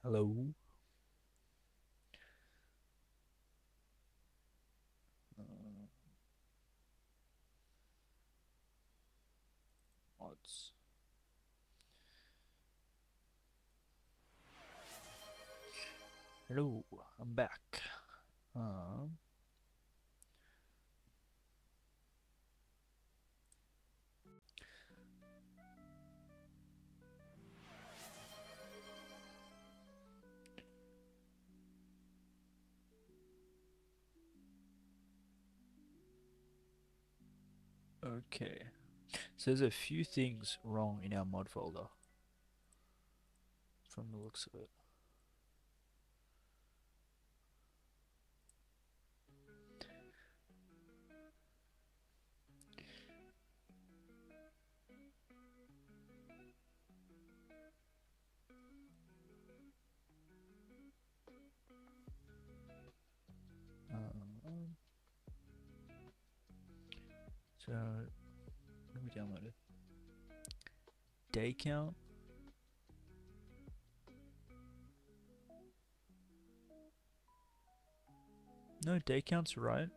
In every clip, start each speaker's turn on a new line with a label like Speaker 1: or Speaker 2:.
Speaker 1: Hello. Uh, Mods. Hello, I'm back. Um, okay. So there's a few things wrong in our mod folder from the looks of it. Um, so let me download it. Day count. No, day count's right.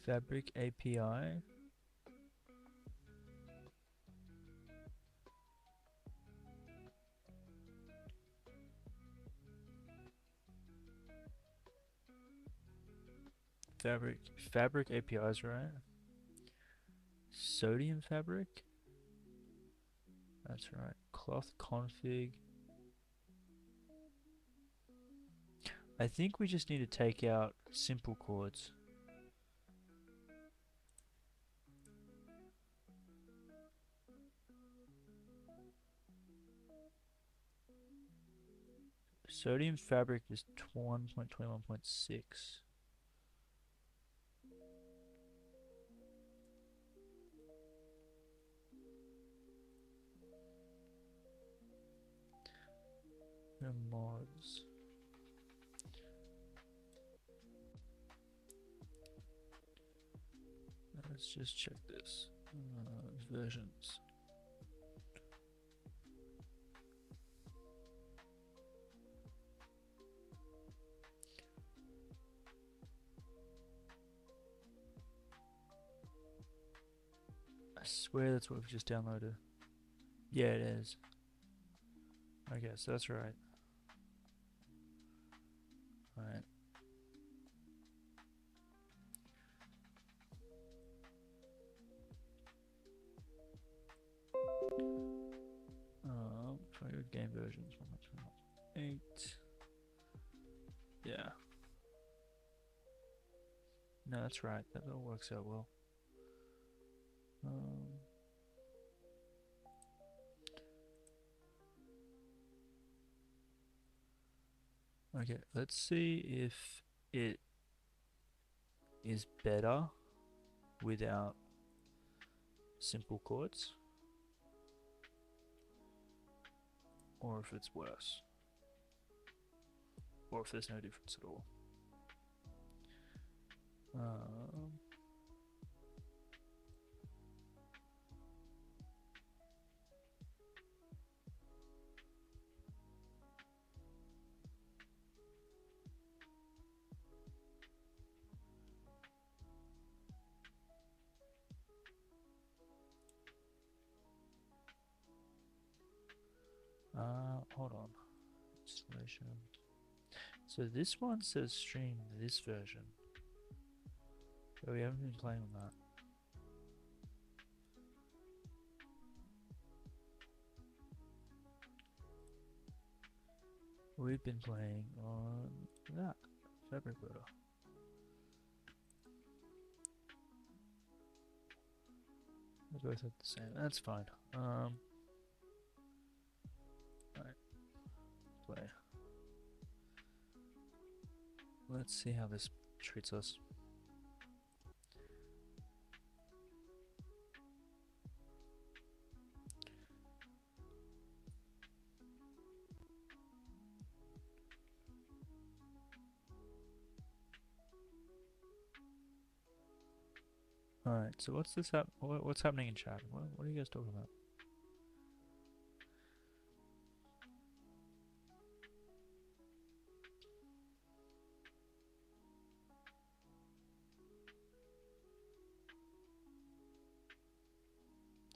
Speaker 1: Fabric API. Fabric API is right. Sodium fabric. That's right. Cloth config. I think we just need to take out simple chords. Sodium fabric is 1.21.6. Mods. Let's just check this. Versions. I swear that's what we've just downloaded. Yeah, it is. Okay, so that's right. Alright. For your game versions, 1.8. Yeah. No, that's right. That all works out well. Um, okay, let's see if it is better without simple chords, or if it's worse, or if there's no difference at all. Um, Hold on. Installation. So this one says stream this version, but we haven't been playing on that. We've been playing on that fabric builder. They both have the same. That's fine. Alright, play. Let's see how this treats us. Alright, so what's this what's happening in chat? What are you guys talking about?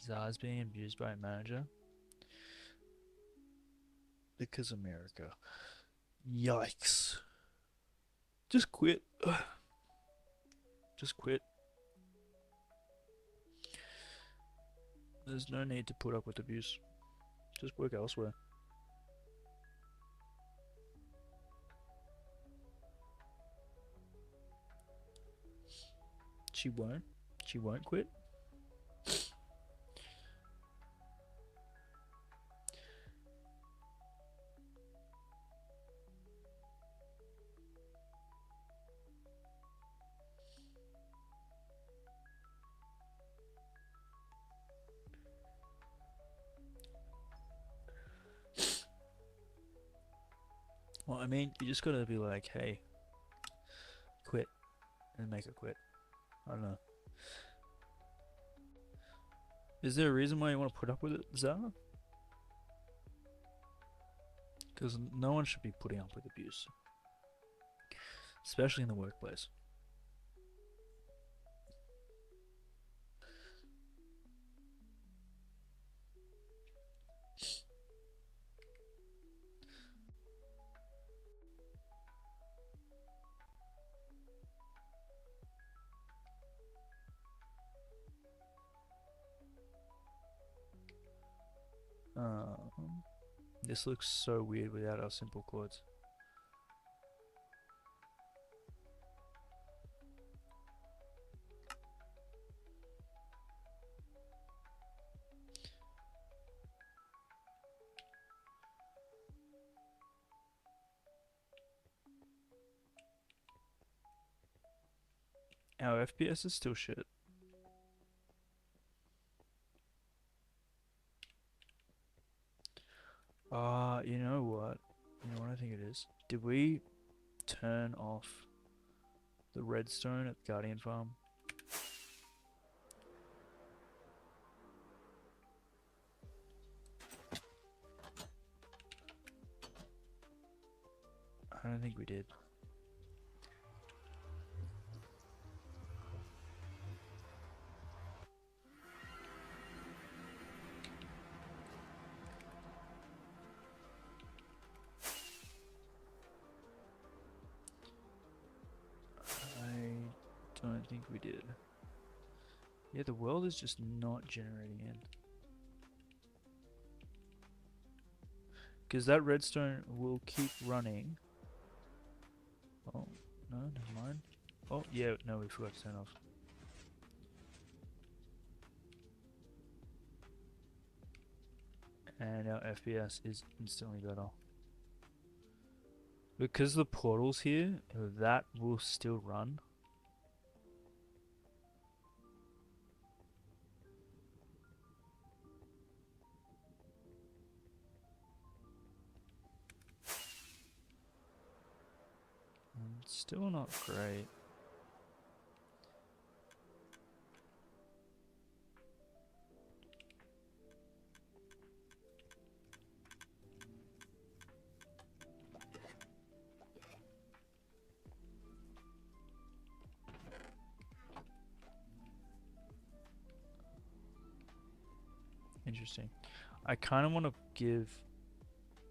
Speaker 1: Zara's being abused by a manager because America. Yikes. Just quit. Just quit. There's no need to put up with abuse. Just work elsewhere. She won't. She won't quit. Well, I mean, you just gotta be like, hey, quit, and make her quit. I don't know. Is there a reason why you want to put up with it, Zara? Because no one should be putting up with abuse, especially in the workplace. This looks so weird without our simple chords. Our FPS is still shit. You know what? You know what I think it is? Did we turn off the redstone at the Guardian Farm? I don't think we did. I don't think we did. Yeah, the world is just not generating in. Because that redstone will keep running. Oh, no, never mind. Oh, yeah, no, we forgot to turn off. And our FPS is instantly better. Because the portal's here, that will still run. Still not great. Interesting. I kind of want to give...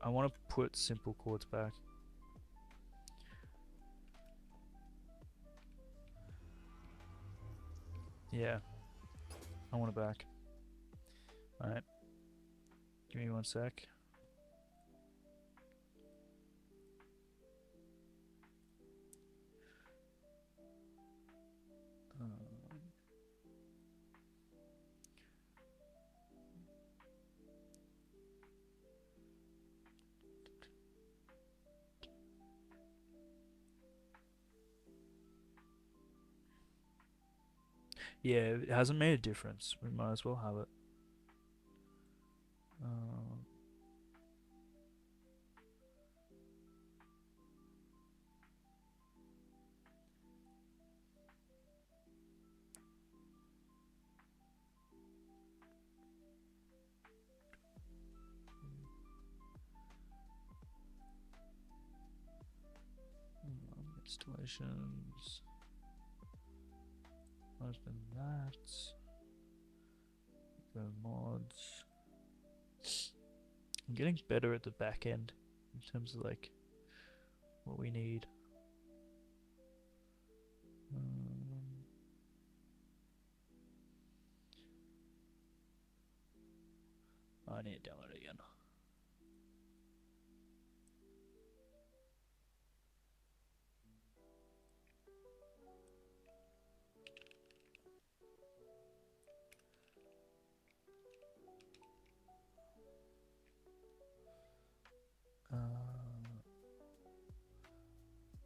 Speaker 1: I want to put simple chords back. Yeah. I want it back. Alright. Give me 1 sec. Yeah, it hasn't made a difference. We might as well have it. Installations. What's been that? Go mods. I'm getting better at the back end in terms of like what we need. I need to download it again.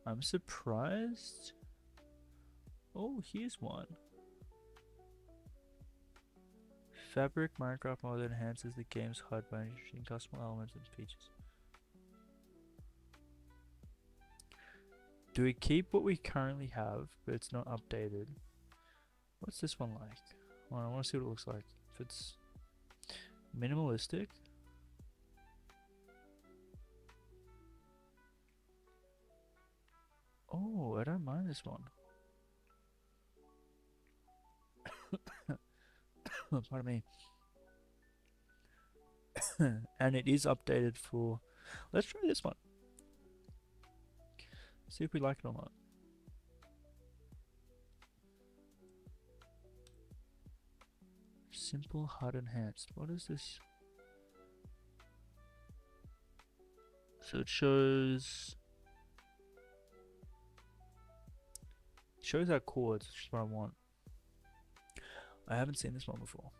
Speaker 1: I'm surprised. Oh, here's one. Fabric Minecraft mod enhances the game's HUD by introducing custom elements and features. Do we keep what we currently have, but it's not updated? What's this one like? Well, I want to see what it looks like. If it's minimalistic. Oh, I don't mind this one. Pardon me. And it is updated for... Let's try this one. See if we like it or not. Simple HUD enhanced. What is this? So it shows our chords, which is what I want. I haven't seen this one before.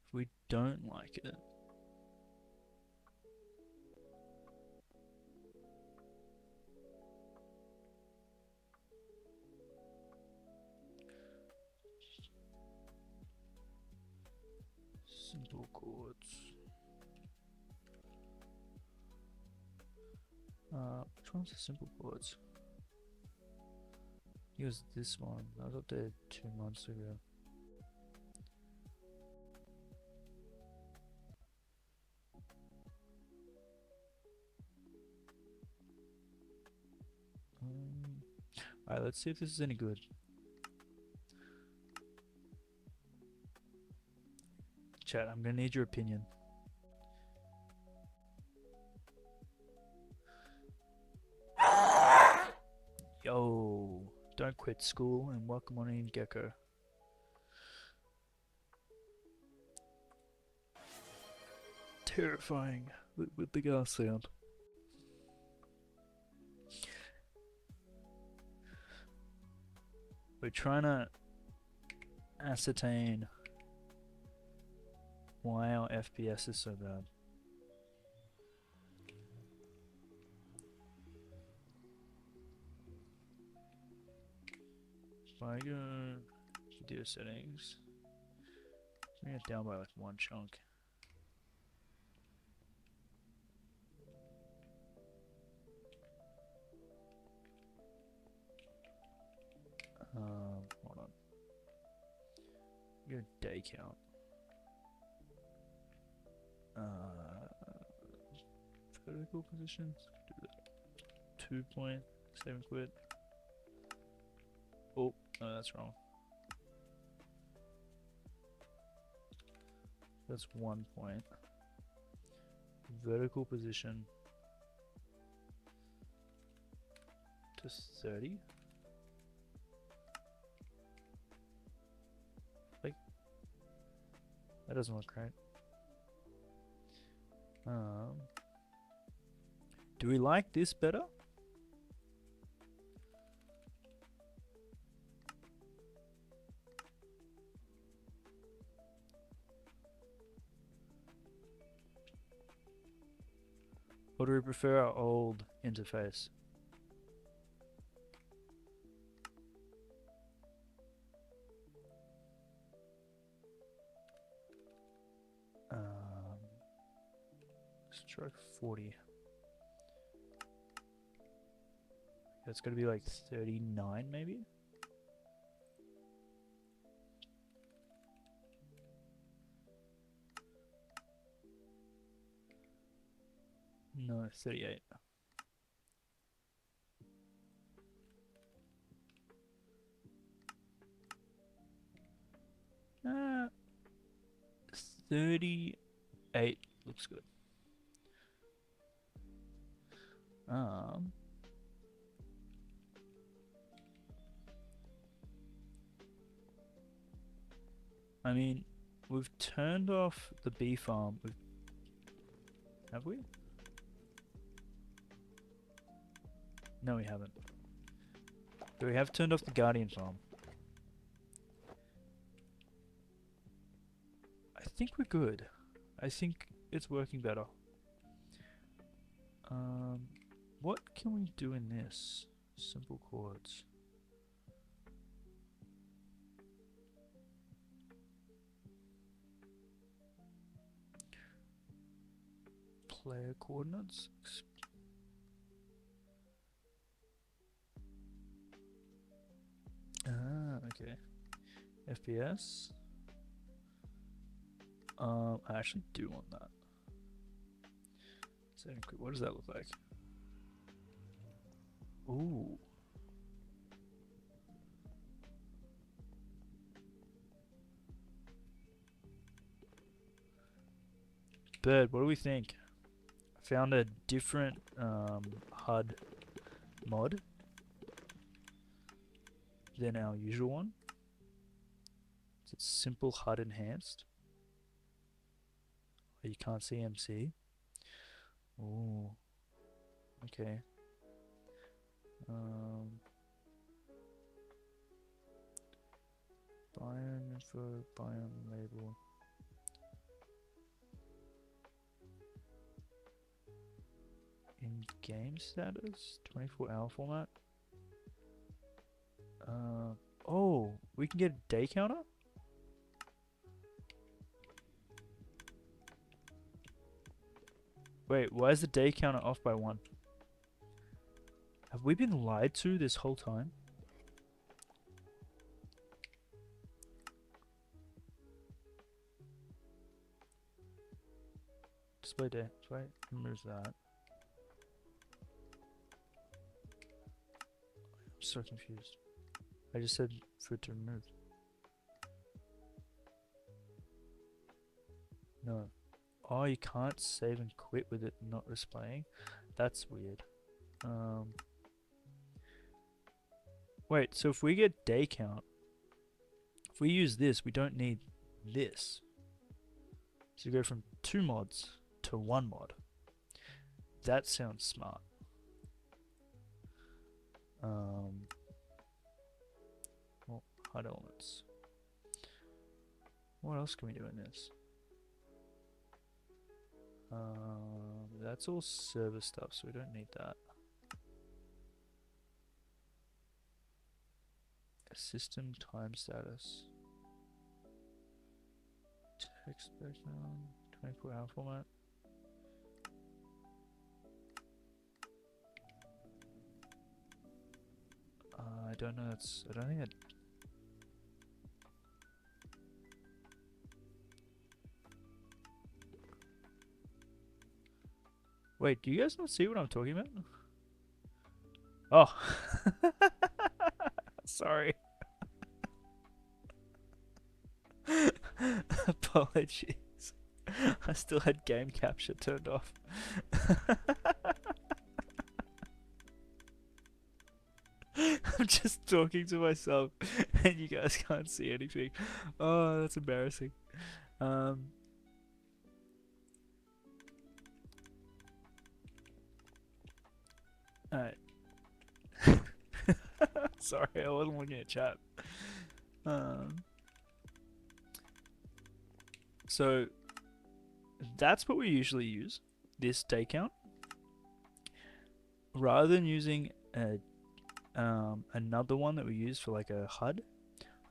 Speaker 1: If we don't like it, simple chords. Which one's the simple chords? Use this one. That was updated 2 months ago. Alright, let's see if this is any good. Chat, I'm gonna need your opinion. Yo, don't quit school and welcome on in, Gecko. Terrifying with the gas sound. We're trying to ascertain why our FPS is so bad. If I go video settings, bring it down by like 1 chunk. Hold on. Go day count. Vertical positions. Do that. 2 point. Save and quit. Oh, no, that's wrong. That's 1 point. Vertical position to 30. Like, that doesn't look right. Do we like this better? Or do we prefer our old interface? Let's try 40. That's gonna be like 39 maybe? No, 38. Uh, 38 looks good. Um, I mean, we've turned off the bee farm. Have we? No, we haven't. But we have turned off the guardian farm. I think we're good. I think it's working better. What can we do in this? Simple chords. Player coordinates. Okay. FPS. I actually do want that. What does that look like? Ooh. Bird, what do we think? I found a different HUD mod than our usual one. It's simple HUD enhanced. Oh, you can't see MC. Ooh. Okay. Biome info, biome label. In game status, 24-hour format. Oh, we can get a day counter? Wait, why is the day counter off by 1? Have we been lied to this whole time? Display day. So I remove that. I'm so confused. I just said for it to remove. No. Oh, you can't save and quit with it not displaying? That's weird. Wait, so if we get day count, if we use this, we don't need this. So you go from 2 mods to 1 mod. That sounds smart. Well, HUD elements. What else can we do in this? That's all server stuff, so we don't need that. System time status. Text background, 24-hour format. I don't know. I don't think that. Wait, do you guys not see what I'm talking about? Oh, sorry. Apologies. I still had game capture turned off. I'm just talking to myself and you guys can't see anything. Oh, that's embarrassing. Alright. Sorry, I wasn't looking at chat. So that's what we usually use, this day count. Rather than using another one that we use for like a HUD,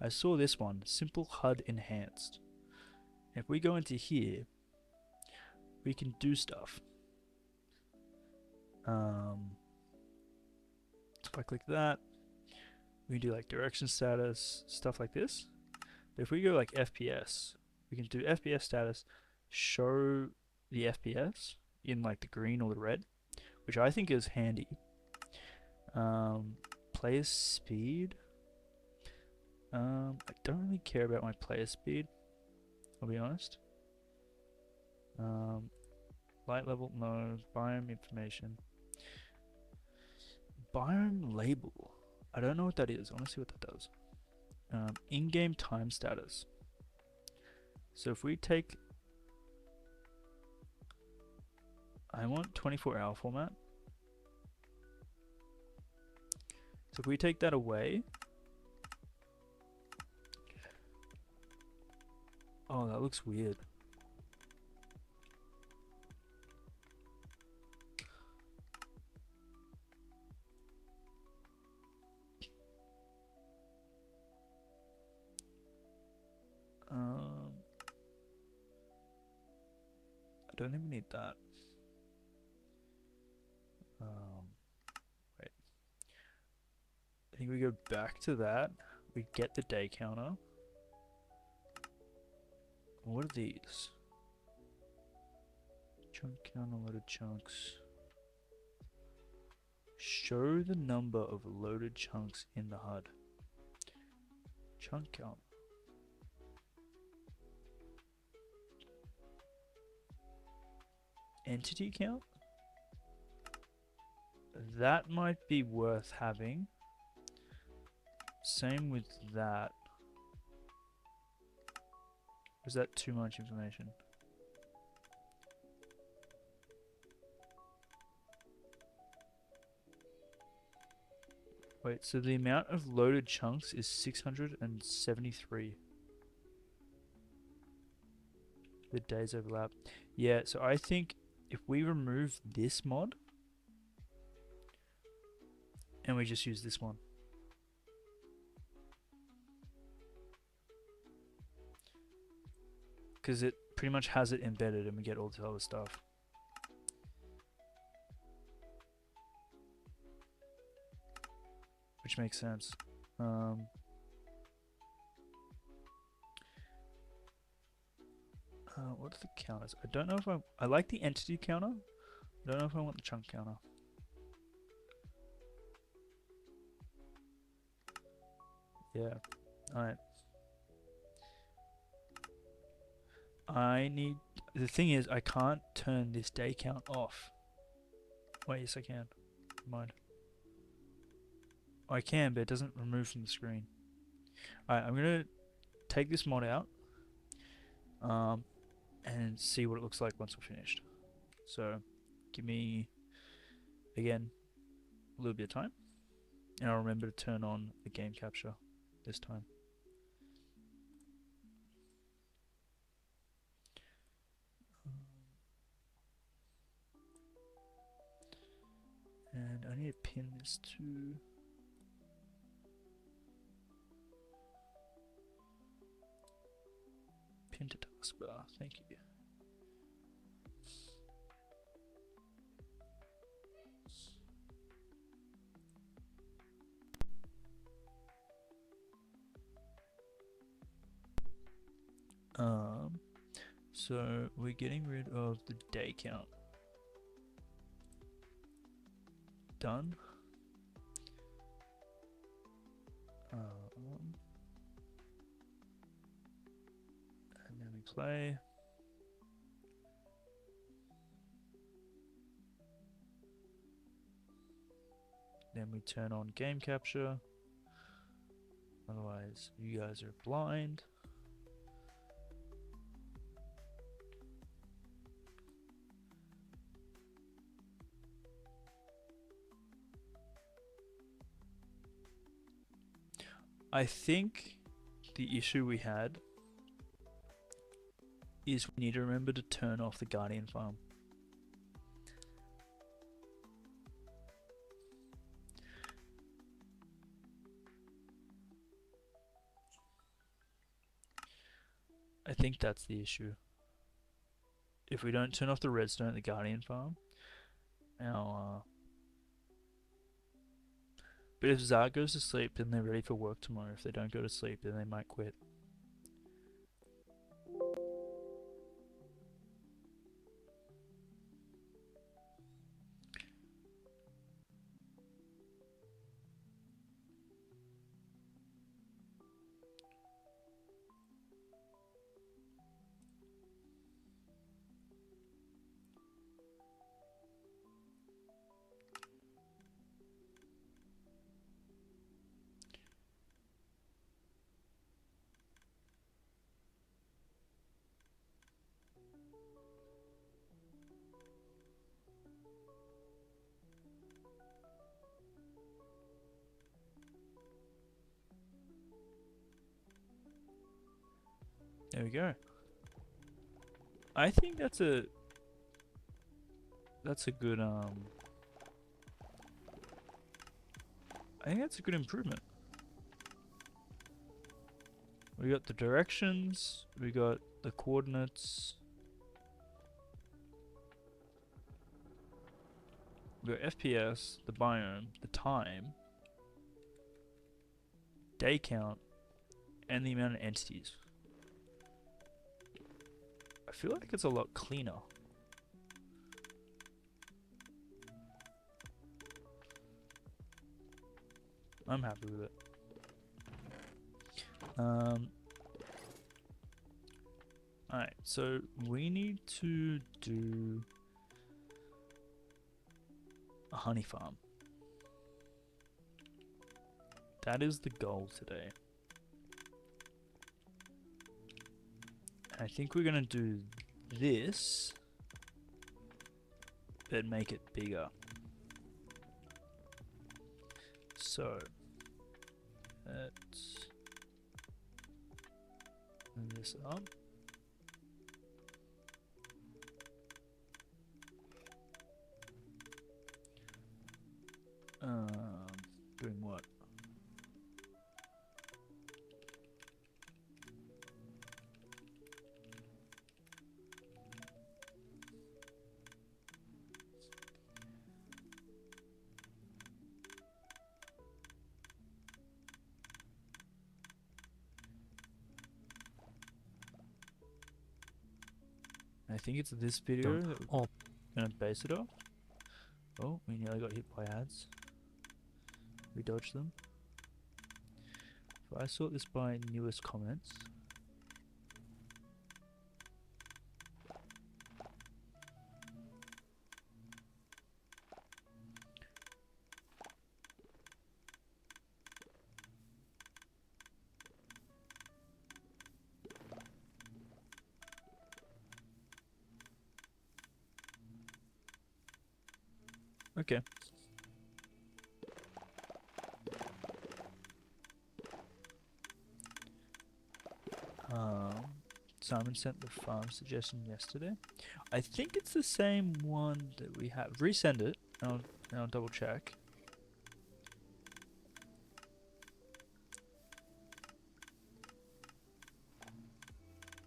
Speaker 1: I saw this one, simple HUD enhanced. If we go into here, we can do stuff. If I click that, we can do like direction status, stuff like this. But if we go like FPS, we can do FPS status, show the FPS in like the green or the red, which I think is handy. Player speed. I don't really care about my player speed, I'll be honest. Light level, no. Biome information. Biome label. I don't know what that is. I want to see what that does. In-game time status. So if we take... I want 24-hour format. So if we take that away... Oh, that looks weird. I don't even need that. Wait. I think we go back to that. We get the day counter. What are these? Chunk counter, loaded chunks. Show the number of loaded chunks in the HUD. Chunk count. Entity count? That might be worth having. Same with that. Is that too much information? Wait, so the amount of loaded chunks is 673. The days overlap. Yeah, so I think if we remove this mod and we just use this one. Because it pretty much has it embedded and we get all this other stuff. Which makes sense. What are the counters? I don't know if I like the entity counter. I don't know if I want the chunk counter. Yeah. Alright. The thing is, I can't turn this day count off. Wait, yes I can. Mind. I can, but it doesn't remove from the screen. Alright, I'm gonna take this mod out. And see what it looks like once we're finished. So, give me, again, a little bit of time. And I'll remember to turn on the game capture this time. And I need to pin this to... Pin to taskbar, thank you. So we're getting rid of the day count. Done. And then we play. Then we turn on game capture. Otherwise, you guys are blind. I think the issue we had is we need to remember to turn off the Guardian farm. I think that's the issue. If we don't turn off the redstone at the Guardian farm, but if Zart goes to sleep, then they're ready for work tomorrow. If they don't go to sleep, then they might quit. we go. I think that's a good I think that's a good improvement. We got the directions, we got the coordinates, we got FPS, the biome, the time, day count, and the amount of entities. I feel like it's a lot cleaner. I'm happy with it. Alright, so we need to do a honey farm. That is the goal today. I think we're gonna do this, but make it bigger. So let's move this up. Doing what? I think it's this video that we're gonna base it off. Oh, we nearly got hit by ads. We dodged them. If I sort this by newest comments. Okay. Simon sent the farm suggestion yesterday. I think it's the same one that we have. Resend it, and I'll double check.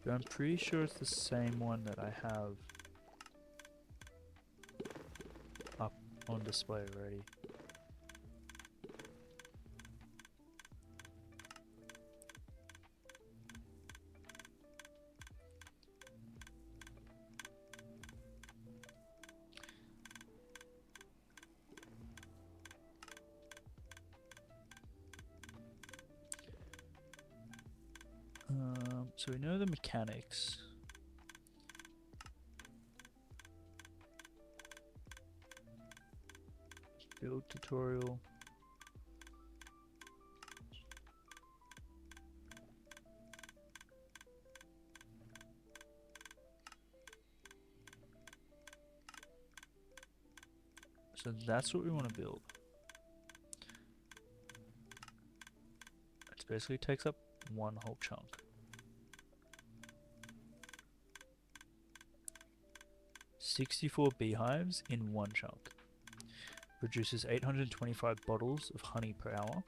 Speaker 1: But I'm pretty sure it's the same one that I have up on display already. So we know the mechanics. Build tutorial. So that's what we want to build. It basically takes up one whole chunk. "64 beehives in one chunk. Produces 825 bottles of honey per hour.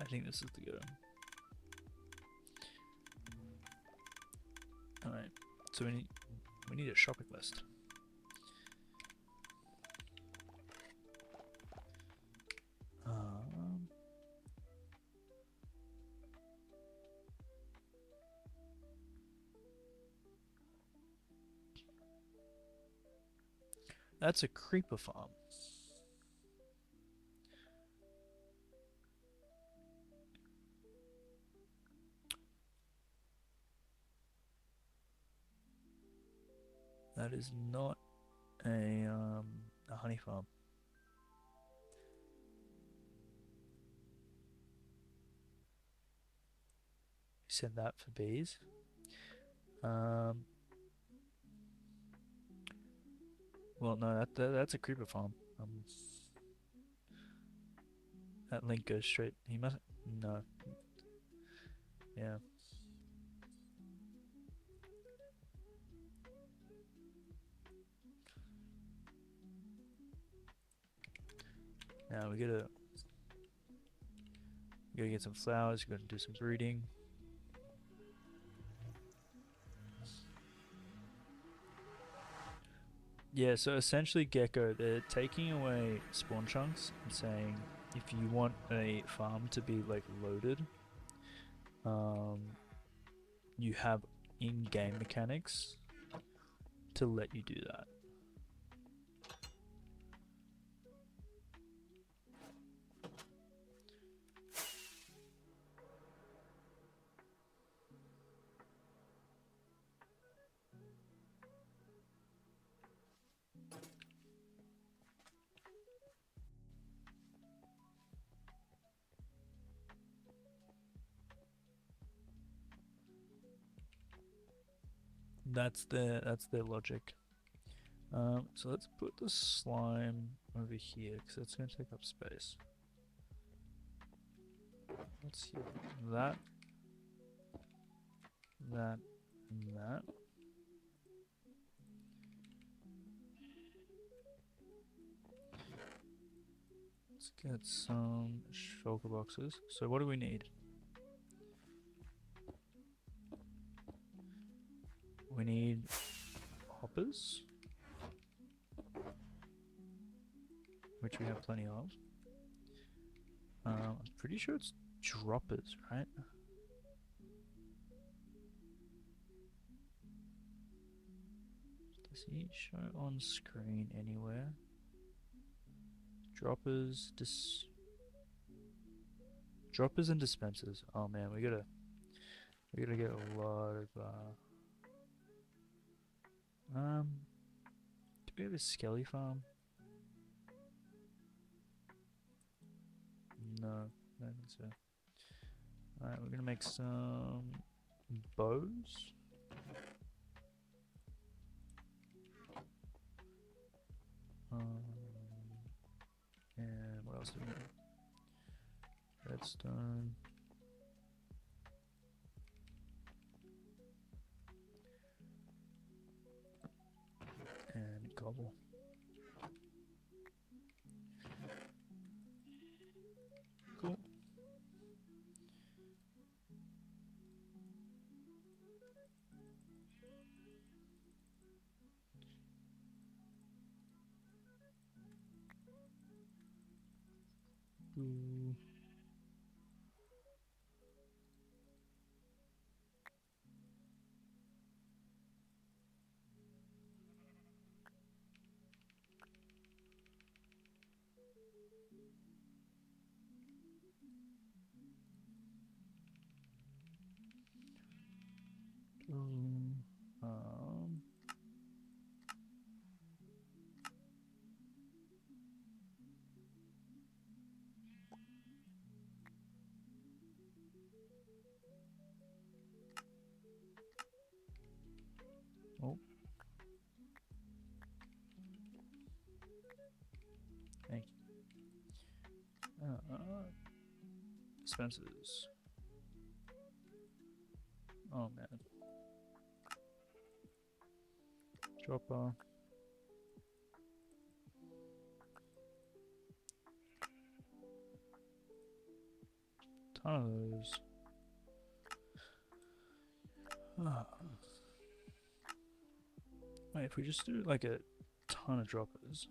Speaker 1: I think this is the go. Alright, so we need a shopping list. That's a creeper farm. That is not a honey farm. You said that for bees. Well, no, that's a creeper farm. That link goes straight. He must. No. Yeah. Now we gotta get some flowers. We gotta do some breeding. Yeah, so essentially Gecko, they're taking away spawn chunks and saying if you want a farm to be like loaded, um, you have in-game mechanics to let you do that. That's their logic. So let's put the slime over here because that's going to take up space. Let's see that, that, and that. Let's get some shulker boxes. So what do we need? We need hoppers, which we have plenty of. I'm pretty sure it's droppers, right? Does he show on screen anywhere? Droppers, droppers and dispensers. Oh man, we gotta get a lot of do we have a skelly farm? No, I don't think so. Alright, we're gonna make some bows. And what else do we need? Redstone. And cobble. Cool. Ooh. Ooh. Oh. Thank you. Dispensers. Oh man. Dropper. Ton of those. Wait, if we just do like a ton of droppers.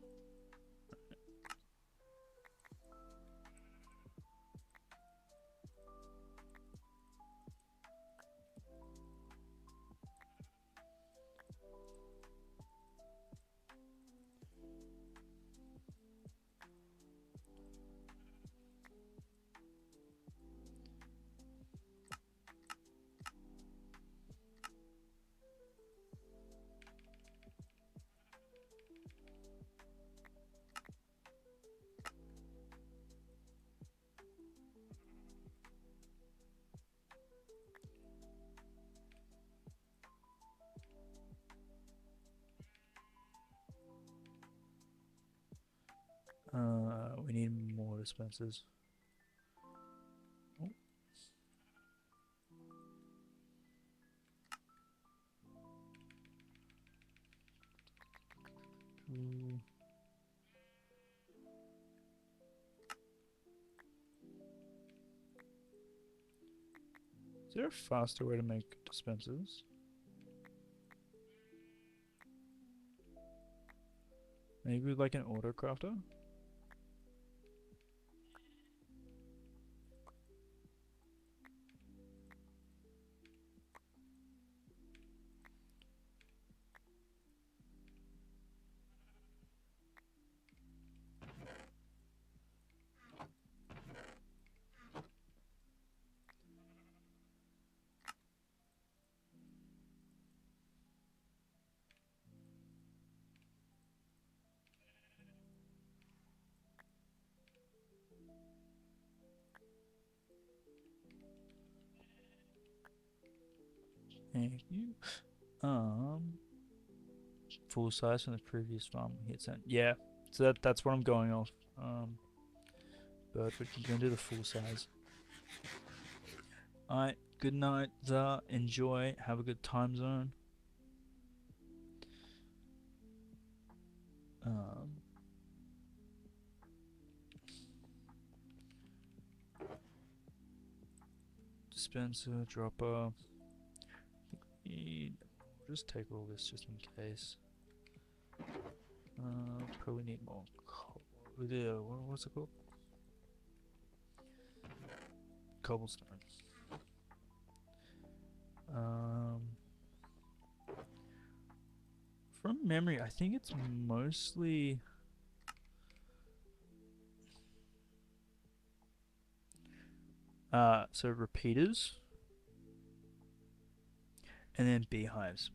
Speaker 1: We need more dispensers. Oh. Ooh. Is there a faster way to make dispensers? Maybe like an auto crafter? Thank you. Full size from the previous farm we hit sent. Yeah, so that's what I'm going off. But we can go do the full size. Alright, good night, Zah. Enjoy. Have a good time zone. Dispenser, dropper. Just take all this just in case. Probably need more coal. What's it called? Cobblestone. From memory, I think it's mostly so repeaters and then beehives.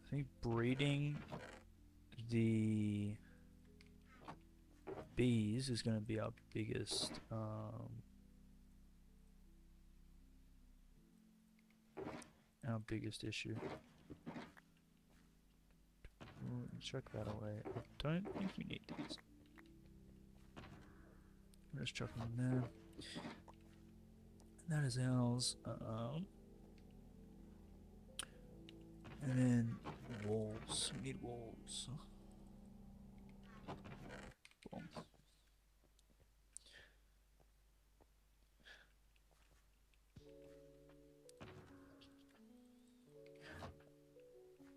Speaker 1: I think breeding the bees is going to be our biggest issue. Chuck that away. I don't think we need these. Let's chuck them in there. That is ours. And then walls. We need walls. Boom.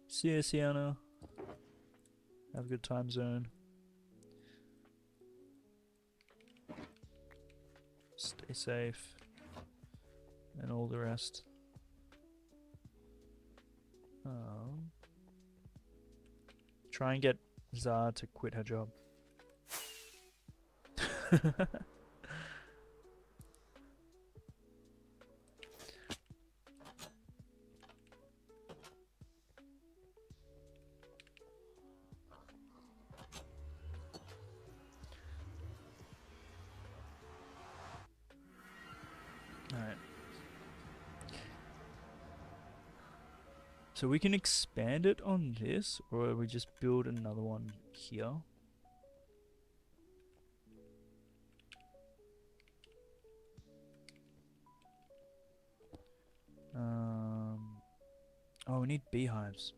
Speaker 1: See ya, Sienna. Have a good time zone. Stay safe. And all the rest. Try and get Zah to quit her job. Alright. So we can expand it on this, or we just build another one here. Oh, we need beehives.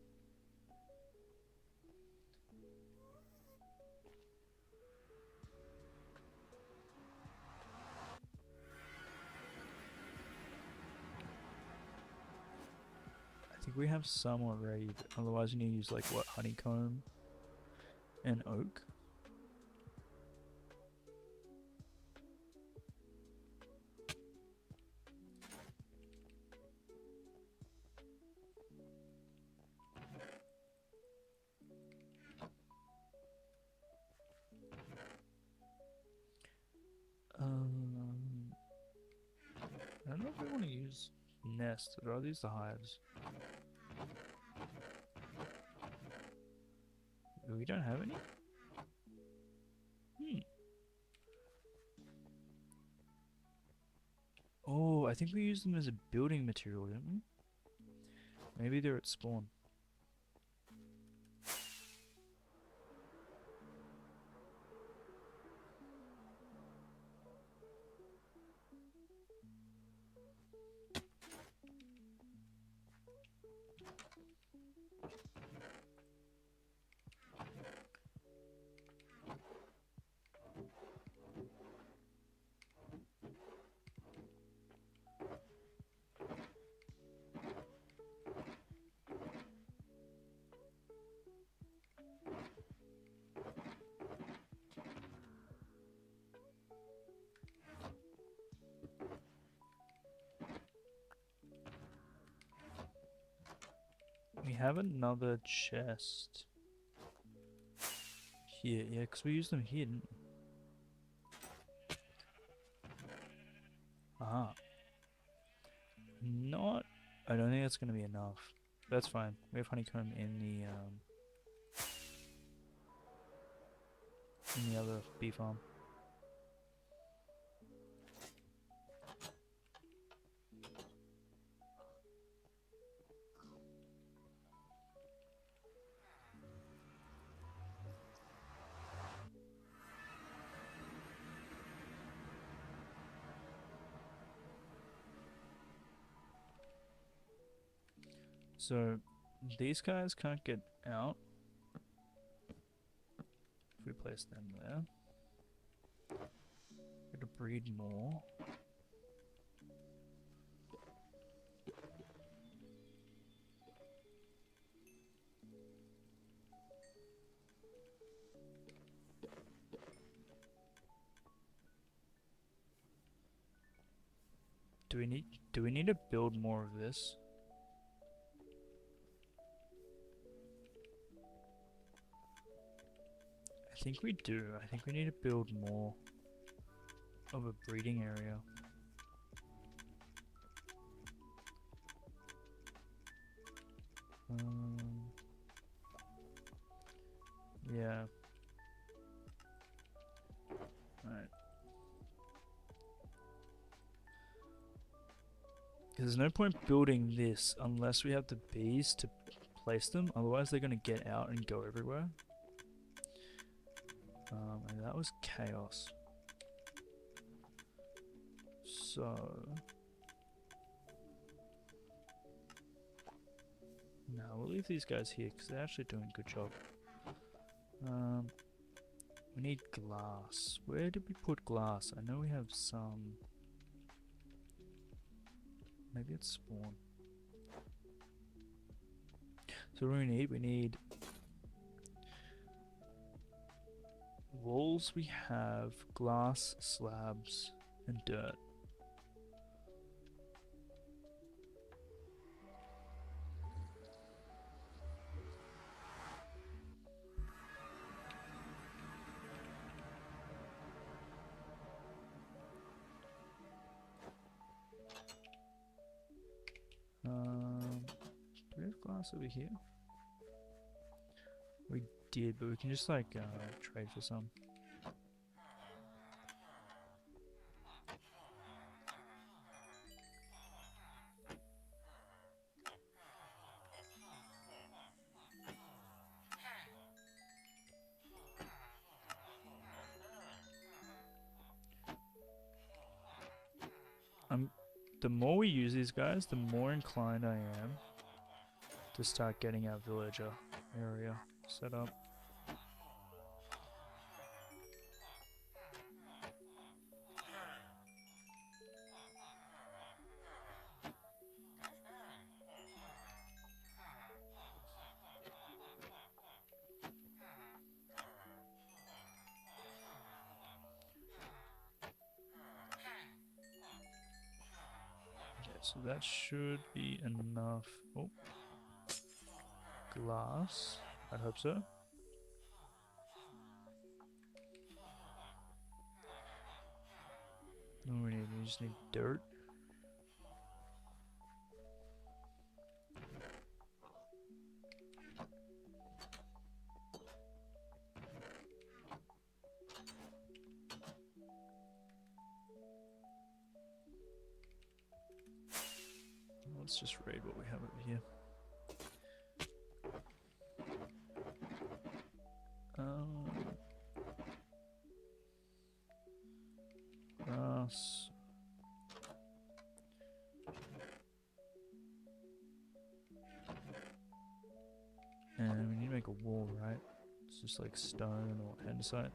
Speaker 1: I think we have some already, but otherwise we need to use like what, honeycomb and oak. I don't know if we want to use nests. I'd rather use the hives. We don't have any? Oh, I think we used them as a building material, didn't we? Maybe they're at spawn. have another chest here. Yeah, because we used them here, didn't we? Ah. Not... I don't think that's going to be enough. That's fine. We have honeycomb in the other bee farm. So, these guys can't get out if we place them there. Gotta breed more. Do we need to build more of this? I think we do. I think we need to build more of a breeding area. Yeah. Alright. There's no point building this unless we have the bees to place them, otherwise they're going to get out and go everywhere. And that was chaos. So... no, we'll leave these guys here because they're actually doing a good job. We need glass. Where did we put glass? I know we have some. Maybe it's spawn. So what do we need? We need walls. We have glass, slabs, and dirt. Do we have glass over here? We did, but we can just like trade for some. The more we use these guys, the more inclined I am to start getting our villager area set up. Okay, so that should be enough. Oh, glass. I'd hope so. No, we just need dirt. Let's just raid what we have over here. Grass. And we need to make a wall, right? It's just like stone or andesite.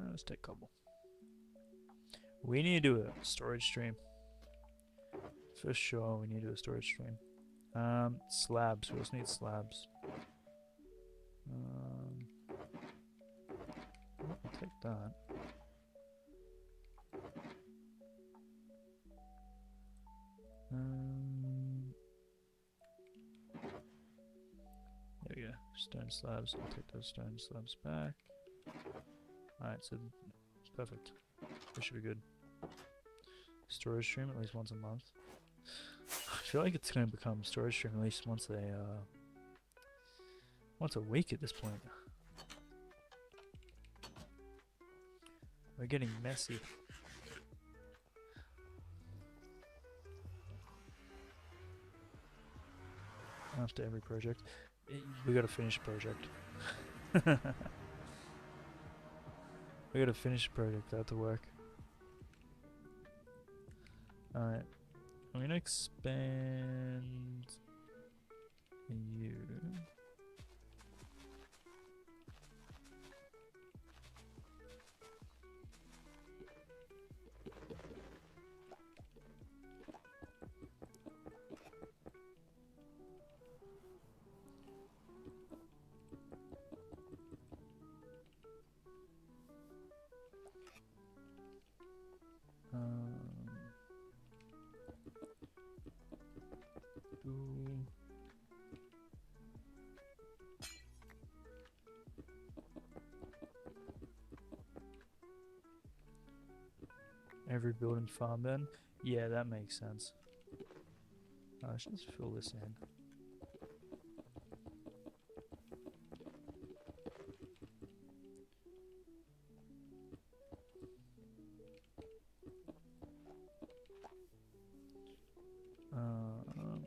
Speaker 1: Let's take cobble. We need to do a storage stream. For sure, we need to do a storage stream. Slabs. We also need slabs. I'll take that. stone slabs. I'll take those stone slabs back. Alright, so perfect. This should be good. Storage stream at least once a month. I feel like it's going to become storage stream at least once a week at this point. We're getting messy. After every project, we gotta finish the project. We gotta finish the project. That to work. All right, I'm gonna expand you. Do every building farm then? Yeah, that makes sense. I should just fill this in.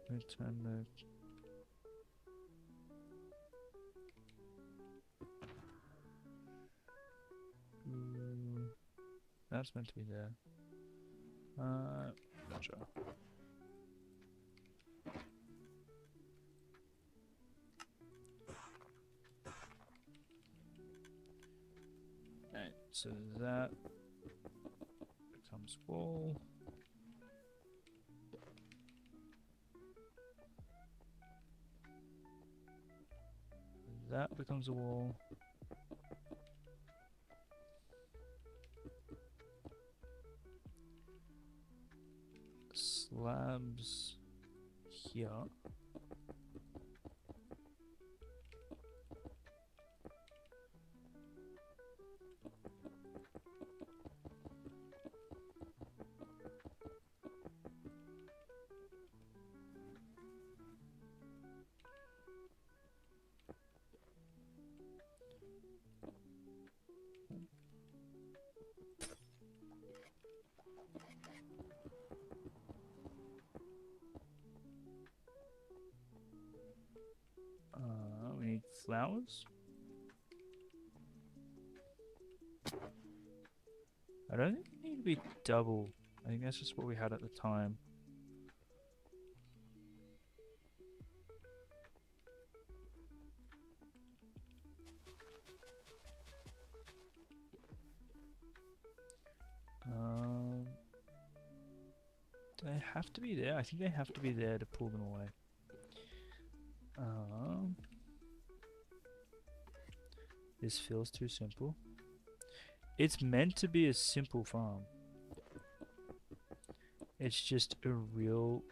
Speaker 1: Return the that's meant to be there. Gotcha. Alright, so that becomes wall. That becomes a wall. Slabs here. We need flowers. I don't think they need to be double. I think that's just what we had at the time. Do they have to be there? I think they have to be there to pull them away. This feels too simple. It's meant to be a simple farm. It's just a real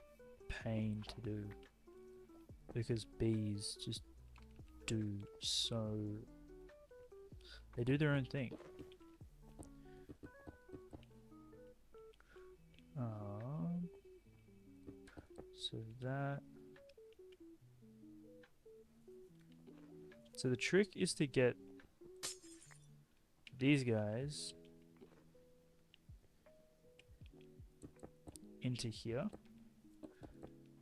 Speaker 1: pain to do. Because bees just do so... They do their own thing. So that... So the trick is to get these guys into here.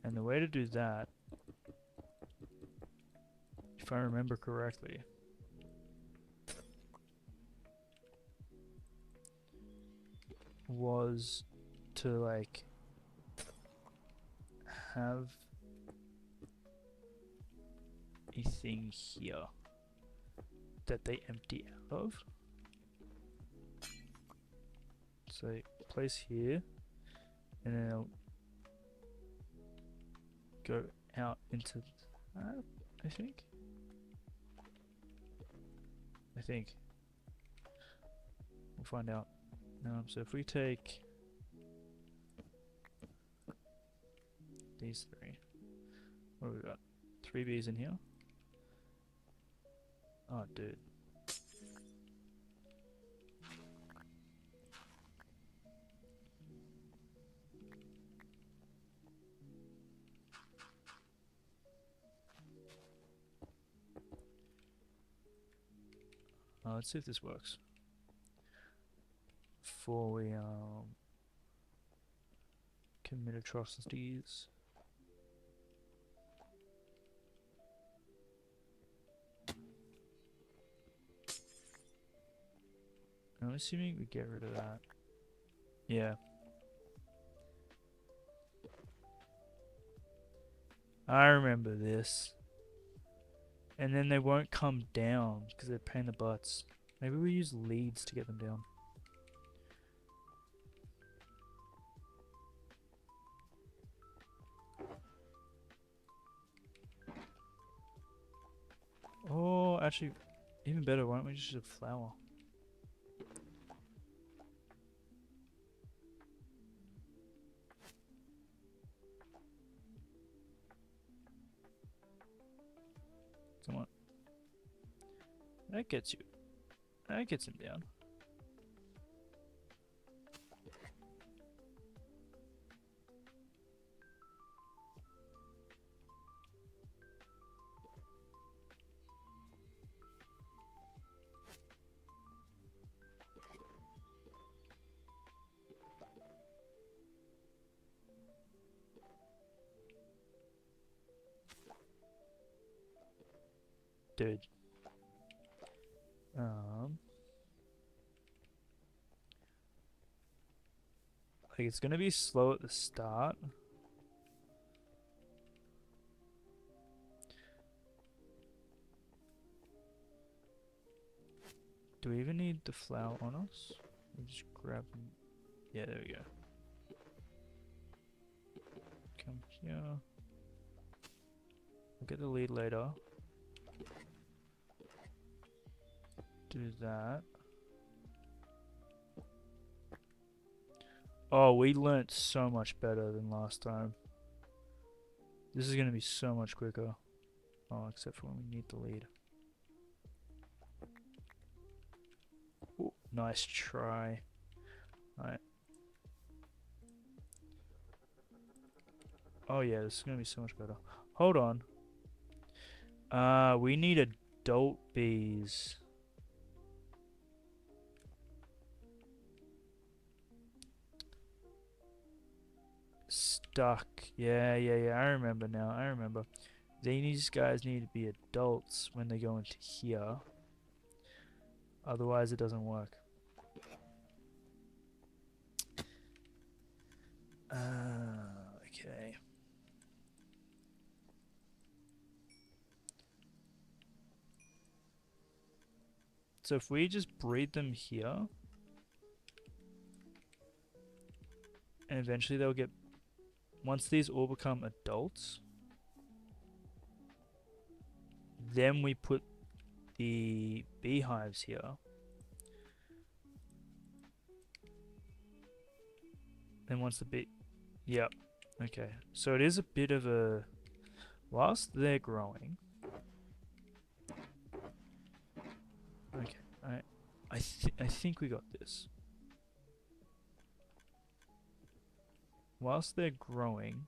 Speaker 1: And the way to do that, if I remember correctly, was to like have a thing here that they empty out of. So place here, and then it'll go out into that, I think. We'll find out. So if we take these three, what have we got? 3 bees in here. Oh, dude. Let's see if this works. Before we commit atrocities. I'm assuming we get rid of that. Yeah. I remember this. And then they won't come down because they're a pain in the butts. Maybe we use leads to get them down. Oh, actually, even better, why don't we just use a flower? Come on. That gets you. That gets him down. Dude. Like it's gonna be slow at the start. Do we even need the flower on us? We just grab them. Yeah, there we go. Come here. We'll get the lead later. Do that. Oh, we learnt so much better than last time. This is going to be so much quicker. Oh, except for when we need the lead. Ooh, nice try. Alright. Oh yeah, this is going to be so much better. Hold on. We need adult bees. Stuck. Yeah. I remember now. I remember. These guys need to be adults when they go into here. Otherwise, it doesn't work. Okay. So if we just breed them here, and eventually they'll get... Once these all become adults, then we put the beehives here. Then once the bee... Yep. Okay. So it is a bit of a... Whilst they're growing... Okay. I think we got this. Whilst they're growing,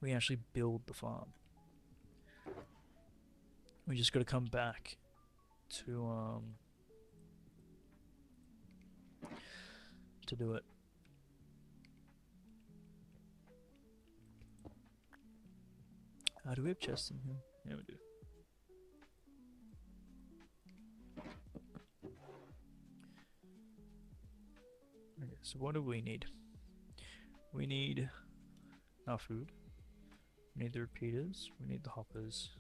Speaker 1: we actually build the farm. We just got to come back to do it. Do we have chests in here? Yeah, we do. Okay, so what do we need? We need our food. We need the repeaters. We need the hoppers.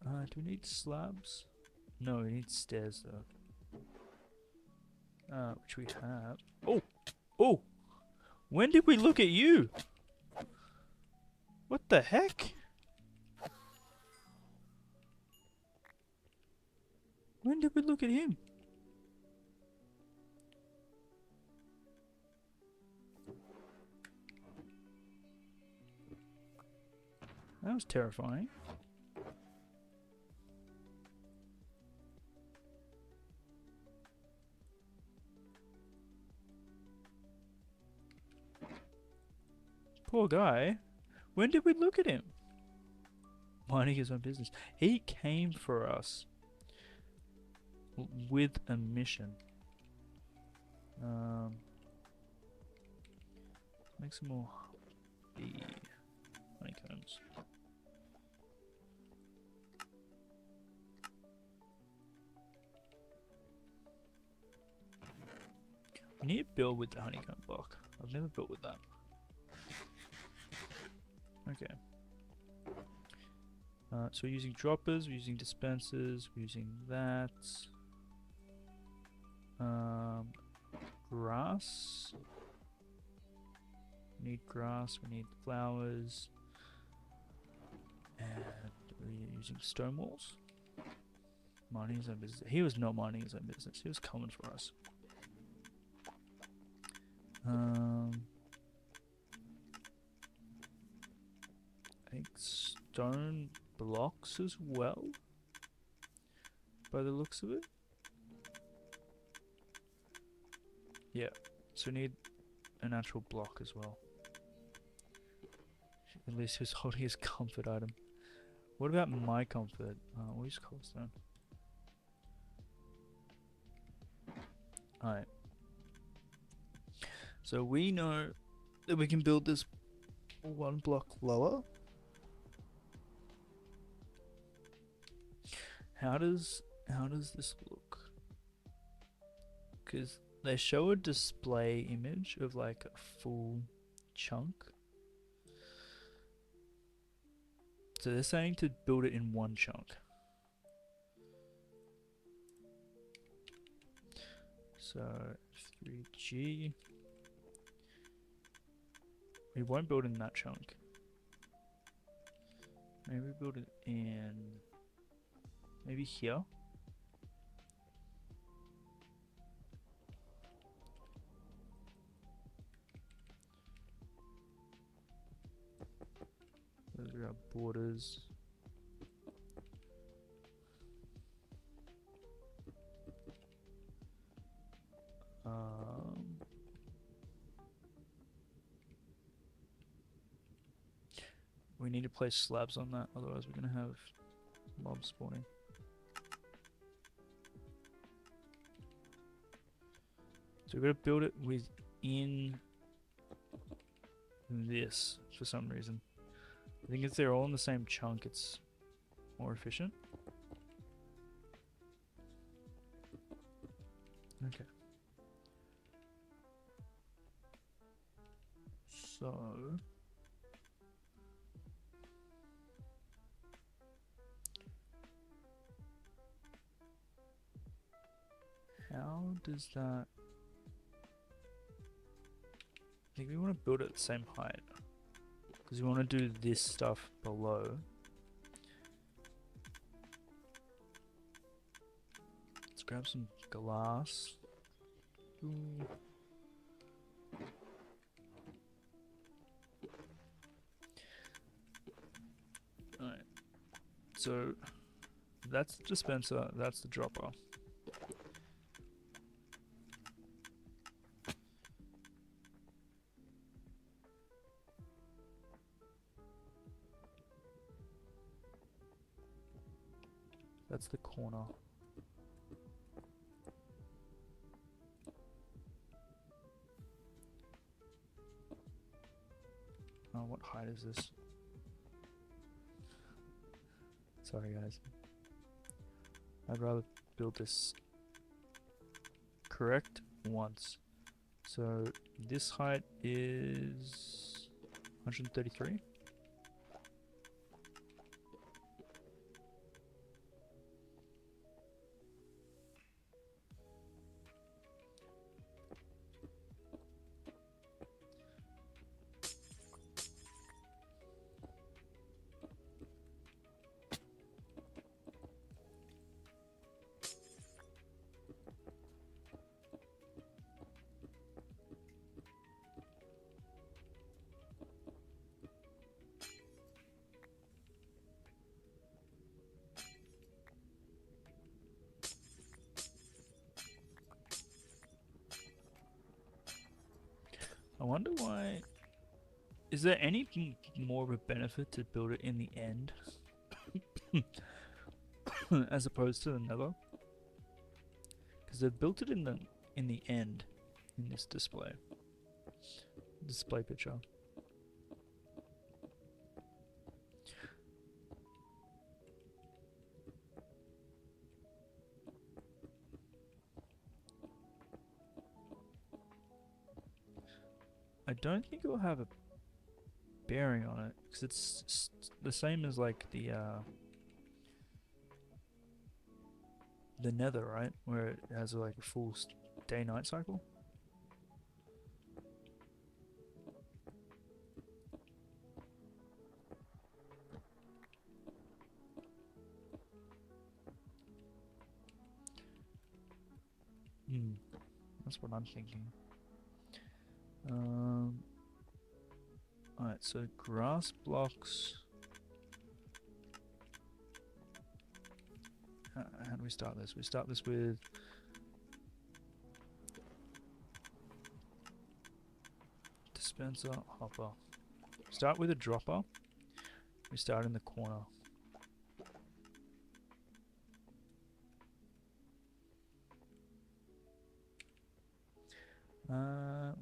Speaker 1: Do we need slabs? No, we need stairs though. Which we have. Oh! Oh! When did we look at you? What the heck? When did we look at him? That was terrifying. Poor guy. When did we look at him? Minding his own business. He came for us with a mission. Make some more honeycombs. We need to build with the honeycomb block. I've never built with that. Okay. So we're using droppers, we're using dispensers, we're using that. Grass. We need grass, we need flowers. And we're using stone walls. Mining his own business. He was not mining his own business, he was coming for us. I think stone blocks as well, by the looks of it. Yeah, so we need an actual block as well. At least he's holding his comfort item. What about my comfort? We'll use cobblestone. Alright. So we know that we can build this one block lower. How does this look? Because they show a display image of like a full chunk. So they're saying to build it in one chunk. So 3G. We won't build in that chunk. Maybe build it in maybe here. Those are our borders. We need to place slabs on that, otherwise we're gonna have mobs spawning. So we're gonna build it within this for some reason. I think if they're all in the same chunk, it's more efficient. Okay. So how does that... I think we want to build it at the same height, because we want to do this stuff below. Let's grab some glass. Ooh. Alright, so that's the dispenser, that's the dropper. That's the corner. Oh, what height is this? Sorry guys. I'd rather build this correct once. So this height is 133. I wonder why Is there anything more of a benefit to build it in the end as opposed to the nether? Because they've built it in the end in this display picture. I don't think it will have a bearing on it because it's the same as like the nether, right? Where it has like a full day-night cycle. That's what I'm thinking. Alright, so grass blocks. How do we start this? We start this with dispenser, hopper. Start with a dropper. We start in the corner.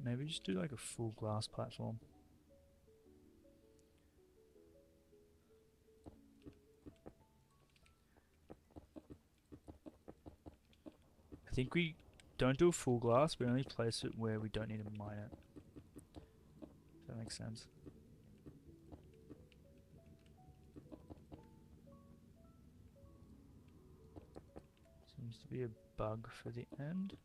Speaker 1: Maybe just do like a full glass platform. I think we don't do a full glass, we only place it where we don't need to mine it. Does that make sense? Seems to be a bug for the end.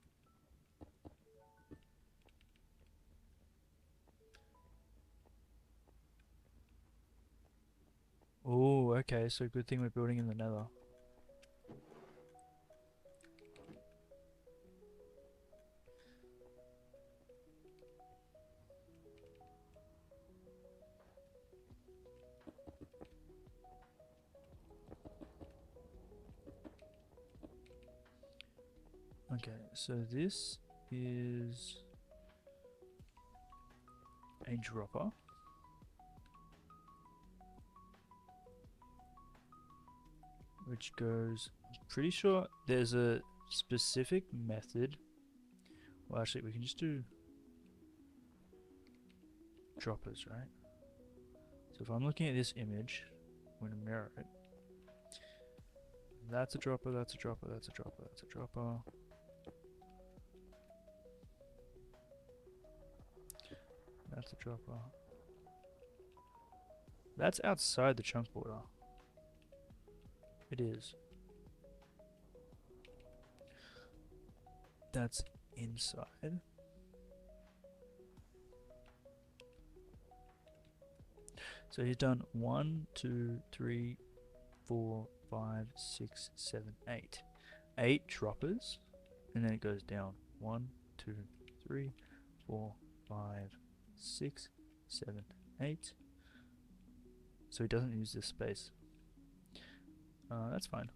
Speaker 1: Oh, okay, so good thing we're building in the nether. Okay, so this is a dropper. Which goes, I'm pretty sure there's a specific method. Well, actually, we can just do droppers, right? So if I'm looking at this image, I'm going to mirror it. That's a dropper, that's a dropper, that's a dropper, that's a dropper. That's a dropper. That's outside the chunk border. It is. That's inside. So he's done 1, 2, 3, 4, 5, 6, 7, 8. 8 droppers, and then it goes down. 1, 2, 3, 4, 5, 6, 7, 8. So he doesn't use this space. That's fine.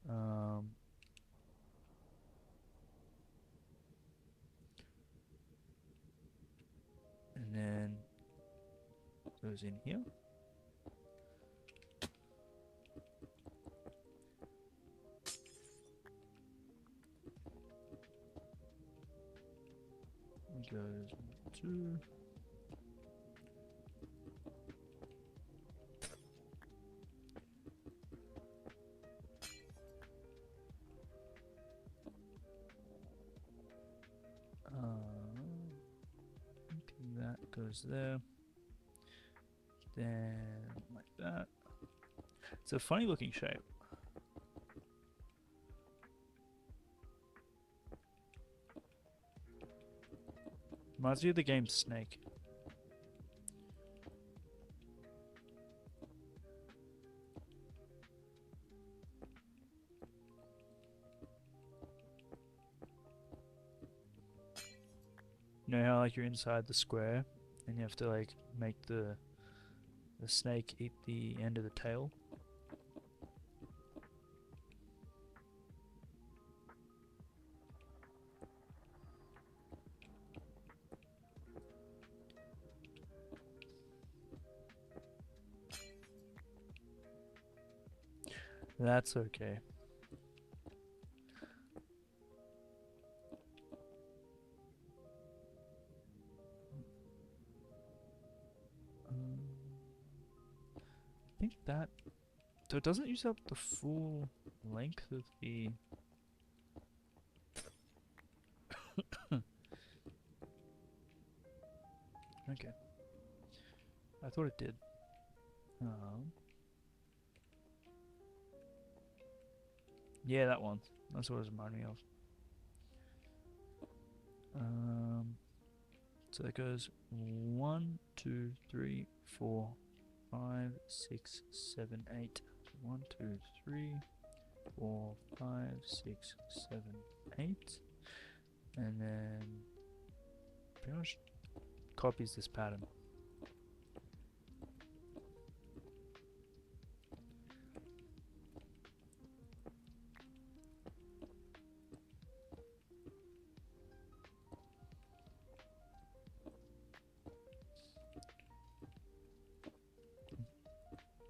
Speaker 1: And then goes in here. Goes 2. That goes there. Then like that. It's a funny looking shape. Reminds me of the game Snake. You know how like you're inside the square and you have to like make the snake eat the end of the tail? That's okay. I think that... So it doesn't use up the full length of the... Okay. I thought it did. Yeah, that one. That's what it reminded me of. So that goes 1, 2, 3, 4, 5, 6, 7, 8. 1, 2, 3, 4, 5, 6, 7, 8. And then pretty much copies this pattern.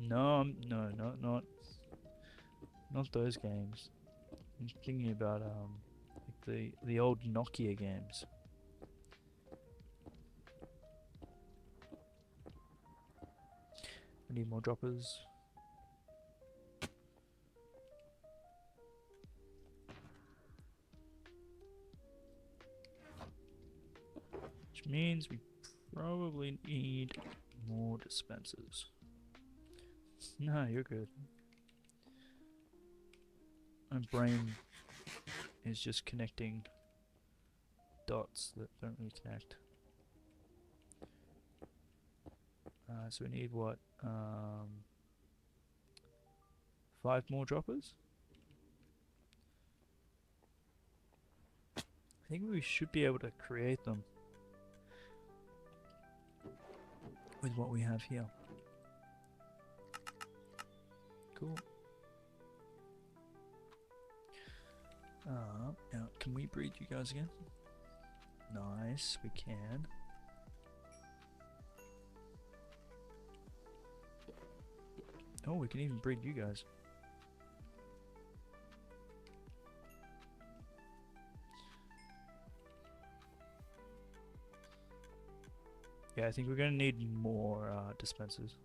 Speaker 1: No, not those games. I'm thinking about like the old Nokia games. I need more droppers. Which means we probably need more dispensers. No, you're good. My brain is just connecting dots that don't really connect. So we need what? 5 more droppers? I think we should be able to create them with what we have here. Cool. Now, can we breed you guys again? Nice, we can. Oh, we can even breed you guys. Yeah, I think we're gonna need more dispensers.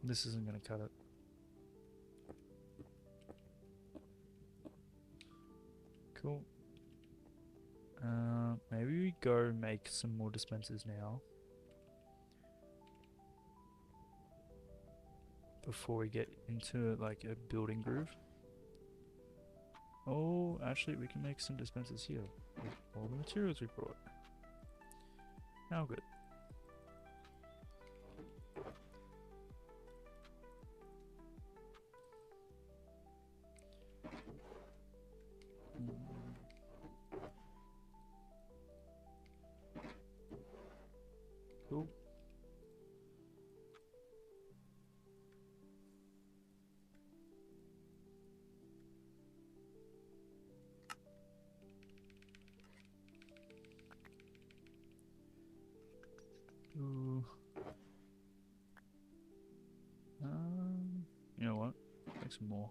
Speaker 1: This isn't gonna cut it. Cool. Maybe we go make some more dispensers now. Before we get into like a building groove. Oh, actually we can make some dispensers here with all the materials we brought. Now good. Cool. Ooh. You know what? Make some more.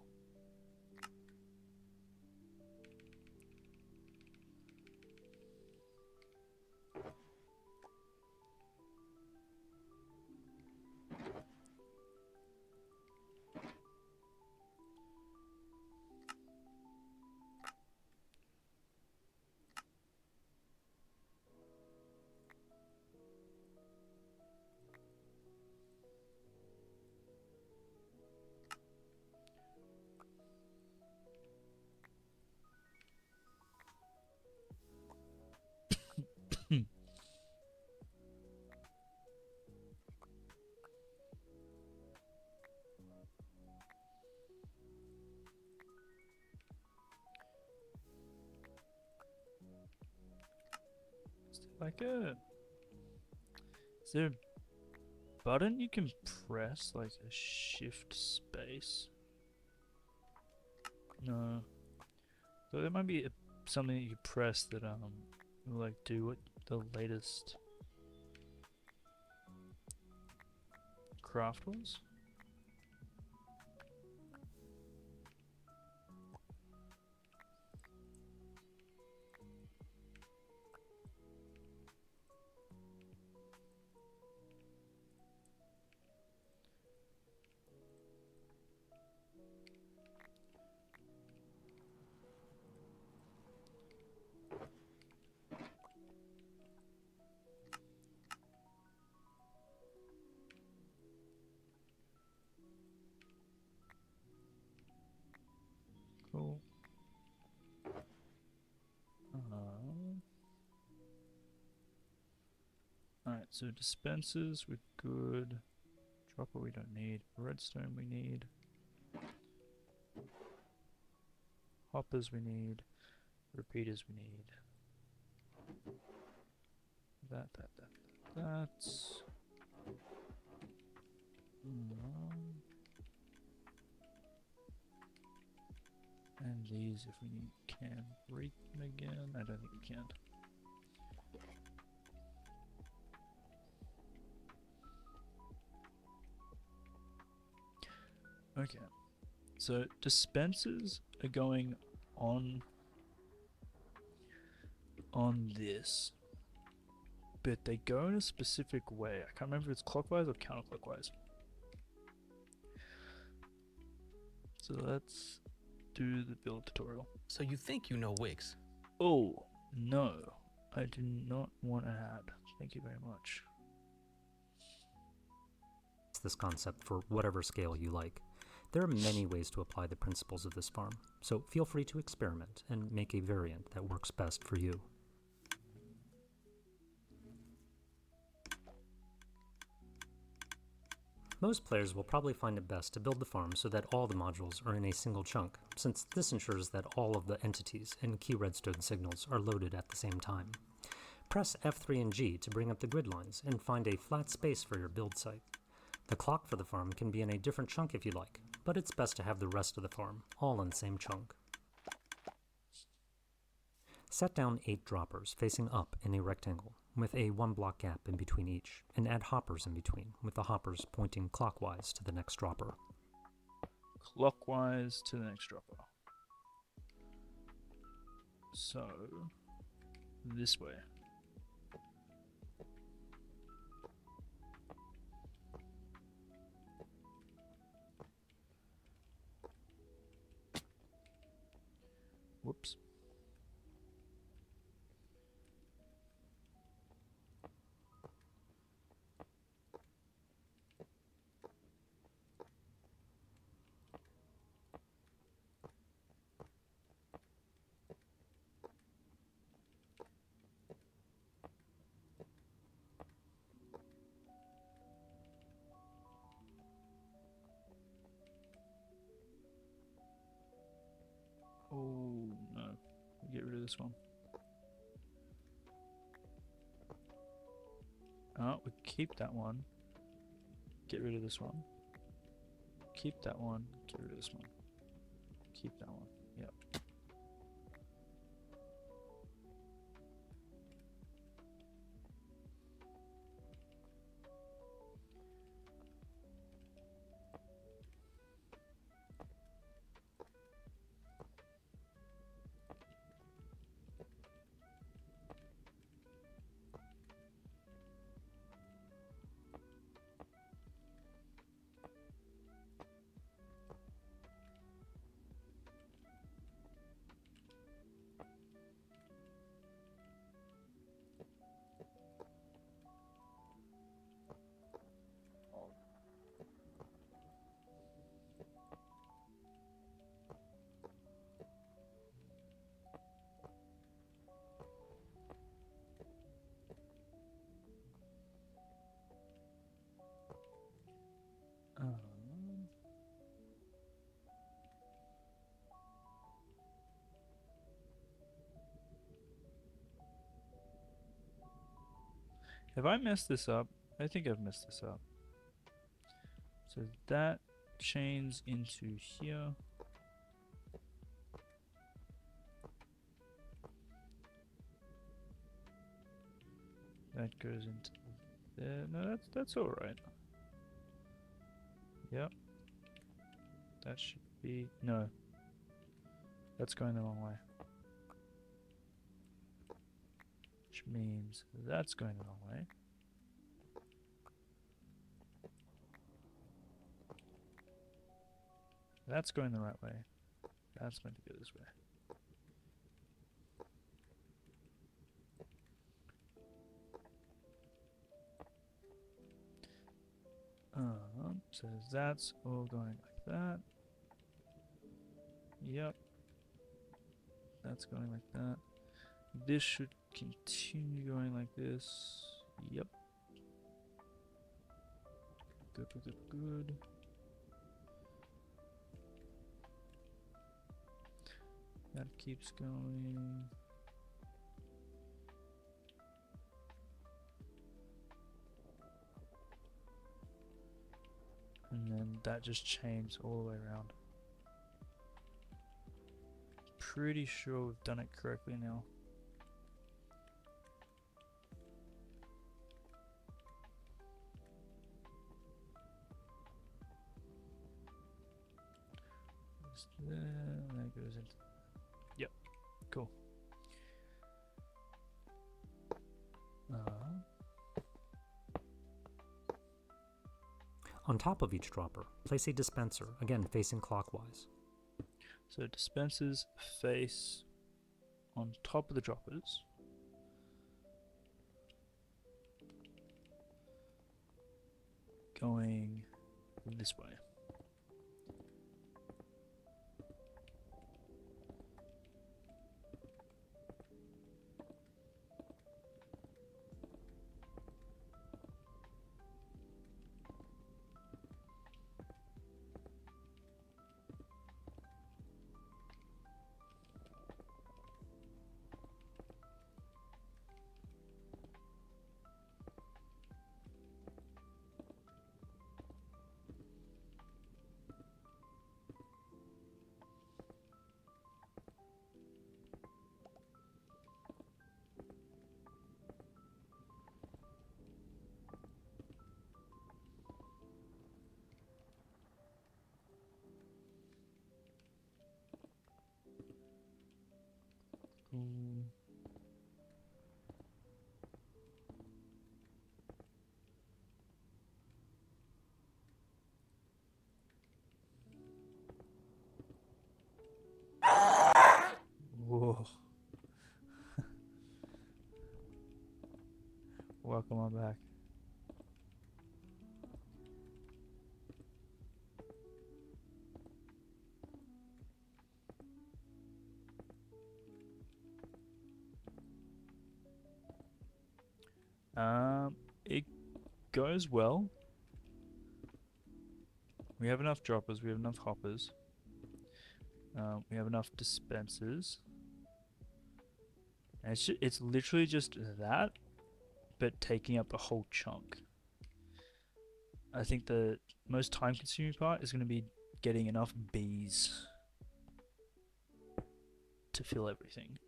Speaker 1: Like a... Is there a button you can press, like a shift space? No. So there might be something that you press that will like do what the latest craft was. Cool. Alright, so dispensers, we're good. Dropper we don't need. Redstone we need. Hoppers we need. Repeaters we need. That. And these, if we can break them again. I don't think we can. Okay, so dispensers are going on this, but they go in a specific way. I can't remember if it's clockwise or counterclockwise. So let's do the build tutorial.
Speaker 2: So you think you know Wix?
Speaker 1: Oh, no. I do not want to add. Thank you very much.
Speaker 3: This concept for whatever scale you like. There are many ways to apply the principles of this farm, so feel free to experiment and make a variant that works best for you. Most players will probably find it best to build the farm so that all the modules are in a single chunk, since this ensures that all of the entities and key redstone signals are loaded at the same time. Press F3 and G to bring up the grid lines and find a flat space for your build site. The clock for the farm can be in a different chunk if you like, but it's best to have the rest of the farm all in the same chunk. Set down 8 droppers facing up in a rectangle, with a 1-block gap in between each, and add hoppers in between, with the hoppers pointing clockwise to the next dropper.
Speaker 1: Clockwise to the next dropper. So, this way. Whoops. Oh no, get rid of this one. Oh, we keep that one. Get rid of this one. Keep that one. Get rid of this one. Keep that one. Yep. Have I messed this up? I think I've messed this up. So that chains into here. That goes into there. No, that's all right. Yep. That should be no. That's going the wrong way. Which means that's going the wrong way. That's going the right way. That's meant to go this way. So that's all going like that. Yep. That's going like that. This should continue going like this. Yep. Good, good, good, good. That keeps going. And then that just chains all the way around. Pretty sure we've done it correctly now. Just there, and that goes into. Yep, cool.
Speaker 3: On top of each dropper, place a dispenser, again facing clockwise.
Speaker 1: So dispensers face on top of the droppers. Going this way. Cool. Whoa. Welcome on back. It goes well. We have enough droppers, we have enough hoppers. We have enough dispensers. And it's literally just that, but taking up a whole chunk. I think the most time consuming part is going to be getting enough bees to fill everything.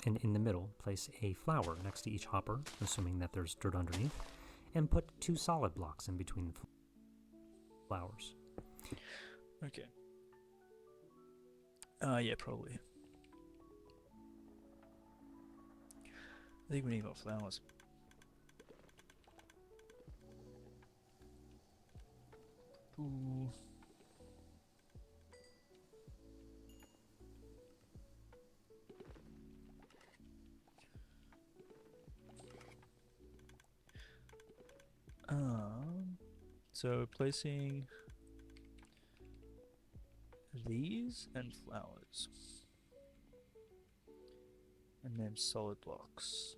Speaker 3: And in the middle, place a flower next to each hopper, assuming that there's dirt underneath, and put 2 solid blocks in between the flowers.
Speaker 1: Okay. Yeah, probably. I think we need more flowers. Ooh. So placing these and flowers. And then solid blocks.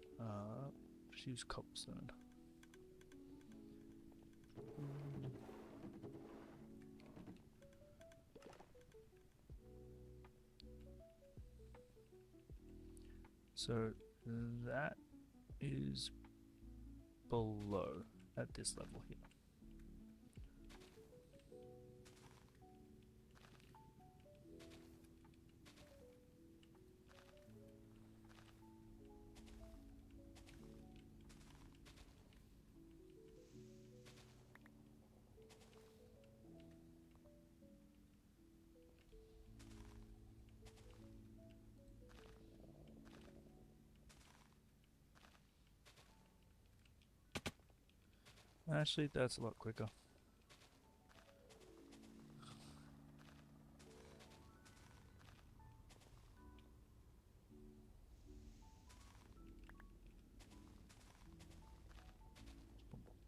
Speaker 1: Just use cobblestone. So that is below at this level here. Actually, that's a lot quicker.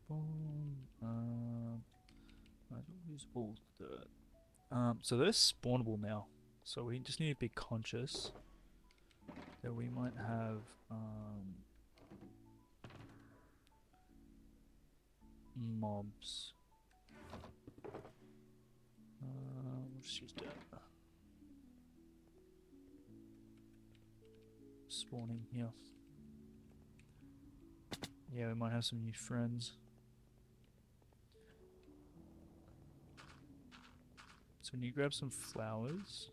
Speaker 1: Boom. I don't use all dirt. So they're spawnable now. So we just need to be conscious that we might have mobs. We'll just use that. Spawning here. Yeah, we might have some new friends. So we need to grab some flowers.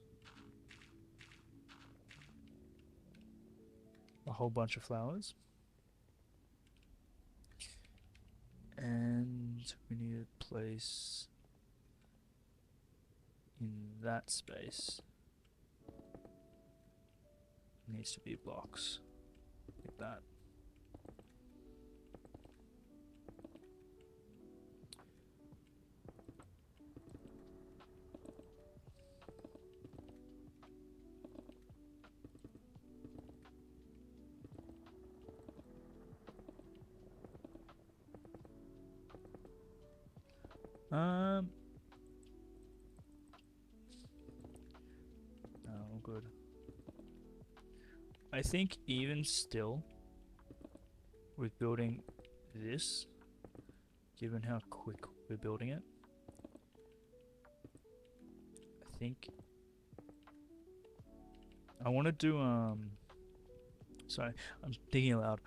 Speaker 1: A whole bunch of flowers. And we need a place in that space. It needs to be blocks. Like that. Oh, good. I think even still, with building this, given how quick we're building it, I think I want to do sorry, I'm thinking aloud.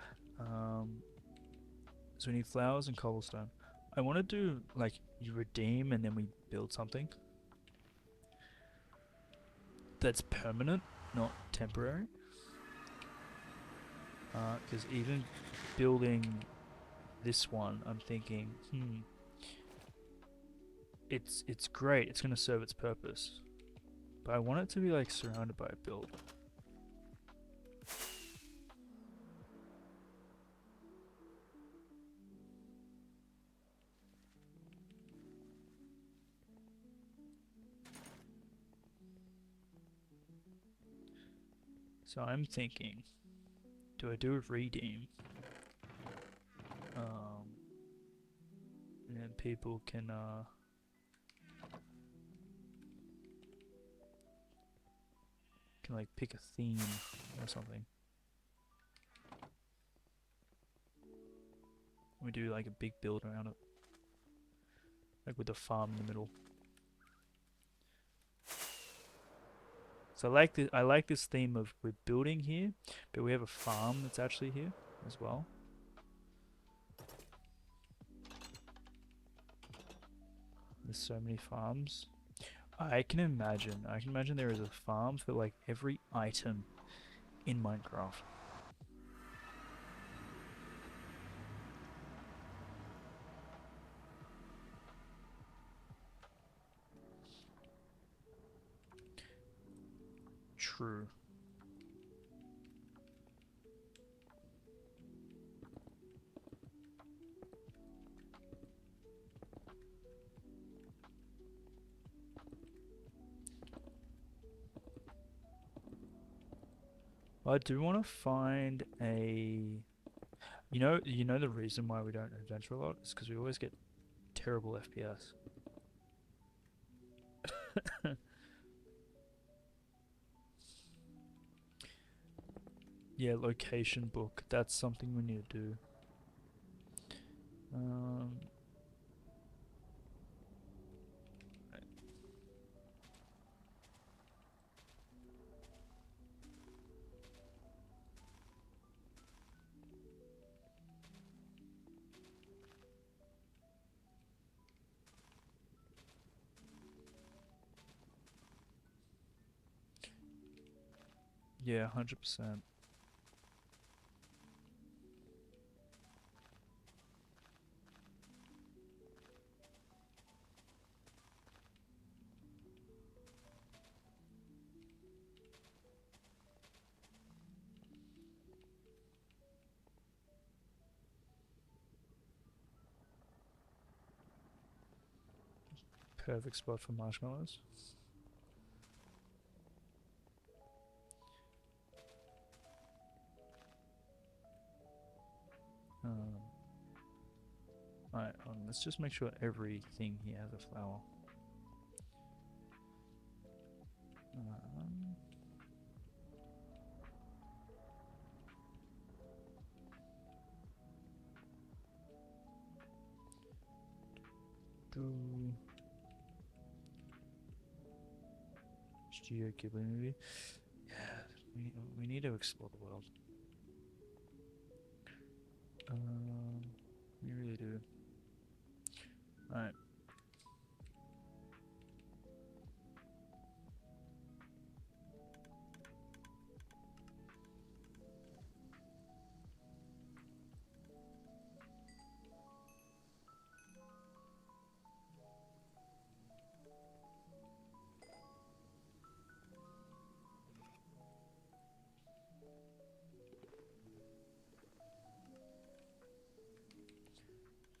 Speaker 1: So we need flowers and cobblestone. I want to do like you redeem and then we build something that's permanent, not temporary. Because even building this one, I'm thinking, it's great. It's gonna serve its purpose, but I want it to be like surrounded by a build. So I'm thinking, do I do a redeem? And then people can like pick a theme or something. We do like a big build around it, like with the farm in the middle. So I like this theme of we're building here, but we have a farm that's actually here as well. There's so many farms. I can imagine there is a farm for like every item in Minecraft. True. I do want to find a. You know the reason why we don't adventure a lot is because we always get terrible FPS. Yeah, location book. That's something we need to do. Um, yeah, 100%. Perfect spot for marshmallows. Um, Alright, let's just make sure everything here has a flower. Studio Ghibli movie. Yeah, we need to explore the world. We really do. Alright.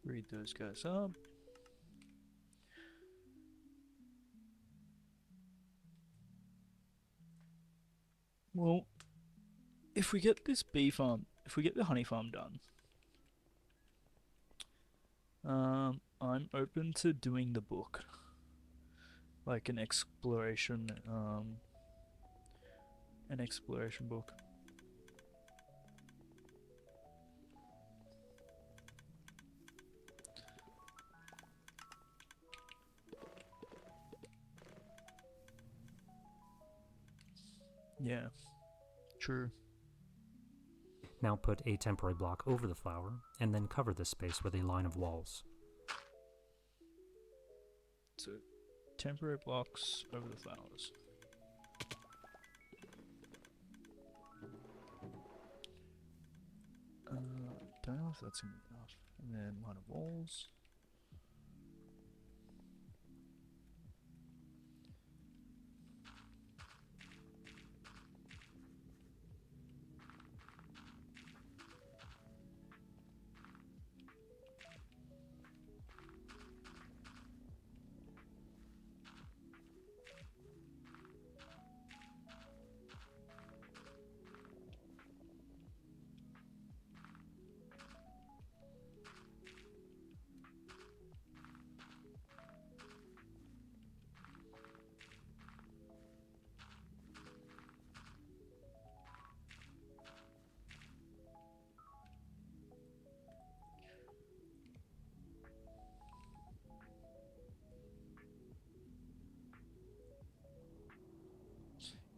Speaker 1: Read those guys up. Well, if we get this bee farm, if we get the honey farm done, I'm open to doing the book, like an exploration book. Yeah, true.
Speaker 3: Now put a temporary block over the flower, and then cover this space with a line of walls.
Speaker 1: So, temporary blocks over the flowers. Don't know if that's gonna be enough. And then line of walls.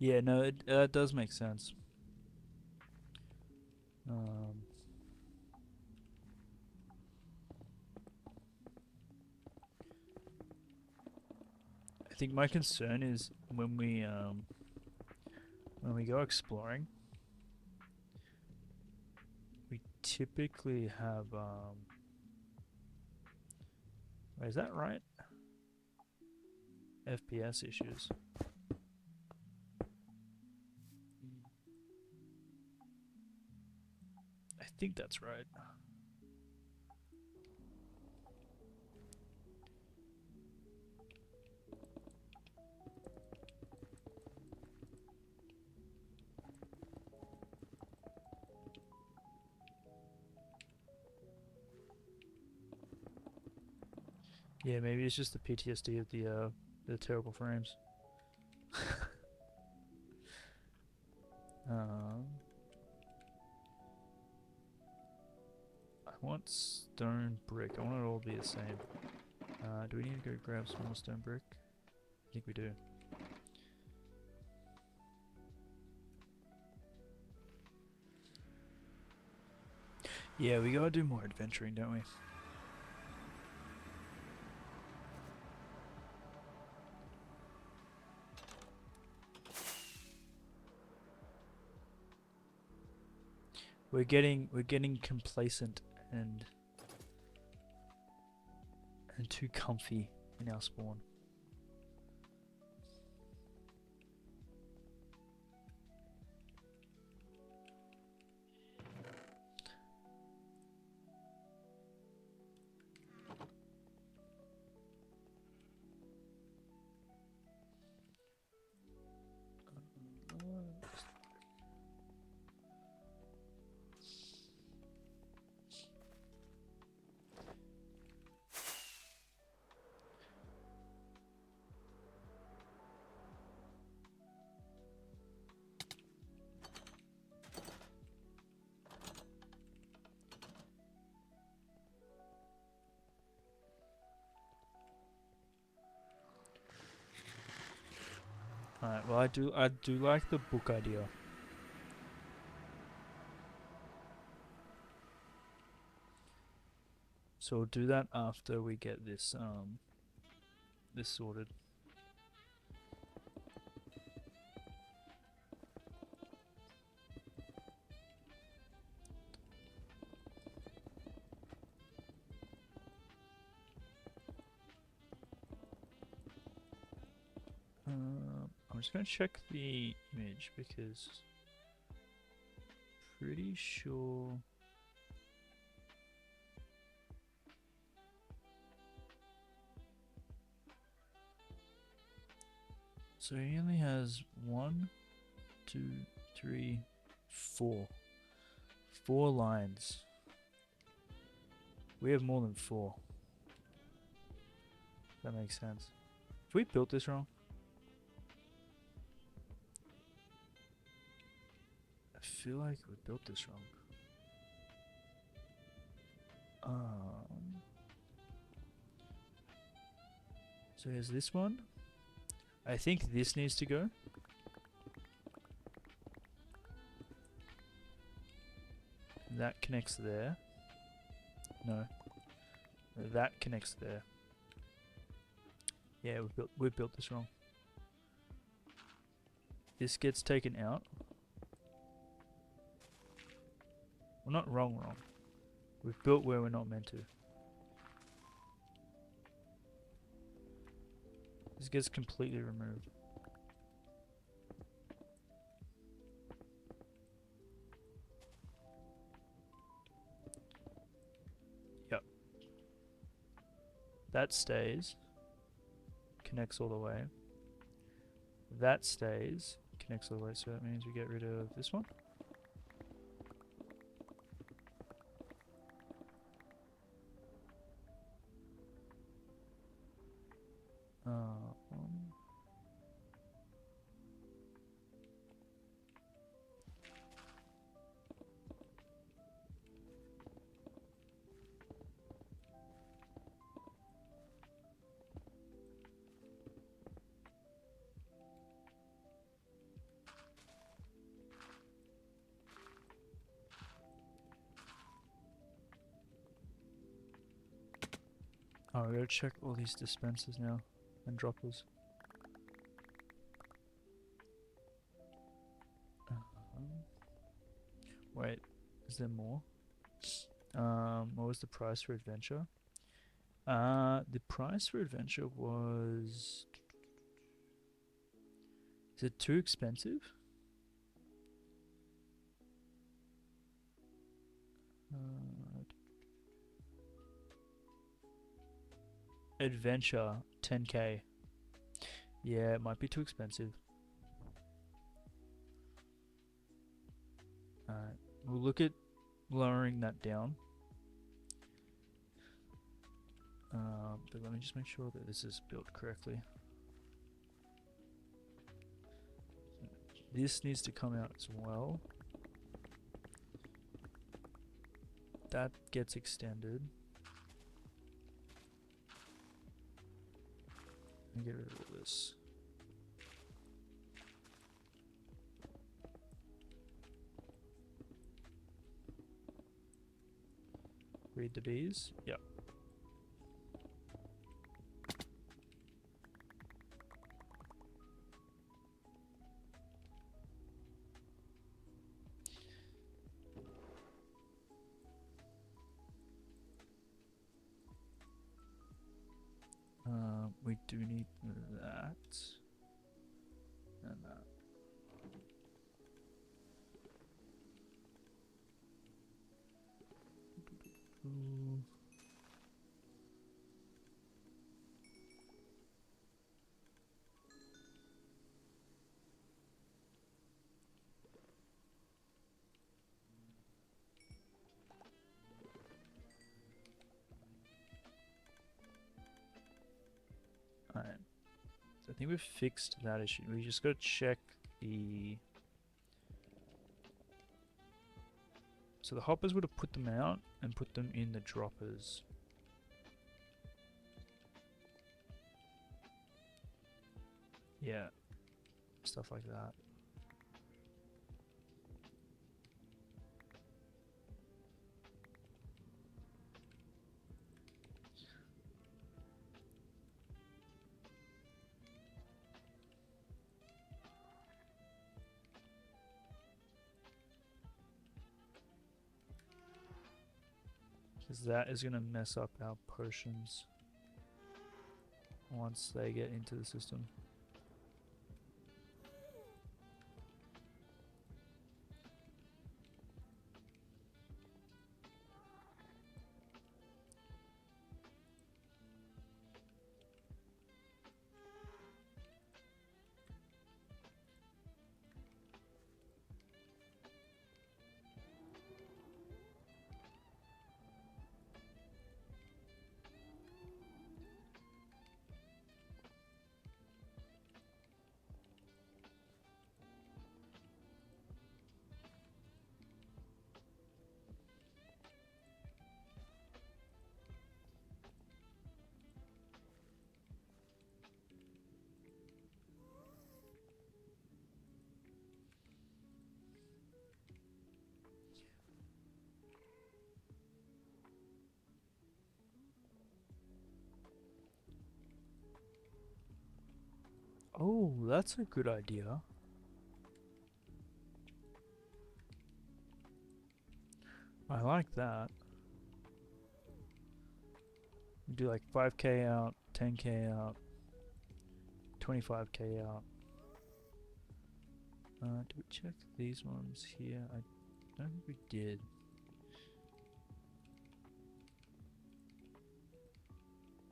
Speaker 1: Yeah, no, it does make sense. Um, I think my concern is when we go exploring, we typically have wait, is that right? FPS issues. I think that's right. Yeah, maybe it's just the PTSD of the terrible frames. um, I want stone brick. I want it all to be the same. Do we need to go grab some more stone brick? I think we do. Yeah, we gotta do more adventuring, don't we? We're getting complacent and too comfy in our spawn. Alright, well I do like the book idea. So we'll do that after we get this sorted. I'm just gonna check the image because pretty sure. So he only has 1, 2, 3, 4. 4 lines. We have more than 4. That makes sense. If we built this wrong, I feel like we built this wrong. So here's this one. I think this needs to go. That connects there. No. That connects there. Yeah, we built this wrong. This gets taken out. Well, not wrong. We've built where we're not meant to. This gets completely removed. Yep. That stays. Connects all the way. That stays. Connects all the way, so that means we get rid of this one. Oh, we gotta check all these dispensers now and droppers. Wait, is there more? What was the price for adventure? The price for adventure was. Is it too expensive? Adventure 10k. Yeah, it might be too expensive. Alright, we'll look at lowering that down. But let me just make sure that this is built correctly. This needs to come out as well. That gets extended. Let me get rid of all this. Read the bees. Yep. We do need that and that. Alright. So I think we've fixed that issue. We just gotta check the. So the hoppers would have put them out and put them in the droppers. Yeah. stuff like that. Because that is going to mess up our potions once they get into the system. Oh, that's a good idea. I like that. Do like 5k out, 10k out, 25k out. Do we check these ones here? I don't think we did.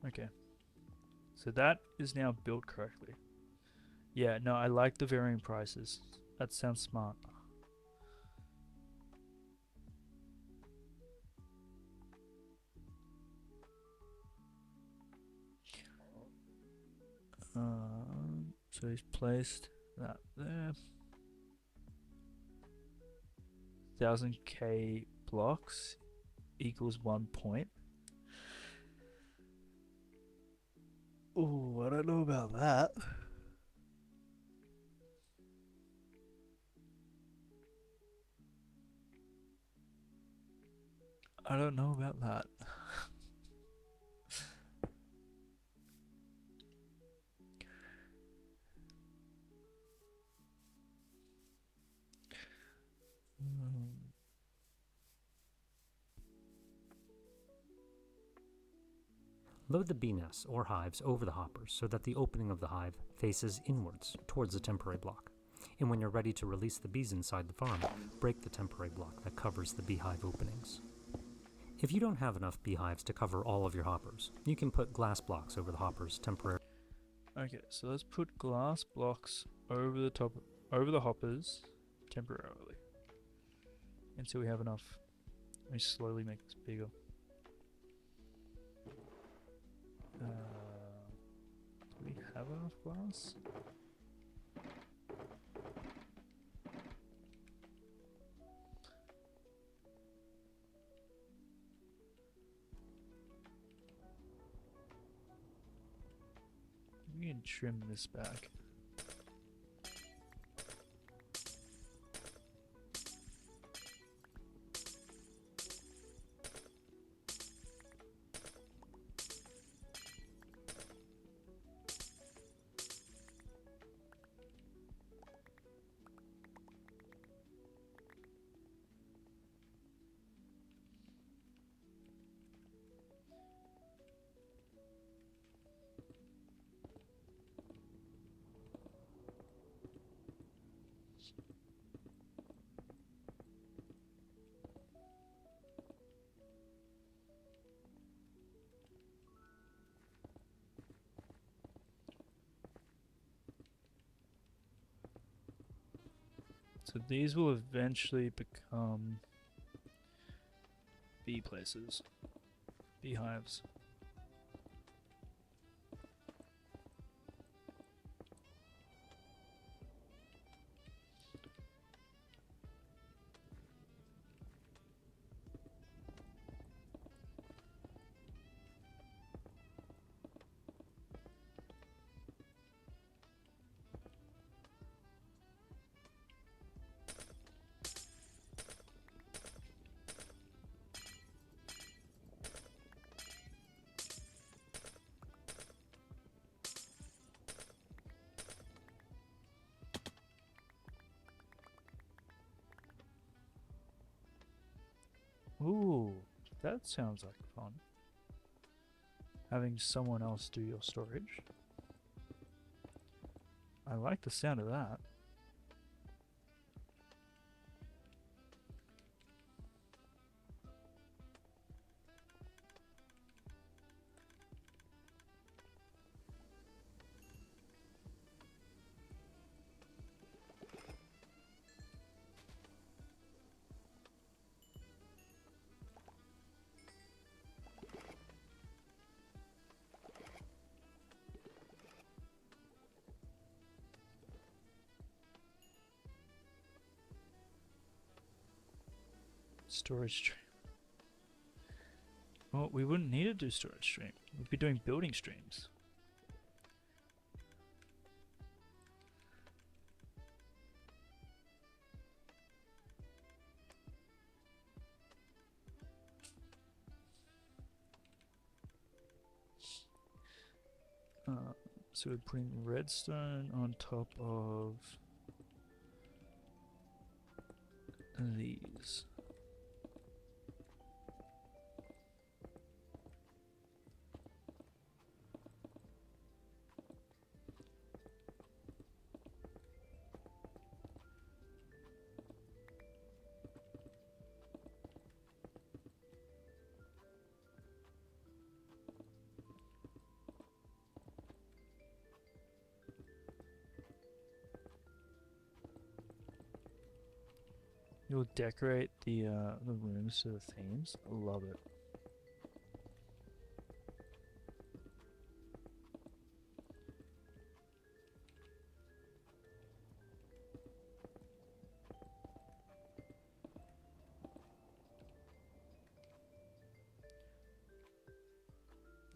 Speaker 1: Okay. So that is now built correctly. Yeah, no, I like the varying prices. That sounds smart. So he's placed that there. 1000k blocks equals 1 point. Oh, I don't know about that. I don't know about that.
Speaker 3: Load the bee nests or hives over the hoppers so that the opening of the hive faces inwards towards the temporary block. And when you're ready to release the bees inside the farm, break the temporary block that covers the beehive openings. If you don't have enough beehives to cover all of your hoppers, you can put glass blocks over the hoppers temporarily.
Speaker 1: Okay, so let's put glass blocks over the top, over the hoppers temporarily until we have enough. Let me slowly make this bigger. Do we have enough glass? We can trim this back. So these will eventually become bee places, beehives. that sounds like fun. Having someone else do your storage. I like the sound of that. Storage stream. Well, we wouldn't need to do storage stream. We'd be doing building streams. So we're putting redstone on top of these. You'll decorate the rooms to the themes. I love it.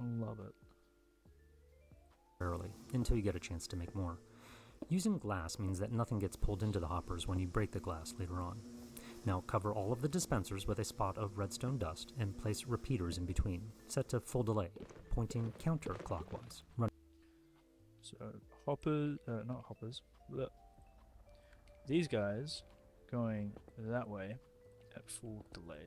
Speaker 1: Love it.
Speaker 3: Early, until you get a chance to make more. Using glass means that nothing gets pulled into the hoppers when you break the glass later on. Now cover all of the dispensers with a spot of redstone dust and place repeaters in between, set to full delay, pointing counterclockwise.
Speaker 1: So hoppers, not hoppers. Bleh. These guys going that way at full delay.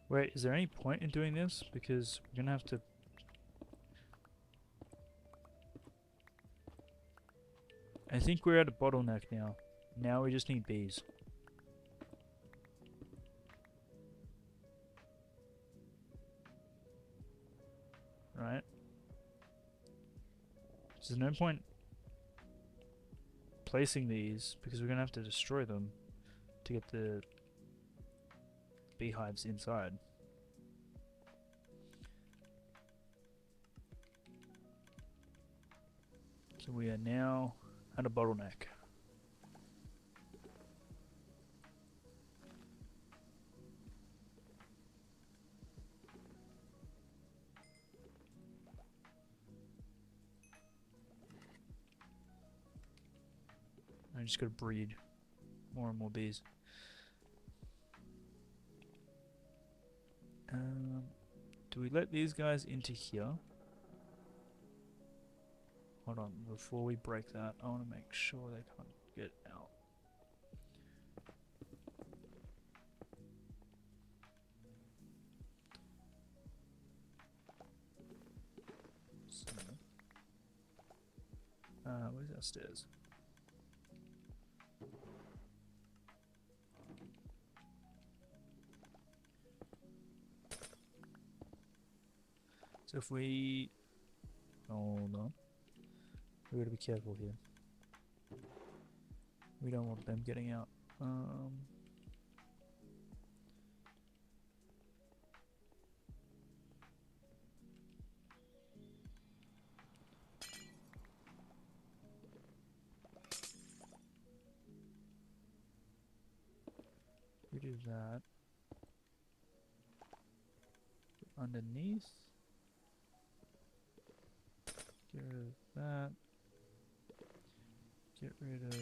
Speaker 1: Wait, is there any point in doing this? Because we're gonna have to... I think we're at a bottleneck now. Now we just need bees. Right? There's no point placing these because we're gonna have to destroy them to get the beehives inside. So we are now at a bottleneck. I just gotta breed more and more bees. Do we let these guys into here? Hold on, before we break that, I want to make sure they can't get out. So, where's our stairs? So if we... Hold on. We gotta be careful here. We don't want them getting out. We do that. Underneath. Get rid of that. Get rid of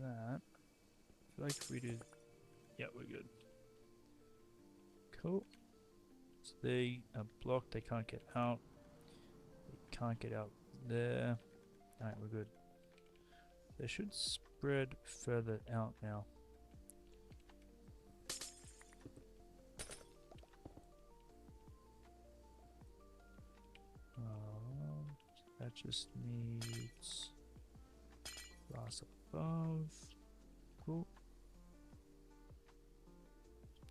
Speaker 1: that. I feel like if we do... Yeah, we're good. Cool. So they are blocked, they can't get out. They can't get out there. Alright, we're good. They should spread further out now. That just needs glass above. Cool.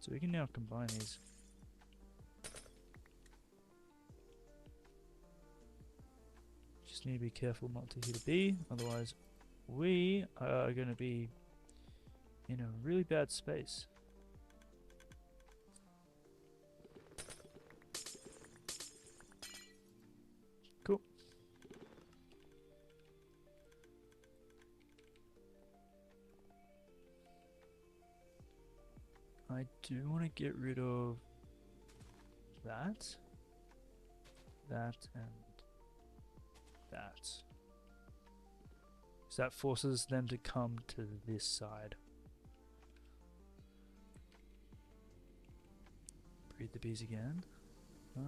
Speaker 1: So we can now combine these. Just need to be careful not to hit a bee, otherwise we are going to be in a really bad space. Cool. I do want to get rid of that, and that. So that forces them to come to this side. Breed the bees again. I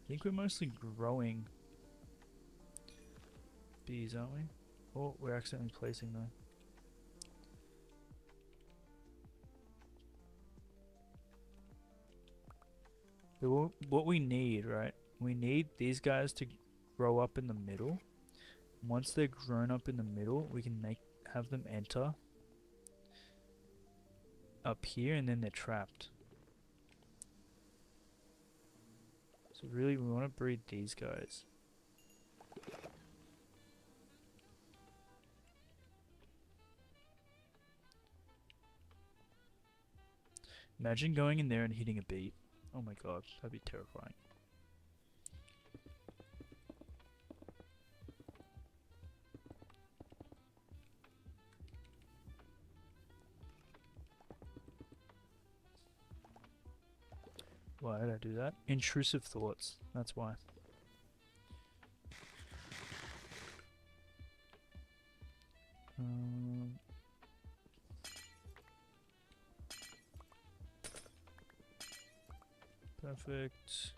Speaker 1: think we're mostly growing bees, aren't we? Oh, we're accidentally placing though. But what we need, right? We need these guys to grow up in the middle. Once they're grown up in the middle, we can have them enter up here, and then they're trapped. So really, we want to breed these guys. Imagine going in there and hitting a bee. Oh my god, that'd be terrifying. Why did I do that? Intrusive thoughts, that's why. Perfect.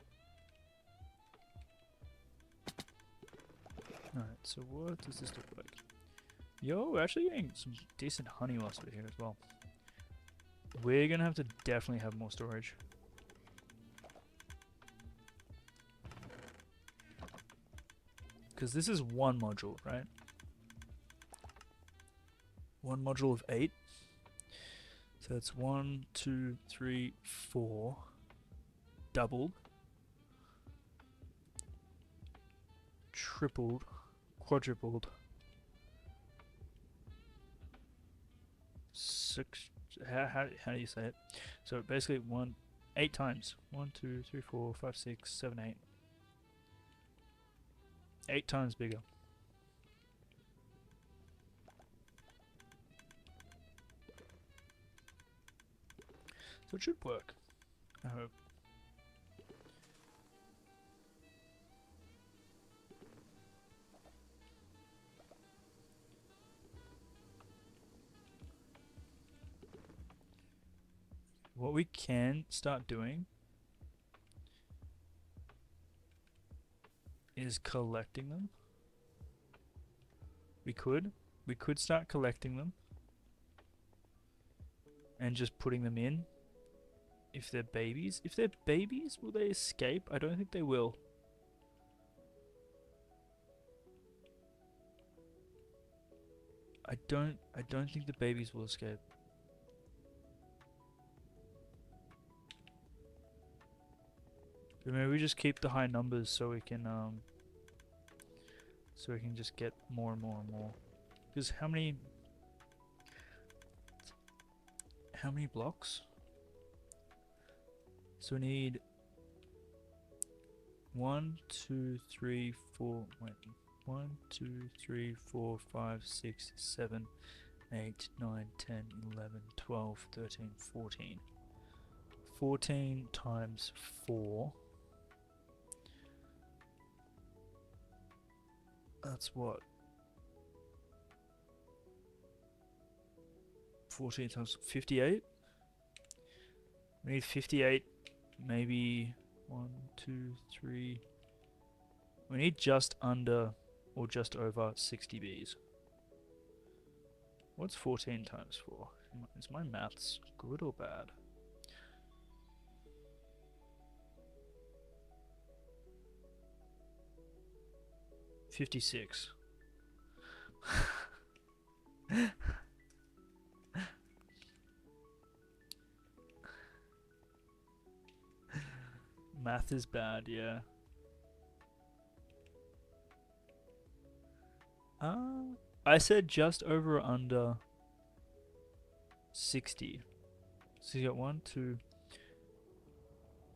Speaker 1: Alright, so what does this look like? Yo, we're actually getting some decent honey whilst we're here as well. We're gonna have to definitely have more storage. Because this is one module, right? One module of 8. So that's 1, 2, 3, 4. Doubled. Tripled. Quadrupled. 6. How do you say it? So basically 8 times. 1, 2, 3, 4, 5, 6, 7, 8. 8 times bigger. So it should work, I hope. What we can start doing is collecting them. We could start collecting them and just putting them in if they're babies. If they're babies, will they escape? I don't think they will. I don't think the babies will escape. But maybe we just keep the high numbers so we can just get more and more and more. Because how many blocks? So we need 1, 2, 3, 4. Wait, 1, 2, 3, 4, 5, 6, 7, 8, 9, 10, 11, 12, 13, 14. 14 times 4. That's what? 14 times 58? We need 58, maybe 1, 2, 3. We need just under or just over 60 bees. What's 14 times 4? Is my maths good or bad? $56. Math is bad, yeah. I said just over or under 60. So you got 1, 2.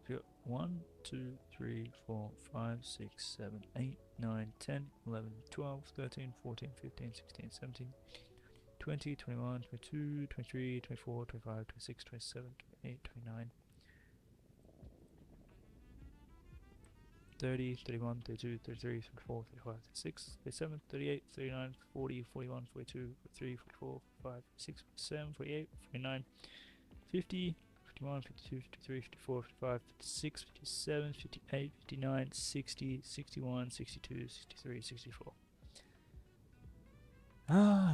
Speaker 1: You got 1, 2, 3, 4, 5, 6, 7, 8, 9, 10, 11, 12, 13, 14, 15, 16, 17, 20, 21, 22, 23, 24, 25, 26, 27, 28, 29, 30, 31, 32, 33, 34, 35, 36, 37, 38, 39, 40, 41, 42, 43, 44, 45, 46, 47, 48, 49, 50, 51, 52, 53, 54, 55, 56, 57, 58, 59, 60, 61, 62, 63, 64.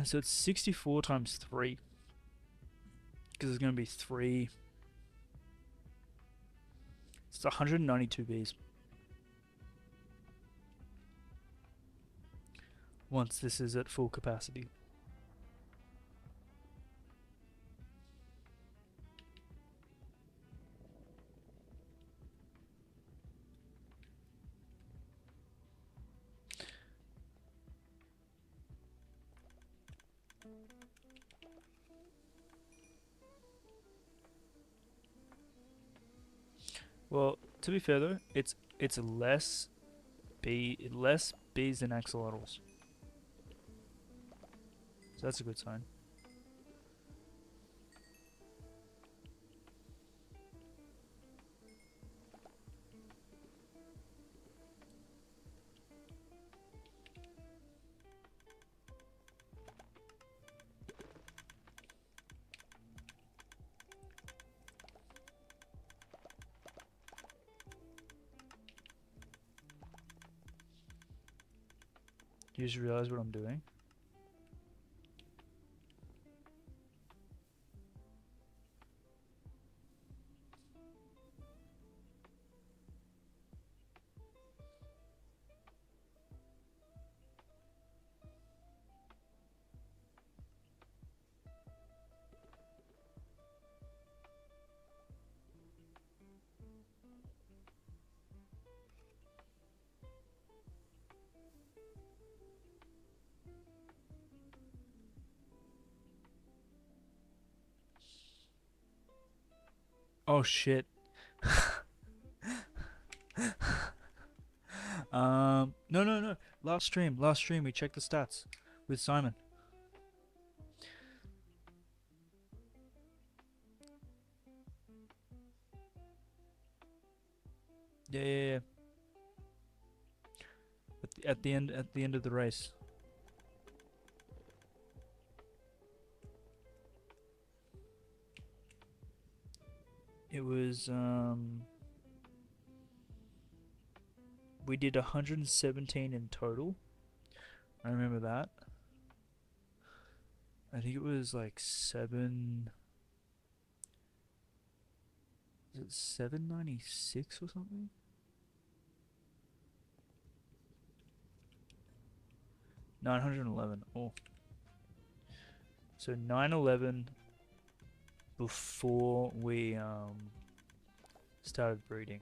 Speaker 1: So it's 64 times 3. Because there's going to be 3. It's 192 bees. Once this is at full capacity. Well, to be fair though, it's less bees than axolotls. So that's a good sign. You just realize what I'm doing? Oh shit. No. Last stream, we checked the stats with Simon. Yeah. At the end of the race. It was we did 117 in total. I remember that. I think it was like 7. Is it 796 or something? 911. Oh. So 911 before we started breeding.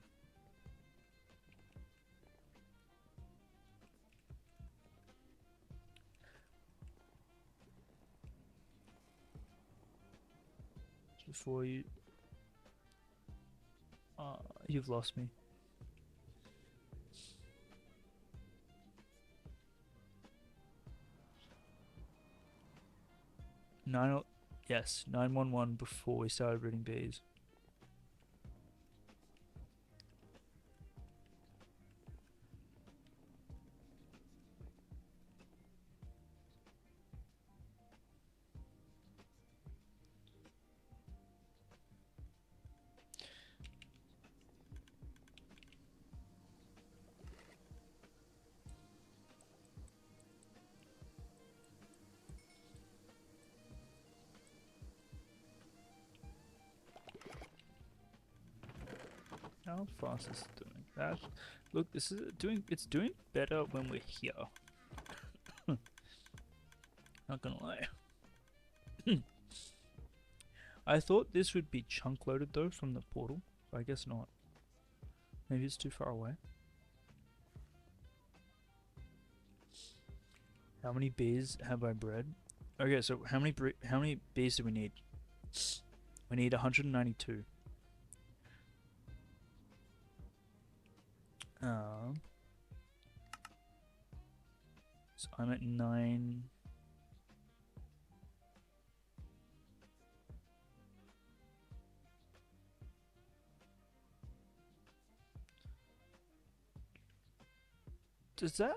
Speaker 1: Before you you've lost me. Yes, 911 before we started breeding bees. how fast is it doing? That, look, this is it's doing better when we're here. Not gonna lie. I thought this would be chunk loaded though from the portal, but I guess not. Maybe it's too far away. How many bees have I bred? Okay, so how many bees do we need? We need 192. So I'm at 9. Does that?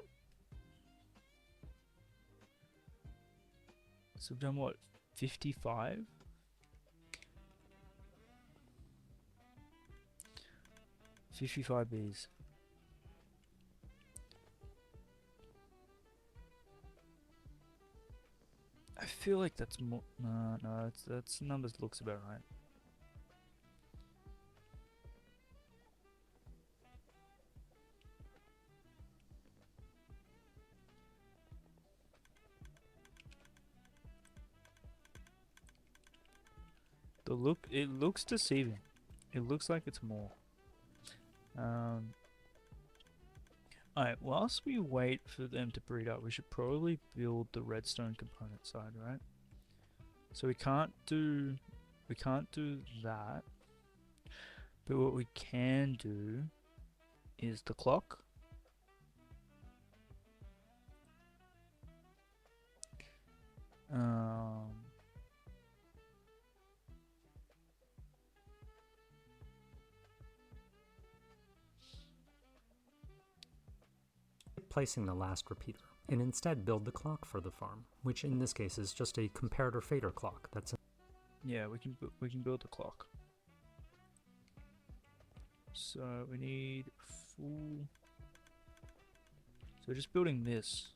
Speaker 1: So we've done what? 55? 55 bees. I feel like that's more. No, that's numbers looks about right. It looks deceiving. It looks like it's more. Alright, whilst we wait for them to breed up, we should probably build the redstone component side, right? So we can't do that. But what we can do is the clock.
Speaker 3: Placing the last repeater, and instead build the clock for the farm, which in this case is just a comparator fader clock. That's
Speaker 1: yeah, we can build the clock. So we need full. So we're just building this.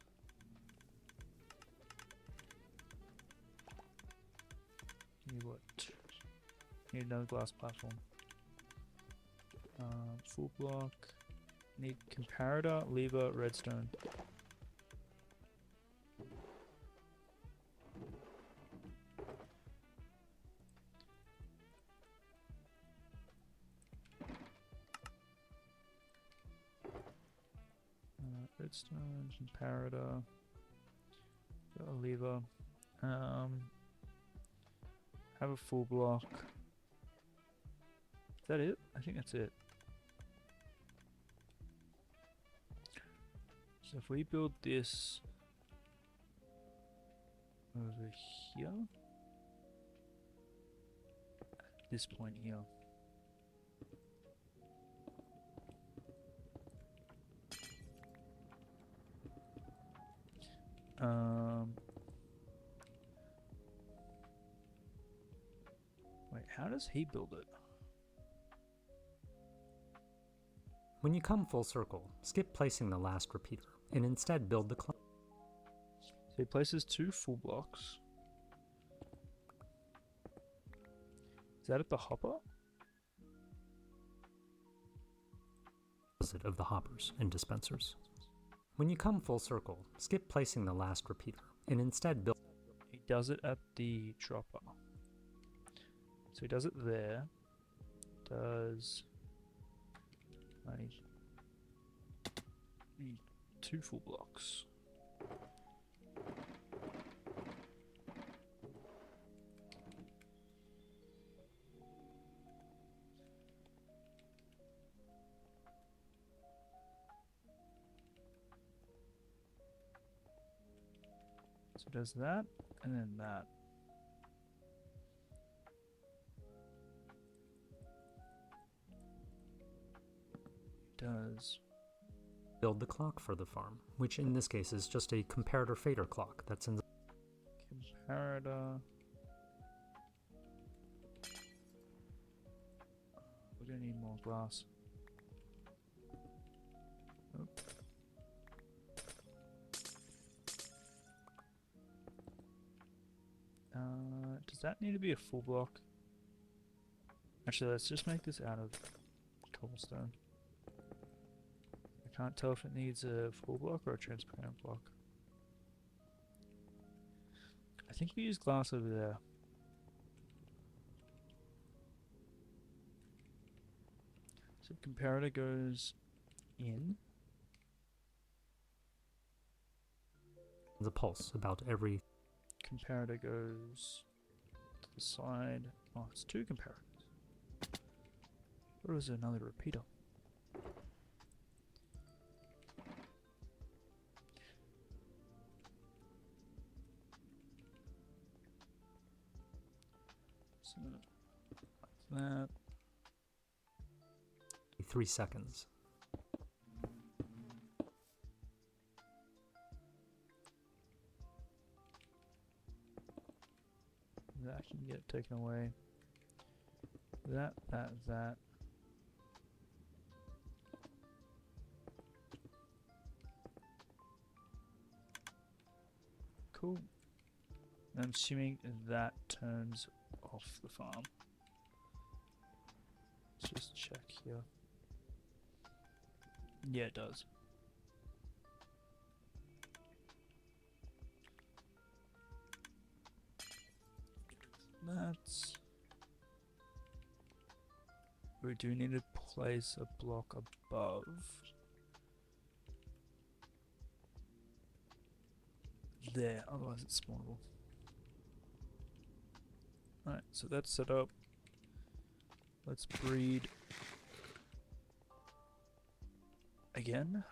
Speaker 1: Need what? Need another glass platform. Full block. Need comparator, lever, redstone. Redstone, comparator, got a lever. Have a full block. Is that it? I think that's it. So if we build this over here, at this point here. Wait, how does he build it?
Speaker 3: when you come full circle, skip placing the last repeater, and instead build the clock.
Speaker 1: So he places 2 full blocks. Is that at the hopper?
Speaker 3: Opposite of the hoppers and dispensers. When you come full circle, skip placing the last repeater, and instead build.
Speaker 1: He does it at the dropper. So he does it there. Does. I need 2 full blocks. So it does that, and then that. It does.
Speaker 3: Build the clock for the farm, which in this case is just a comparator fader clock that's in the
Speaker 1: Comparator. We're gonna need more glass. Oh. Does that need to be a full block? Actually, let's just make this out of cobblestone. I can't tell if it needs a full block or a transparent block. I think we use glass over there. So comparator goes in.
Speaker 3: The pulse about every
Speaker 1: Comparator goes to the side. Oh, it's two comparators. Or is it another repeater? So, like that.
Speaker 3: 3 seconds.
Speaker 1: That can get taken away. That. Cool. I'm assuming that turns off the farm. Let's just check here. Yeah, it does. That's... We do need to place a block above. There, otherwise it's spawnable. Alright, so that's set up. Let's breed again.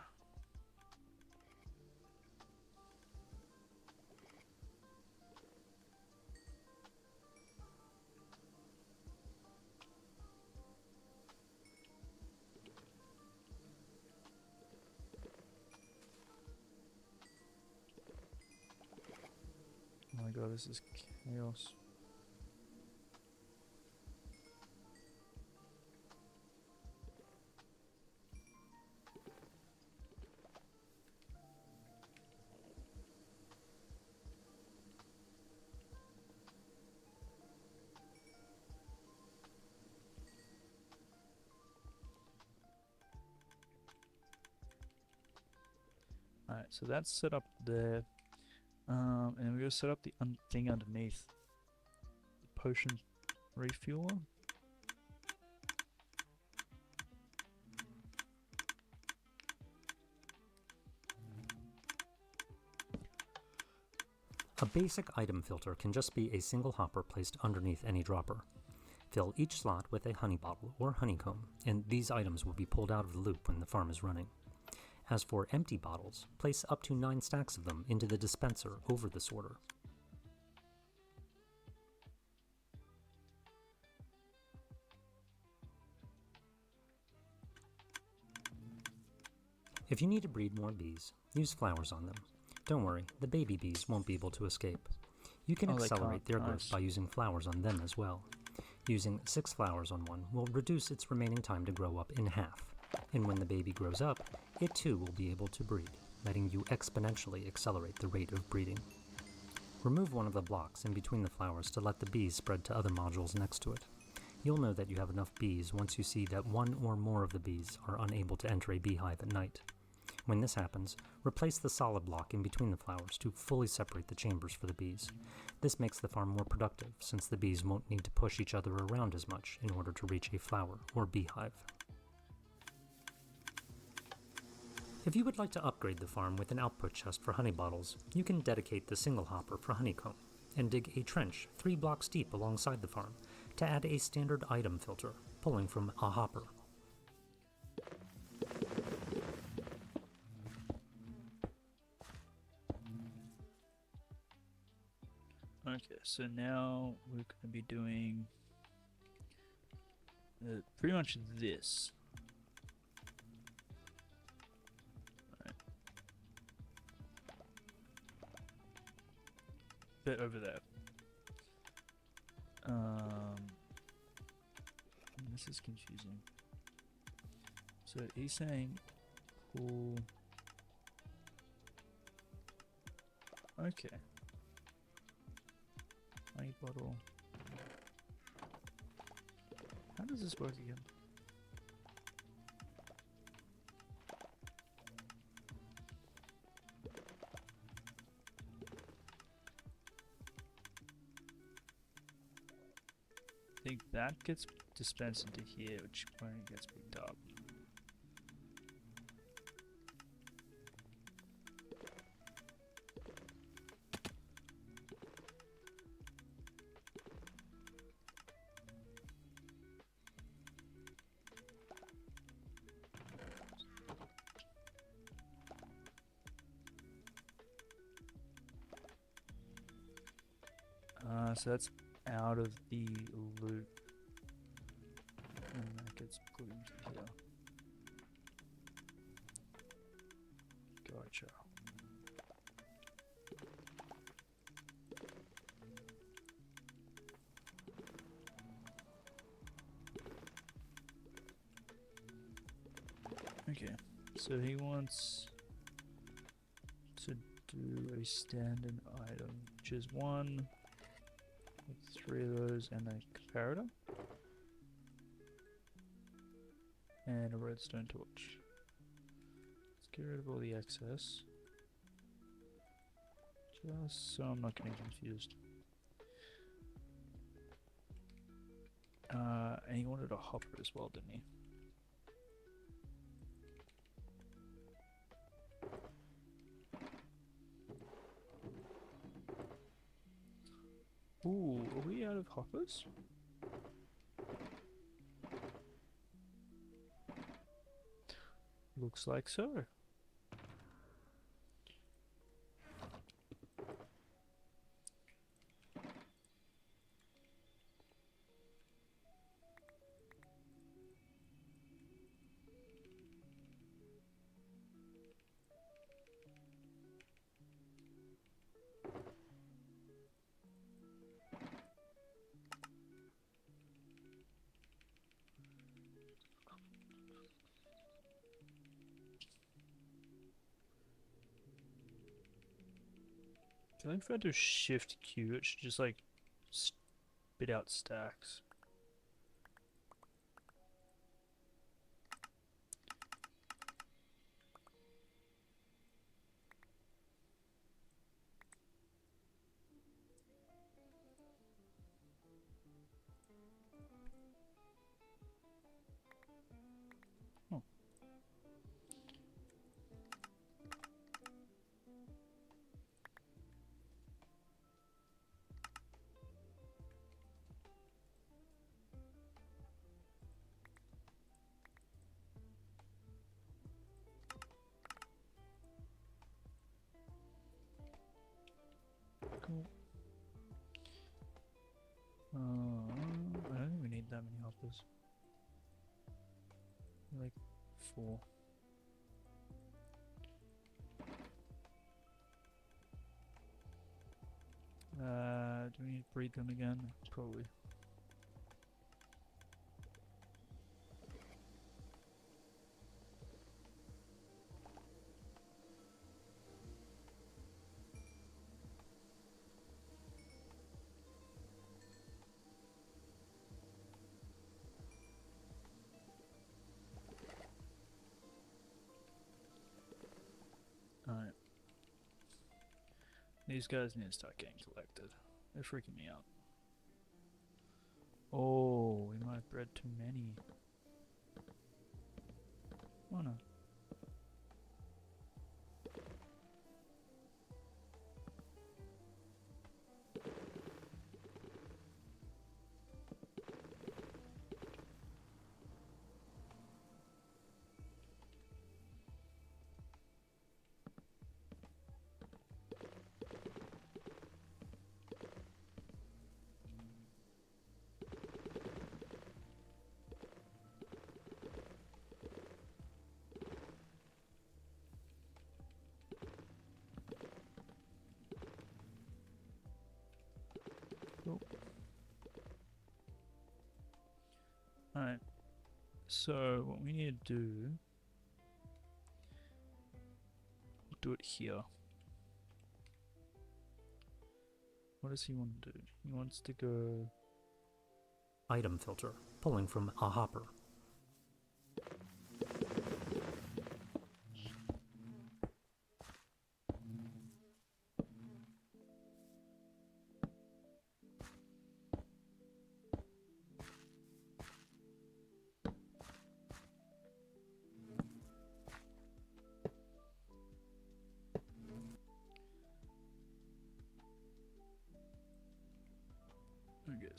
Speaker 1: Oh my god, this is chaos. Alright, so that's set up there. And we're going to set up the thing underneath. The potion refueler.
Speaker 3: A basic item filter can just be a single hopper placed underneath any dropper. Fill each slot with a honey bottle or honeycomb, and these items will be pulled out of the loop when the farm is running. As for empty bottles, place up to 9 stacks of them into the dispenser over the sorter. If you need to breed more bees, use flowers on them. Don't worry, the baby bees won't be able to escape. You can accelerate their growth by using flowers on them as well. Using 6 flowers on one will reduce its remaining time to grow up in half, and when the baby grows up, it too will be able to breed, letting you exponentially accelerate the rate of breeding. Remove one of the blocks in between the flowers to let the bees spread to other modules next to it. You'll know that you have enough bees once you see that one or more of the bees are unable to enter a beehive at night. When this happens, replace the solid block in between the flowers to fully separate the chambers for the bees. This makes the farm more productive, since the bees won't need to push each other around as much in order to reach a flower or beehive. If you would like to upgrade the farm with an output chest for honey bottles, you can dedicate the single hopper for honeycomb, and dig a trench 3 blocks deep alongside the farm to add a standard item filter, pulling from a hopper.
Speaker 1: Okay, so now we're going to be doing pretty much this. Right. Bit over there. This is confusing. So he's saying pull. Okay. Honey bottle. How does this work again? think that gets dispensed into here, which when it gets picked up. So that's out of the loop. And that gets put into here. Gotcha. Okay, so he wants to do a standard item, which is one with 3 of those and a comparator. And a redstone torch. Let's get rid of all the excess. Just so I'm not getting confused. And he wanted a hopper as well, didn't he? Ooh, are we out of hoppers? Looks like so. I think if I do Shift Q, it should just like spit out stacks. Oh. Cool. I don't think we need that many hoppers. Like 4. Do we need to breed them again? Probably. Alright. These guys need to start getting collected. They're freaking me out. Oh, we might have bred too many. Oh no. Cool. Alright. So, what we need to do... We'll do it here. What does he want to do? He wants to go...
Speaker 3: Item filter, pulling from a hopper.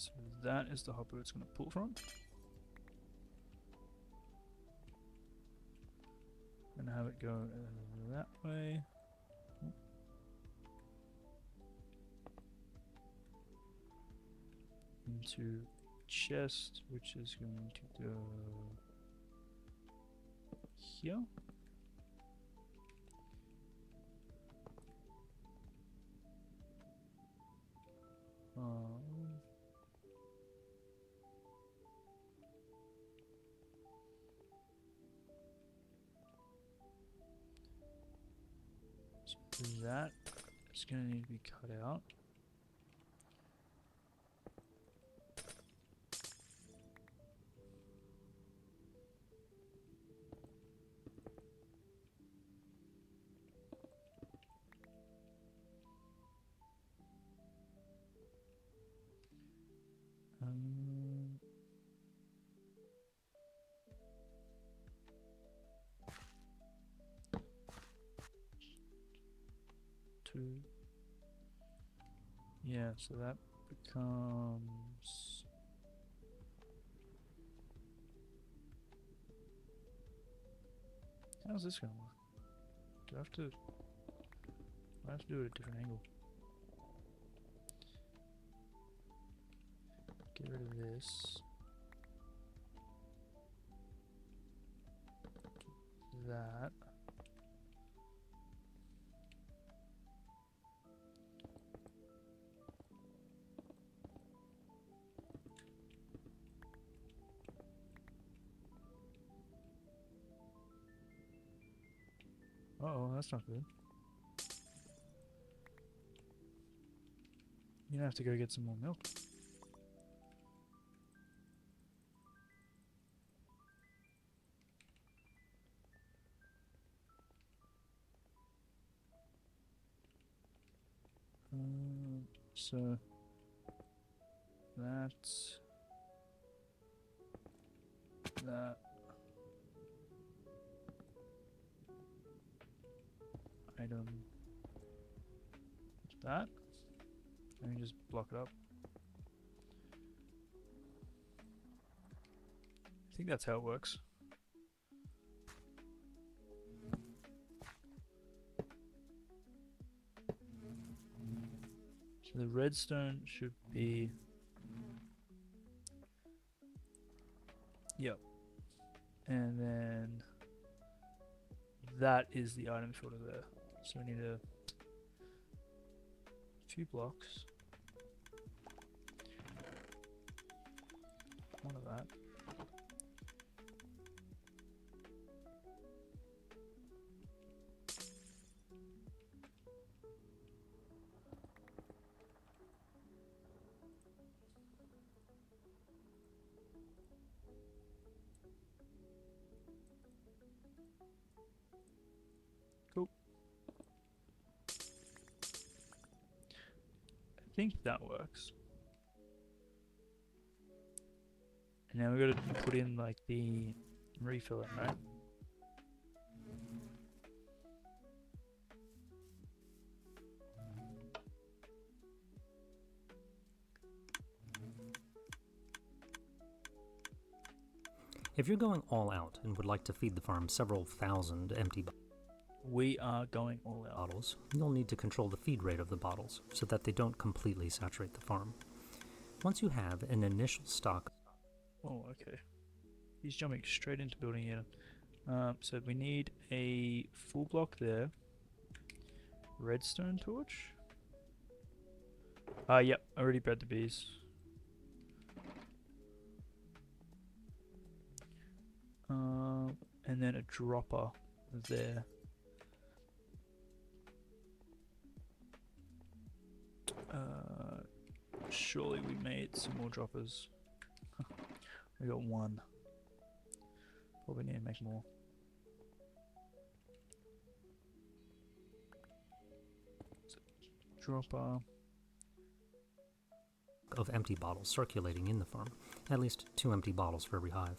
Speaker 1: so that is the hopper it's going to pull from. And have it go that way. Into chest, which is going to go here. So that is going to need to be cut out. Two. Yeah, so that becomes how's this gonna work? Do I have to do it at a different angle? Get rid of this. That. Uh-oh, that's not good. You're gonna have to go get some more milk. So that's that. Item. That. And you just block it up. I think that's how it works. So the redstone should be... Yep. And then that is the item filter there. So we need a few blocks. One of that. Cool. I think that works. And now we got to put in like the refill, right?
Speaker 3: If you're going all out and would like to feed the farm several thousand empty
Speaker 1: We are going all out.
Speaker 3: bottles, you'll need to control the feed rate of the bottles so that they don't completely saturate the farm. Once you have an initial stock...
Speaker 1: Oh, okay. He's jumping straight into building here. So we need a full block there. Redstone torch. Yep, I already bred the bees. And then a dropper there. Surely we made some more droppers. We got one. Probably need to make more. So, dropper.
Speaker 3: of empty bottles circulating in the farm, at least 2 empty bottles for every hive.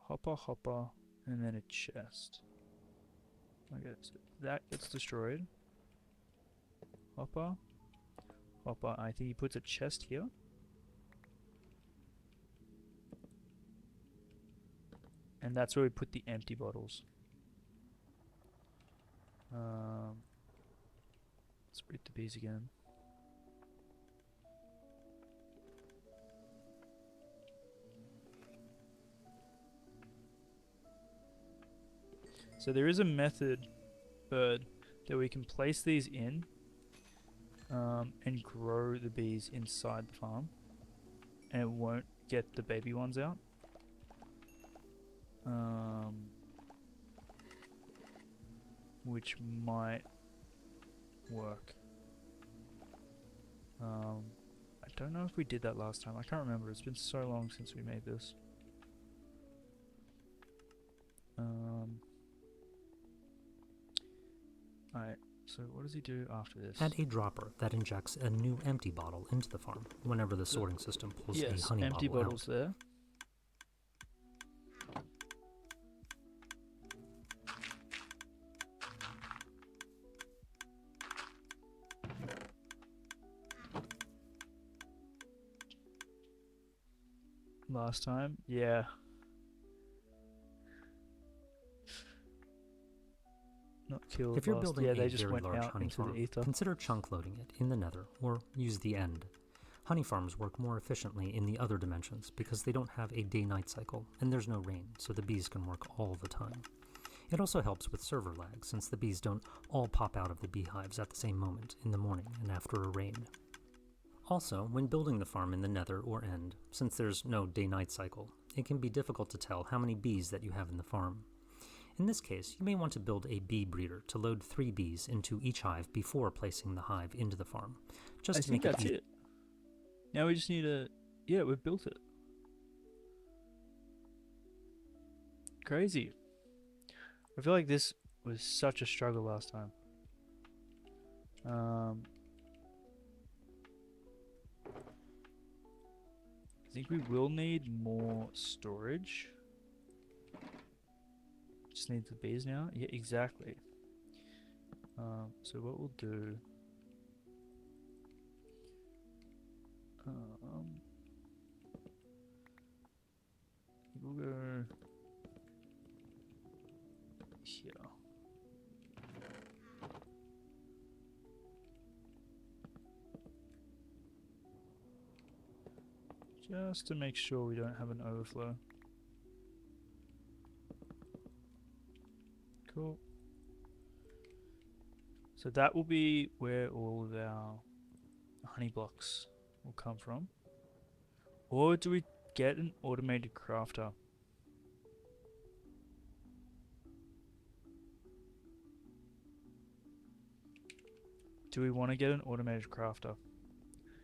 Speaker 1: Hopper, and then a chest. Okay, so that gets destroyed. Hopper. I think he puts a chest here. And that's where we put the empty bottles. Let's breed the bees again. So there is a method, bird, that we can place these in and grow the bees inside the farm, and it won't get the baby ones out. Which might work. I don't know if we did that last time. I can't remember. It's been so long since we made this. Alright, so what does he do after this?
Speaker 3: Add a dropper that injects a new empty bottle into the farm whenever the sorting system pulls a honey
Speaker 1: empty
Speaker 3: bottle
Speaker 1: bottles
Speaker 3: out.
Speaker 1: there. Last time, yeah. Not killed.
Speaker 3: If you're
Speaker 1: last.
Speaker 3: building
Speaker 1: yeah,
Speaker 3: a
Speaker 1: they just
Speaker 3: very
Speaker 1: went
Speaker 3: large
Speaker 1: out
Speaker 3: honey
Speaker 1: into
Speaker 3: farm,
Speaker 1: the ether.
Speaker 3: consider chunk loading it in the nether or use the end. Honey farms work more efficiently in the other dimensions because they don't have a day-night cycle and there's no rain, so the bees can work all the time. It also helps with server lag since the bees don't all pop out of the beehives at the same moment in the morning and after a rain. Also, when building the farm in the nether or end, since there's no day-night cycle, it can be difficult to tell how many bees that you have in the farm. In this case, you may want to build a bee breeder to load 3 bees into each hive before placing the hive into the farm, just to make it easy.
Speaker 1: It. Now we just need a... Yeah, we've built it. Crazy. I feel like this was such a struggle last time. I think we will need more storage. Just need the bees now? Yeah, exactly. So what we'll do... we'll go... here. Just to make sure we don't have an overflow. Cool. So that will be where all of our honey blocks will come from. Or do we get an automated crafter? Do we want to get an automated crafter?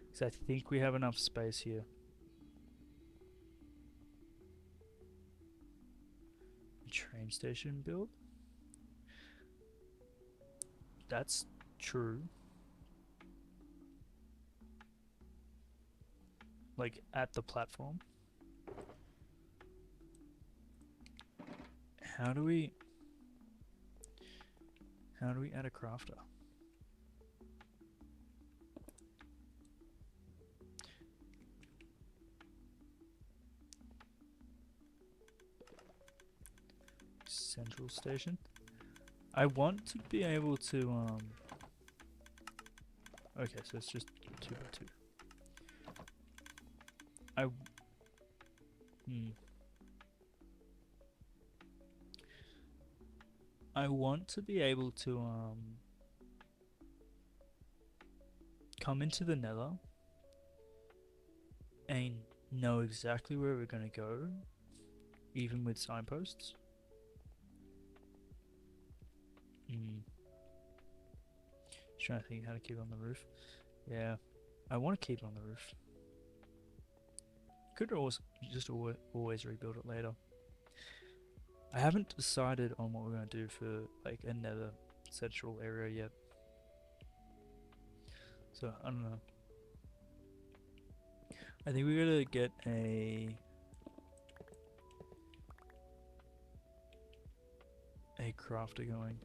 Speaker 1: Because I think we have enough space here. A train station build? That's true. Like at the platform. How do we add a crafter? Central station. I want to be able to okay, so it's just 2x2. I want to be able to come into the nether and know exactly where we're gonna go, even with signposts. Trying to think how to keep it on the roof. Yeah, I want to keep it on the roof. Could always rebuild it later. I haven't decided on what we're going to do for like a nether central area yet. So I don't know. I think we're gonna get a crafter going.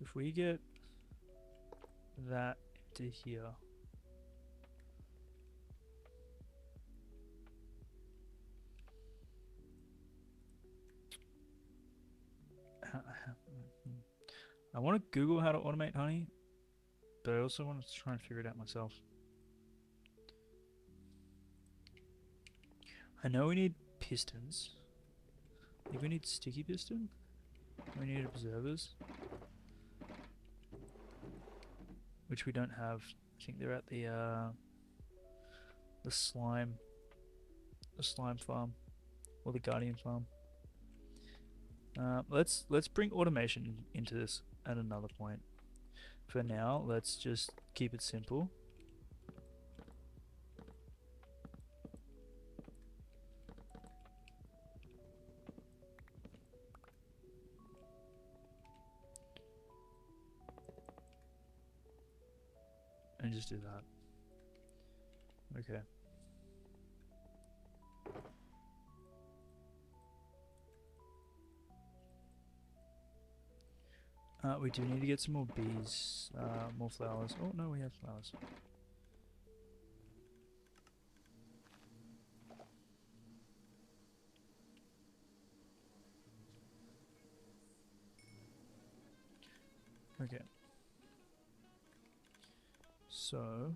Speaker 1: So if we get that to here. I want to Google how to automate honey, but I also want to try and figure it out myself. I know we need pistons. I think we need sticky piston. We need observers, which we don't have. I think they're at the slime farm or the guardian farm. Let's bring automation into this at another point. For now, let's just keep it simple. And just do that. Okay. We do need to get some more bees, more flowers. Oh no, we have flowers. Okay. So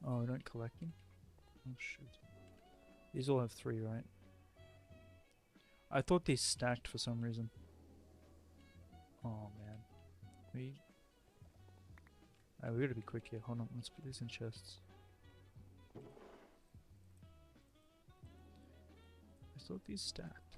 Speaker 1: oh, we don't collect them? Oh shoot. These all have 3, right? I thought these stacked for some reason. Oh man. We gotta be quick here. Hold on, let's put these in chests. I thought these stacked.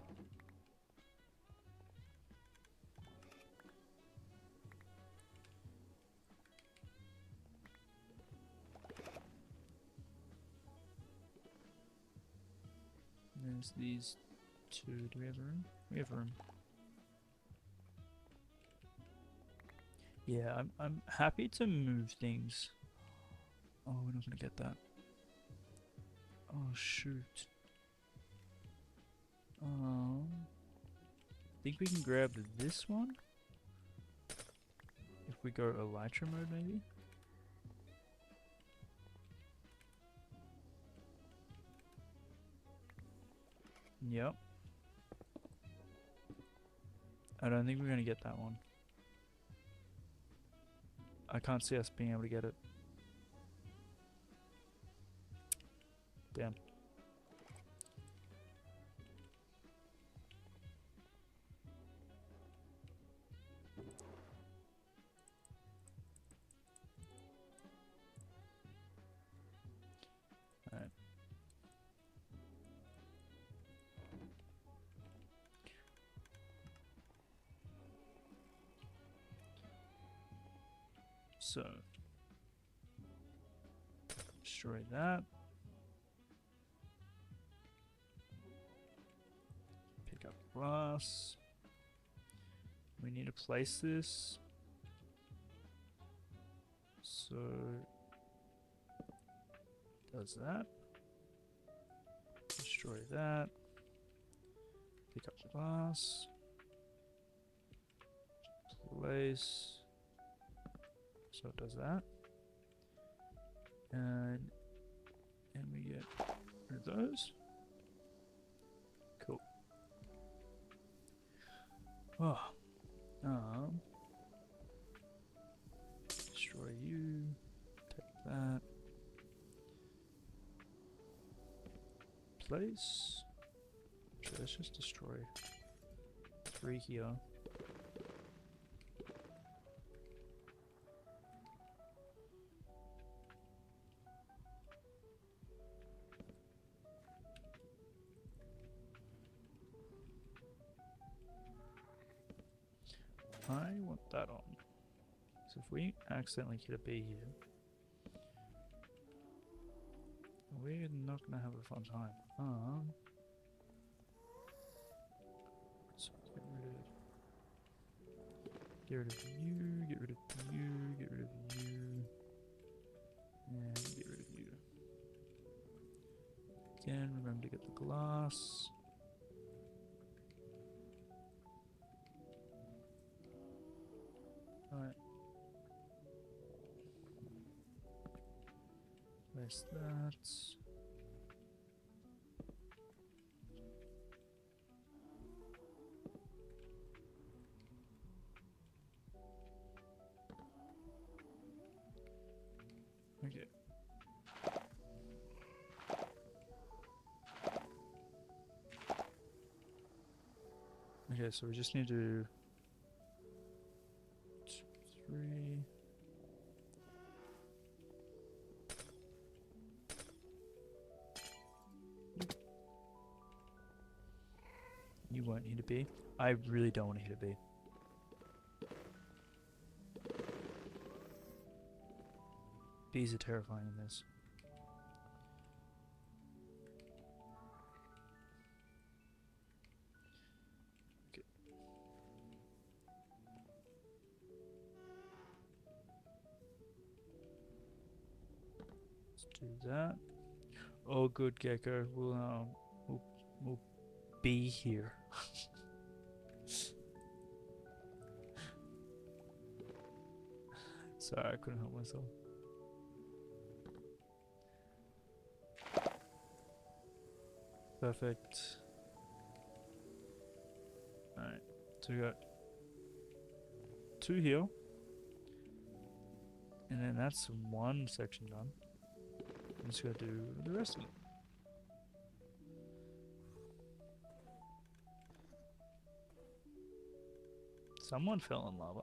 Speaker 1: There's these 2. Do we have room? We have room. Yeah, I'm happy to move things. Oh, we're not gonna get that. Oh shoot. Think we can grab this one? If we go Elytra mode, maybe? Yep. I don't think we're gonna get that one. I can't see us being able to get it. Damn. Alright. So, destroy that. Pick up glass. We need to place this. So, does that. Destroy that. Pick up the glass. Place. So it does that. And we get rid of those. Cool. Oh. Destroy you. Take that. Place. So let's just destroy 3 here. I want that on. So if we accidentally hit a bee here, we're not gonna have a fun time. So get rid Get rid of you, get rid of you, get rid of you, and get rid of you. Again, remember to get the glass. Alright. Place that. Okay. Okay, so we just need to do 2, 3. You won't hit a B. I really don't want to hit a B. Bees are terrifying in this. Okay. Let's do that. Oh, good gecko. We'll be here. Sorry, I couldn't help myself. Perfect. Alright, so we got 2 here. And then that's one section done. I'm just gonna do the rest of it. Someone fell in lava.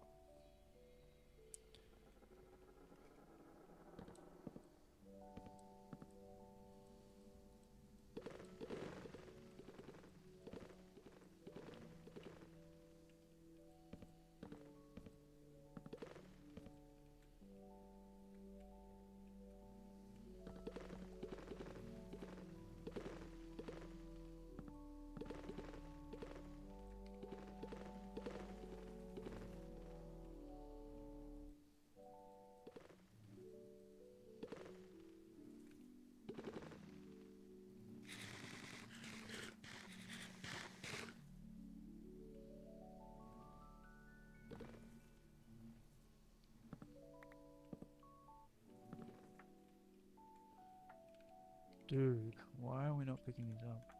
Speaker 1: Dude, why are we not picking these up?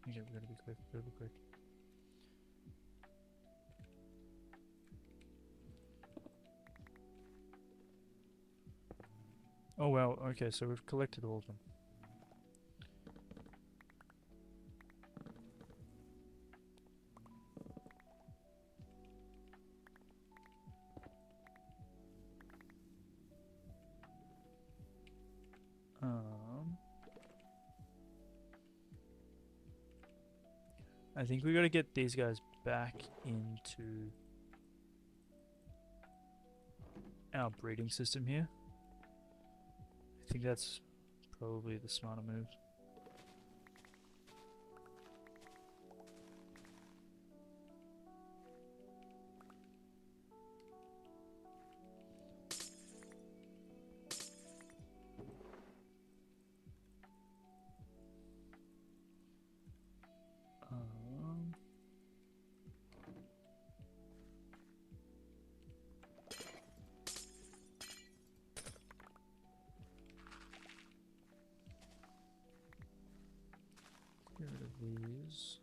Speaker 1: Okay, we gotta be quick, we gotta be quick. Oh well, okay, so we've collected all of them. I think we gotta get these guys back into our breeding system here. I think that's probably the smarter move. Get rid of these.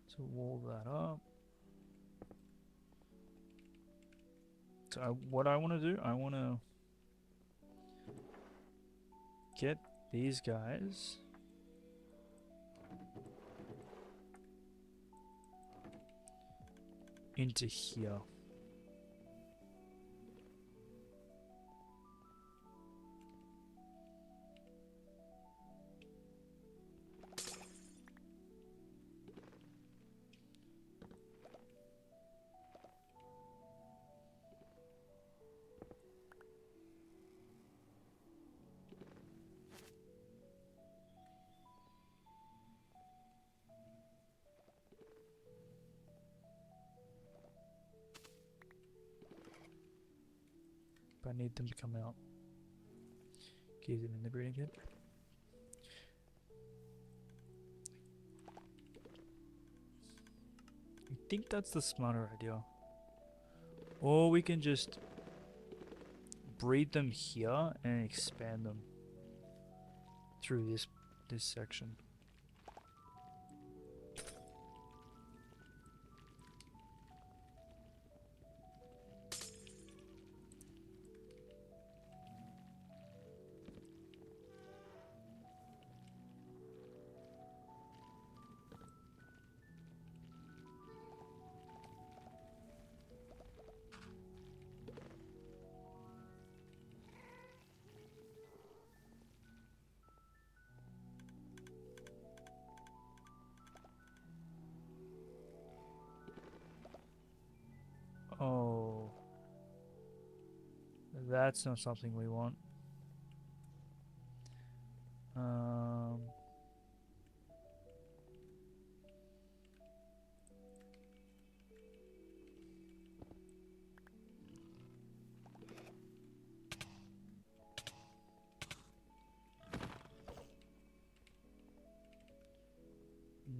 Speaker 1: So wall that up. So what I want to do, I want to get these guys into here. But I need them to come out. Keep them in the breeding kit. I think that's the smarter idea. Or we can just breed them here and expand them through this section. Oh, that's not something we want. Um,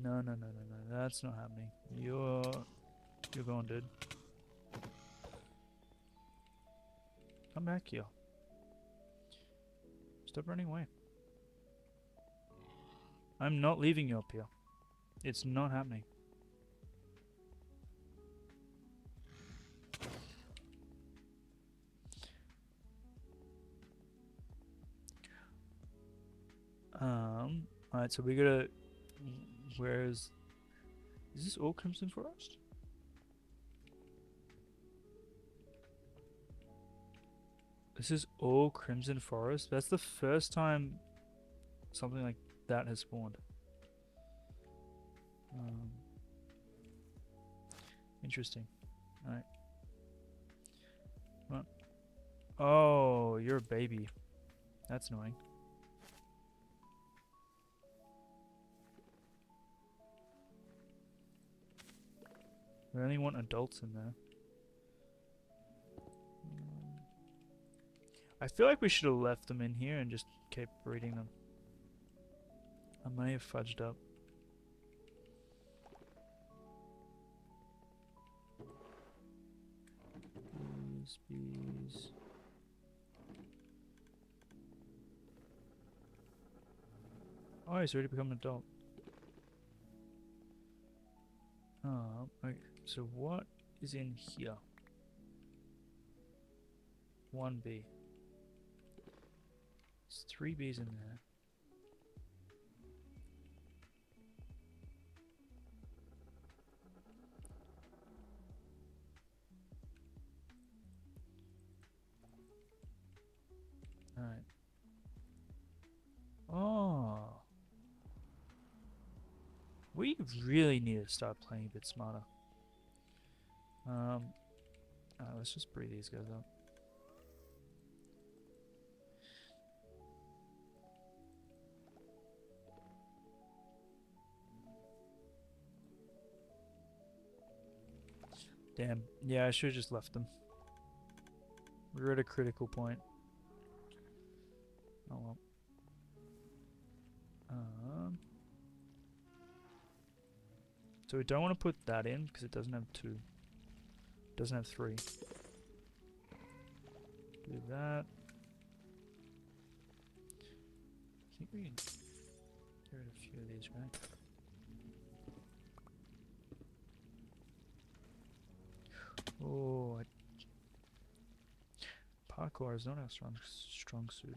Speaker 1: no, that's not happening. You're going, dude. Come back here. Stop running away. I'm not leaving you up here. It's not happening. Alright, so we gotta... Where's... Is this all Crimson Forest? This is all Crimson Forest? That's the first time something like that has spawned. Interesting. Alright. What? Oh, you're a baby. That's annoying. We only want adults in there. I feel like we should have left them in here and just kept breeding them. I may have fudged up. Bees. Oh, he's already become an adult. Okay. So what is in here? 1 bee. There's 3 bees in there. Alright. Oh. We really need to start playing a bit smarter. Let's just breed these guys up. Damn. Yeah, I should have just left them. We're at a critical point. Oh well. So we don't want to put that in because it doesn't have 2. It doesn't have 3. Do that. I think we can get rid of a few of these, right? Oh, parkour is not our strong suit.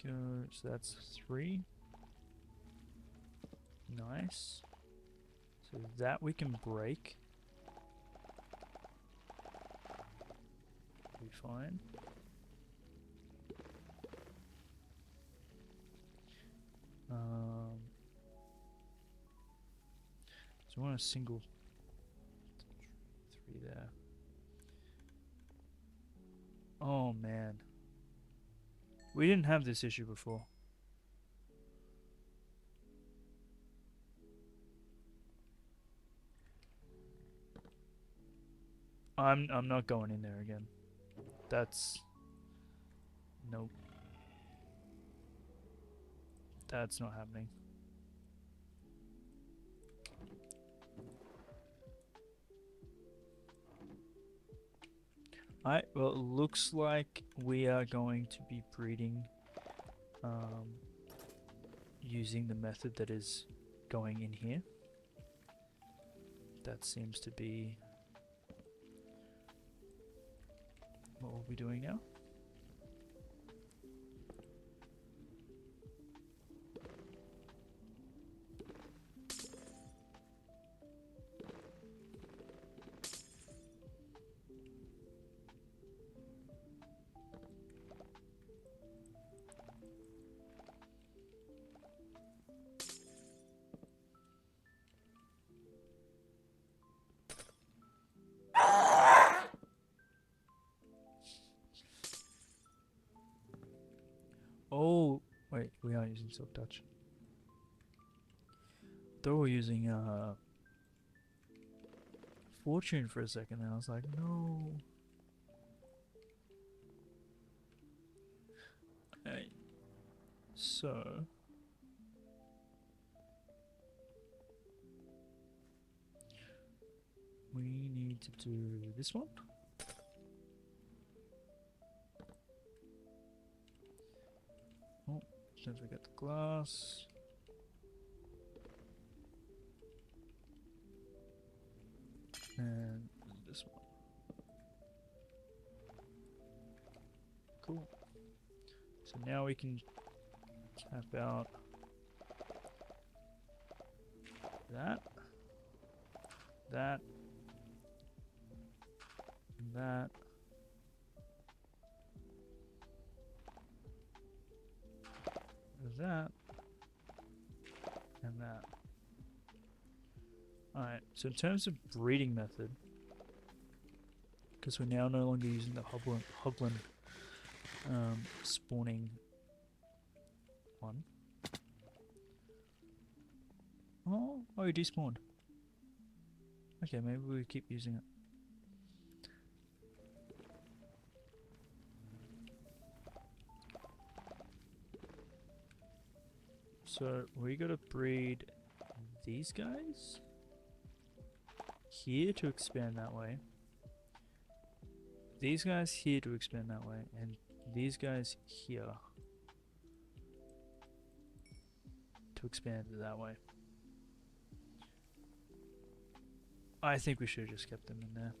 Speaker 1: Go. So that's 3. Nice. So that we can break. Be fine. So I want a single 3 there. Oh man. We didn't have this issue before. I'm not going in there again. That's nope. That's not happening. Alright, well, it looks like we are going to be breeding using the method that is going in here. That seems to be what we'll be doing now. Oh, wait, we are using Silk Touch. They were using Fortune for a second, and I was like, no. Alright, so we need to do this one. Oh, don't forget the glass. And this one. Cool. So now we can tap out that, that, and that. That, and that. Alright, so in terms of breeding method, because we're now no longer using the Hoglin spawning one. Oh, you despawned. Okay, maybe we keep using it. So we gotta breed these guys here to expand that way. These guys here to expand that way, and these guys here to expand that way. I think we should have just kept them in there.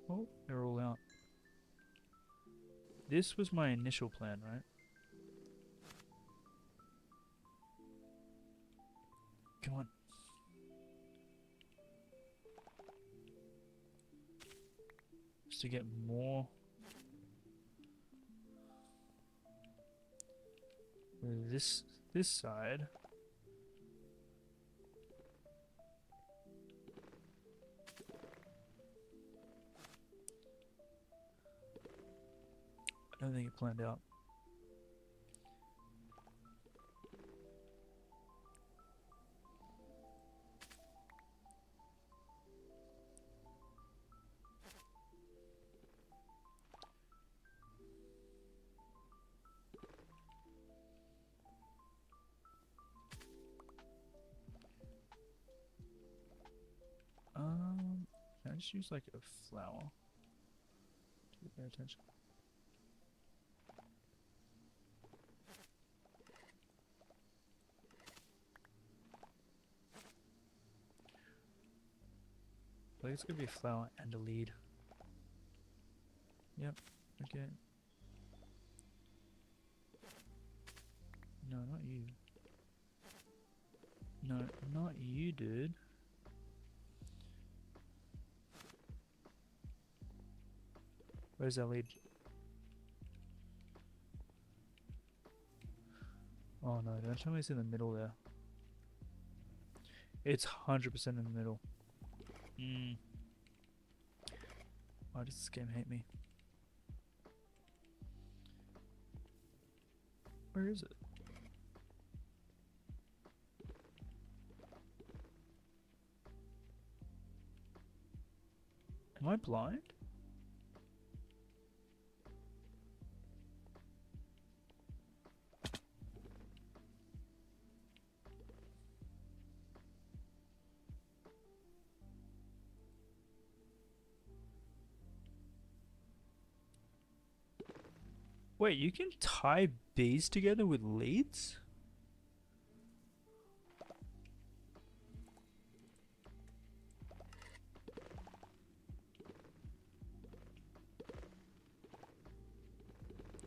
Speaker 1: Oh, they're all out. This was my initial plan, right? Come on. Just to get more. This side. I don't think it planned out. Can I just use like a flower to get their attention? I think it's gonna be a flower and a lead. Yep, okay. No, not you. No, not you, dude. Where's that lead? Oh no, don't tell me it's in the middle there. It's 100% in the middle. Why does this game hate me? Where is it? Am I blind? Wait, you can tie bees together with leads?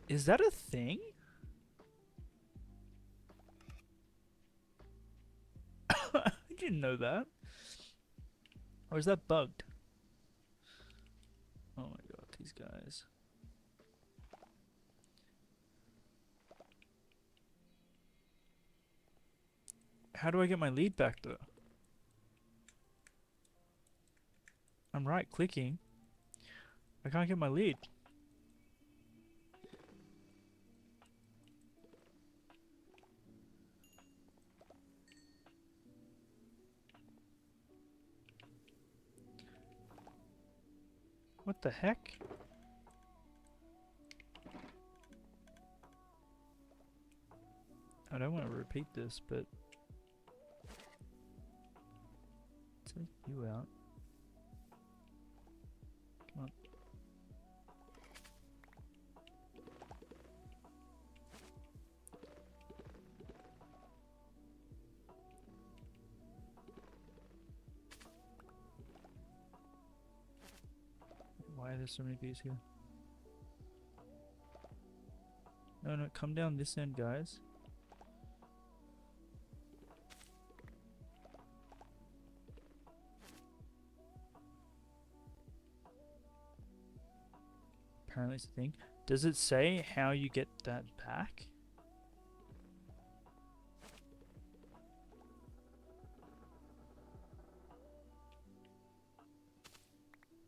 Speaker 1: Is that a thing? I didn't know that. Or is that bugged? Oh my god, these guys. How do I get my lead back though? I'm right clicking. I can't get my lead. What the heck? I don't want to repeat this, but take you out. Come on. Why are there so many bees here? No, no, come down this end, guys. Apparently it's a thing. Does it say how you get that back?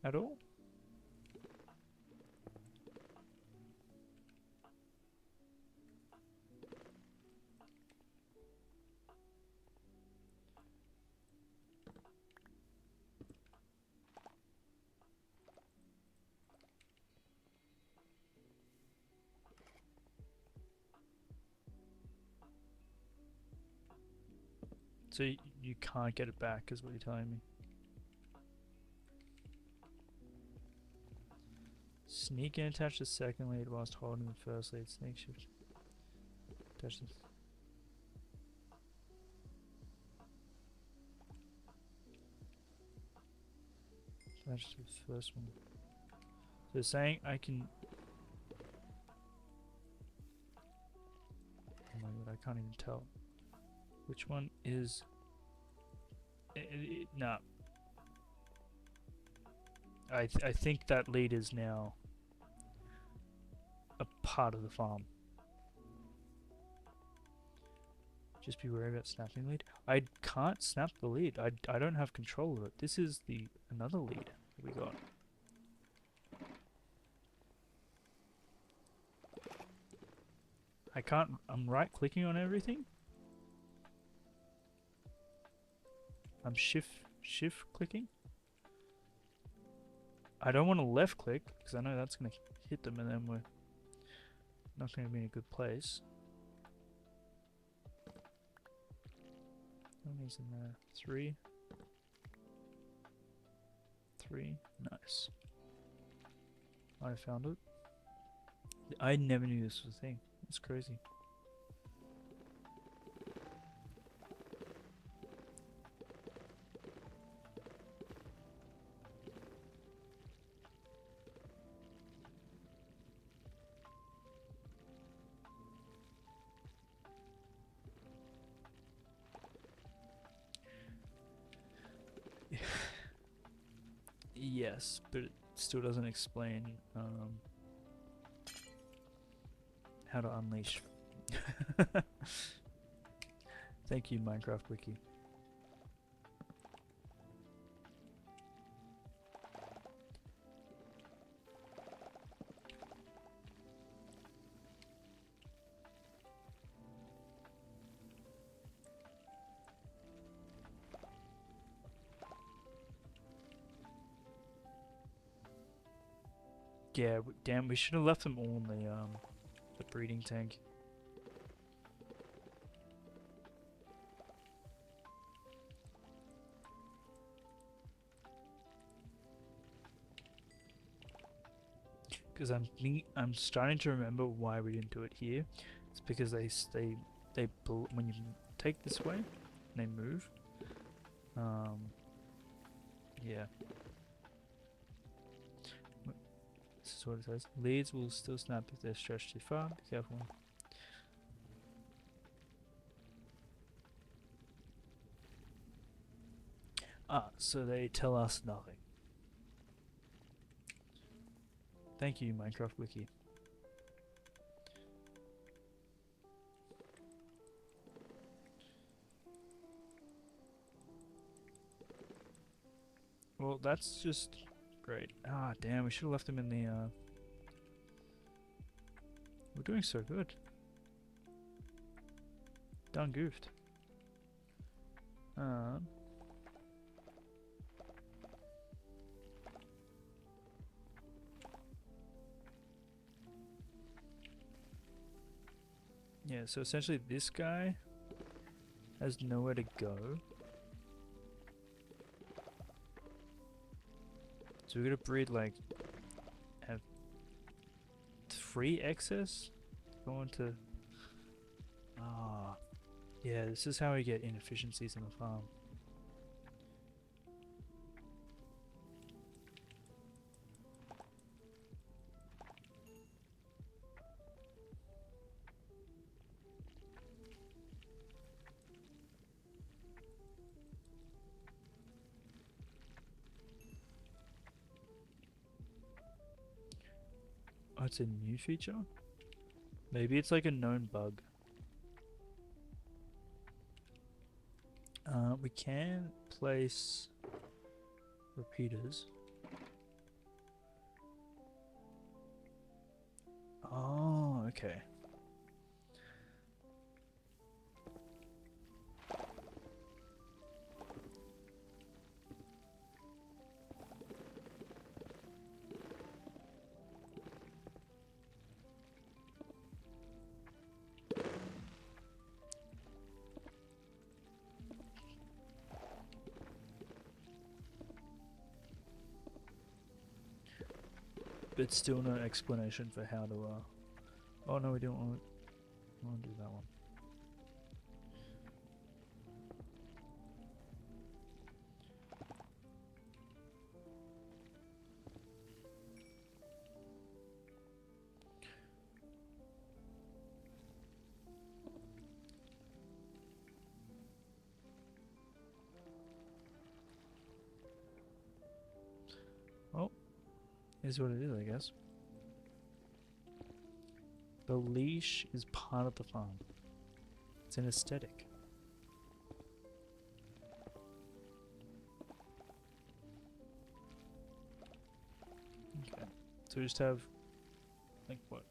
Speaker 1: At all? So you can't get it back, is what you're telling me. Sneak and attach the second lead whilst holding the first lead. Sneak shift. Attach the attach to the first one. So it's saying I can. Oh my god, I can't even tell. Which one is. Nah. I think that lead is now a part of the farm. Just be wary about snapping lead. I can't snap the lead. I don't have control of it. This is the another lead that we got. I can't. I'm right clicking on everything. I'm shift clicking. I don't want to left click because I know that's going to hit them and then we're not going to be in a good place. How many's in there? 3. 3. Nice. I found it. I never knew this was a thing. It's crazy. Yes, but it still doesn't explain how to unleash. Thank you, Minecraft Wiki. Yeah, damn, we should have left them all in the breeding tank. Because I'm starting to remember why we didn't do it here. It's because when you take this way, they move. Yeah. This is what it says. Leads will still snap if they're stretched too far. Be careful. Ah, so they tell us nothing. Thank you, Minecraft Wiki. Well, that's just great. Ah, damn, we should have left them in the, We're doing so good. Done goofed. Yeah, so essentially this guy has nowhere to go. So we're gonna breed like have 3 excess going to yeah, this is how we get inefficiencies in the farm. Oh, it's a new feature? Maybe it's like a known bug. We can place repeaters. Oh, okay. But still no explanation for how to, oh no, we don't want to do that one. Well, is what it is, I guess. The leash is part of the farm. It's an aesthetic. Okay. So we just have, like, what?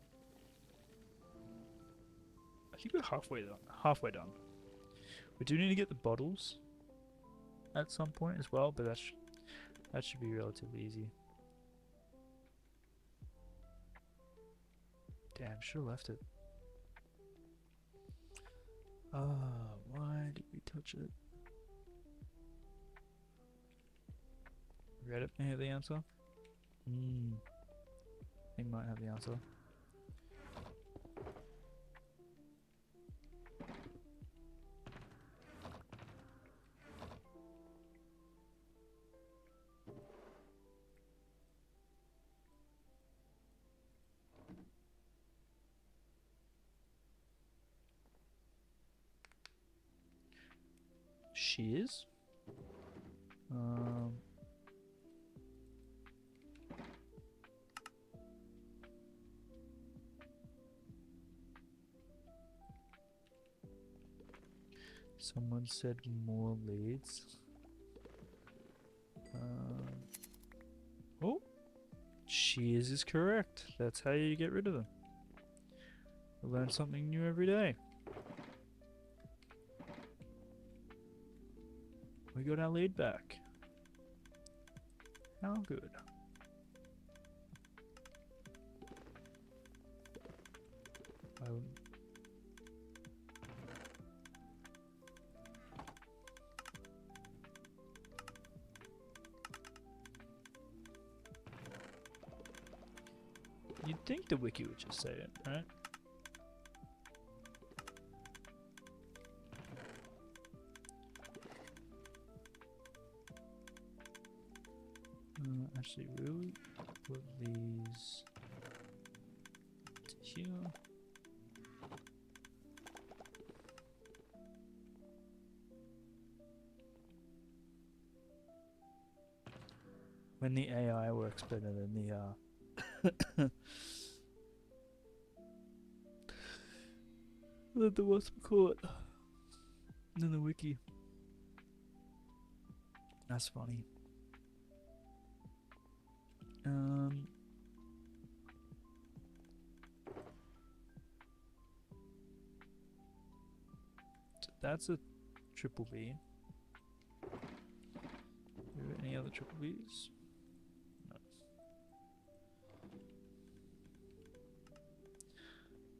Speaker 1: I think we're halfway done. Halfway done. We do need to get the bottles at some point as well, but that should be relatively easy. Damn, should have left it. Why did we touch it? Reddit may have the answer. They might have the answer. Shears? Someone said more leads. Oh, shears is correct. That's how you get rid of them. We learn something new every day. We got our lead back. How good. You'd think the wiki would just say it, right? Actually, we'll put these to here. When the AI works better than the what's it called? Than the wiki. That's funny. So that's a triple B. Any other triple Bs? No.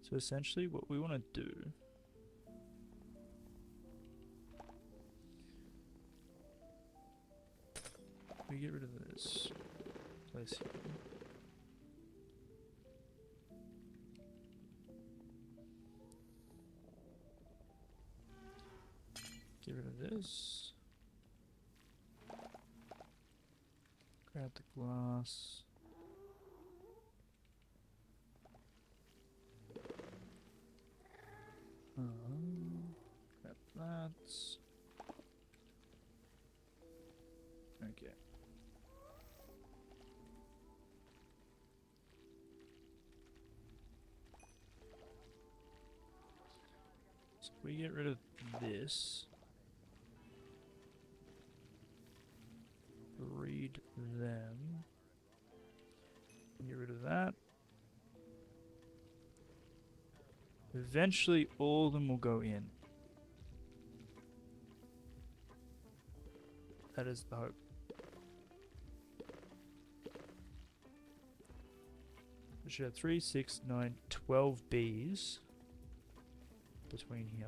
Speaker 1: So essentially what we want to do we get rid of this place here. Get rid of this. Grab the glass. Grab that. Okay. So we get rid of this. Read them. Get rid of that. Eventually, all of them will go in. That is the hope. We should have 3, 6, 9, 12 Bs between here.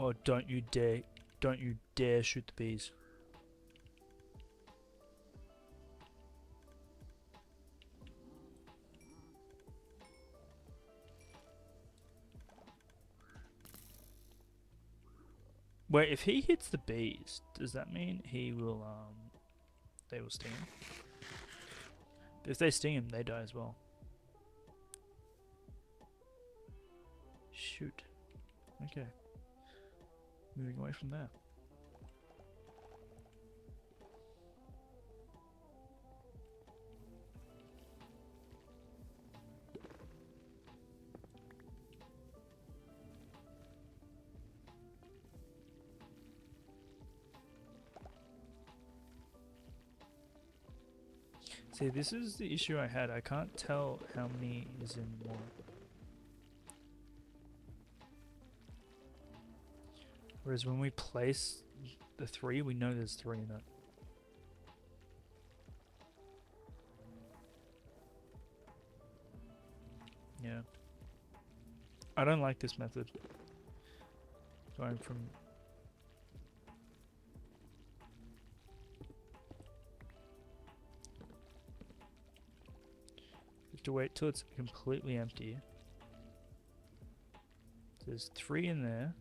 Speaker 1: Oh, don't you dare shoot the bees. Wait, if he hits the bees, does that mean he will, they will sting him? But if they sting him, they die as well. Shoot. Okay. Moving away from there. See, this is the issue I had. I can't tell how many is in one. Whereas when we place the 3, we know there's 3 in it. Yeah. I don't like this method. Going from... You have to wait till it's completely empty. There's 3 in there.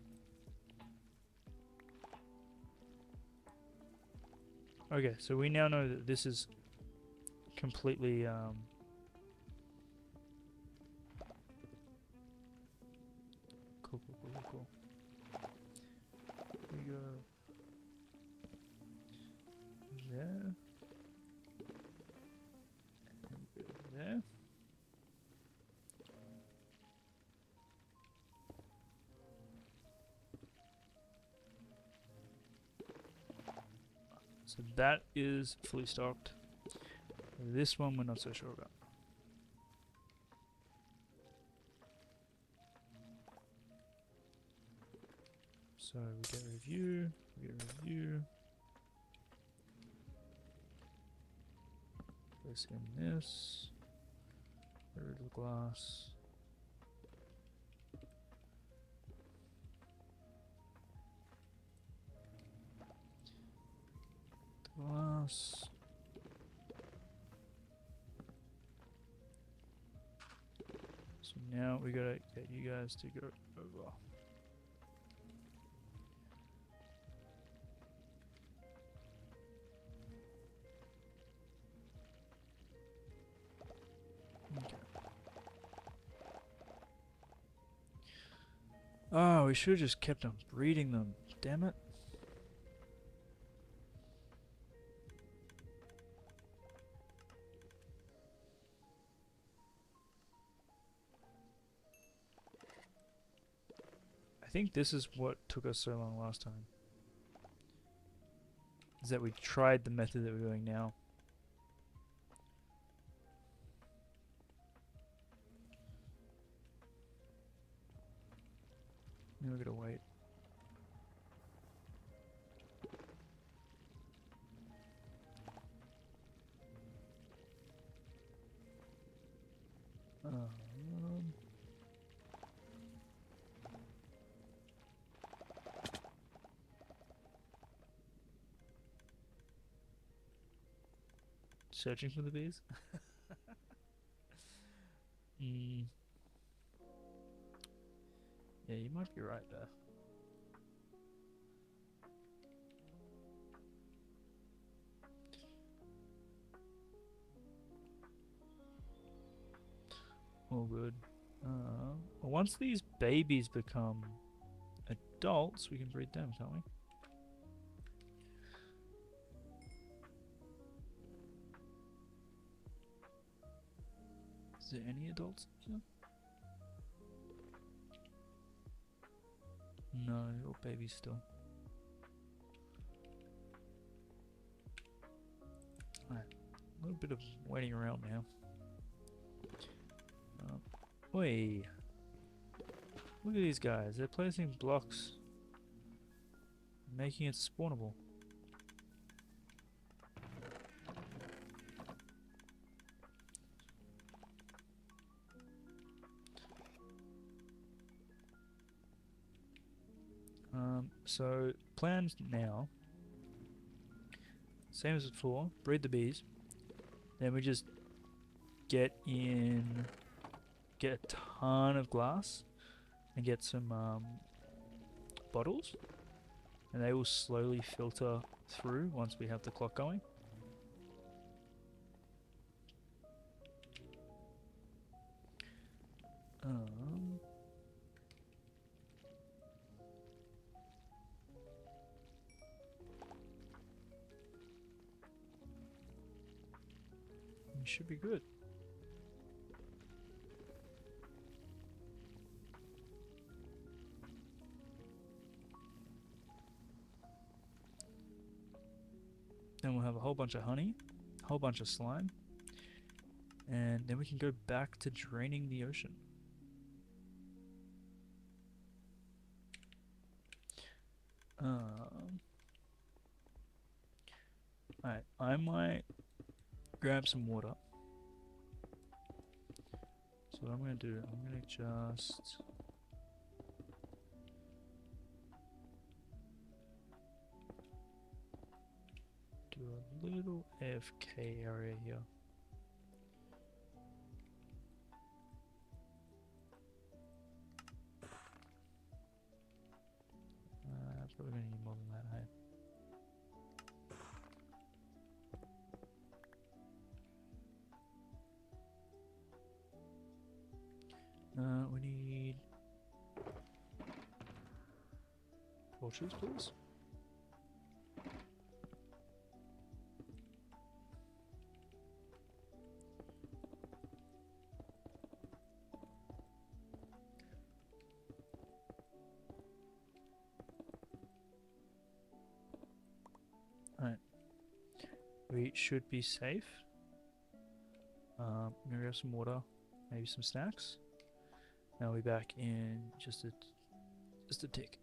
Speaker 1: Okay, so we now know that this is completely cool. We go there. There. So that is fully stocked. This one we're not so sure about. So we get review, we get review. Place in this. Get rid of the glass. Glass. So now we gotta get you guys to go over. Okay. Oh, we should have just kept on breeding them. Damn it. I think this is what took us so long last time. Is that we tried the method that we're doing now. Now we gotta wait. Um, Searching for the bees? Mm. Yeah, you might be right there. All good. Well, once these babies become adults, we can breed them, can't we? Is there any adults here? No, they're all babies still. Alright, a little bit of waiting around now. Oi! Look at these guys, they're placing blocks, making it spawnable. So plans now, same as before, breed the bees, then we just get a ton of glass and get some bottles, and they will slowly filter through once we have the clock going. We should be good. Then we'll have a whole bunch of honey, a whole bunch of slime, and then we can go back to draining the ocean. Alright, I might grab some water. So what I'm going to do, I'm going to just... do a little AFK area here. Probably going to need more than that, hey? We need torches, please. Alright. We should be safe. I'm gonna grab some water, maybe some snacks. Now we'll be back in just a tick.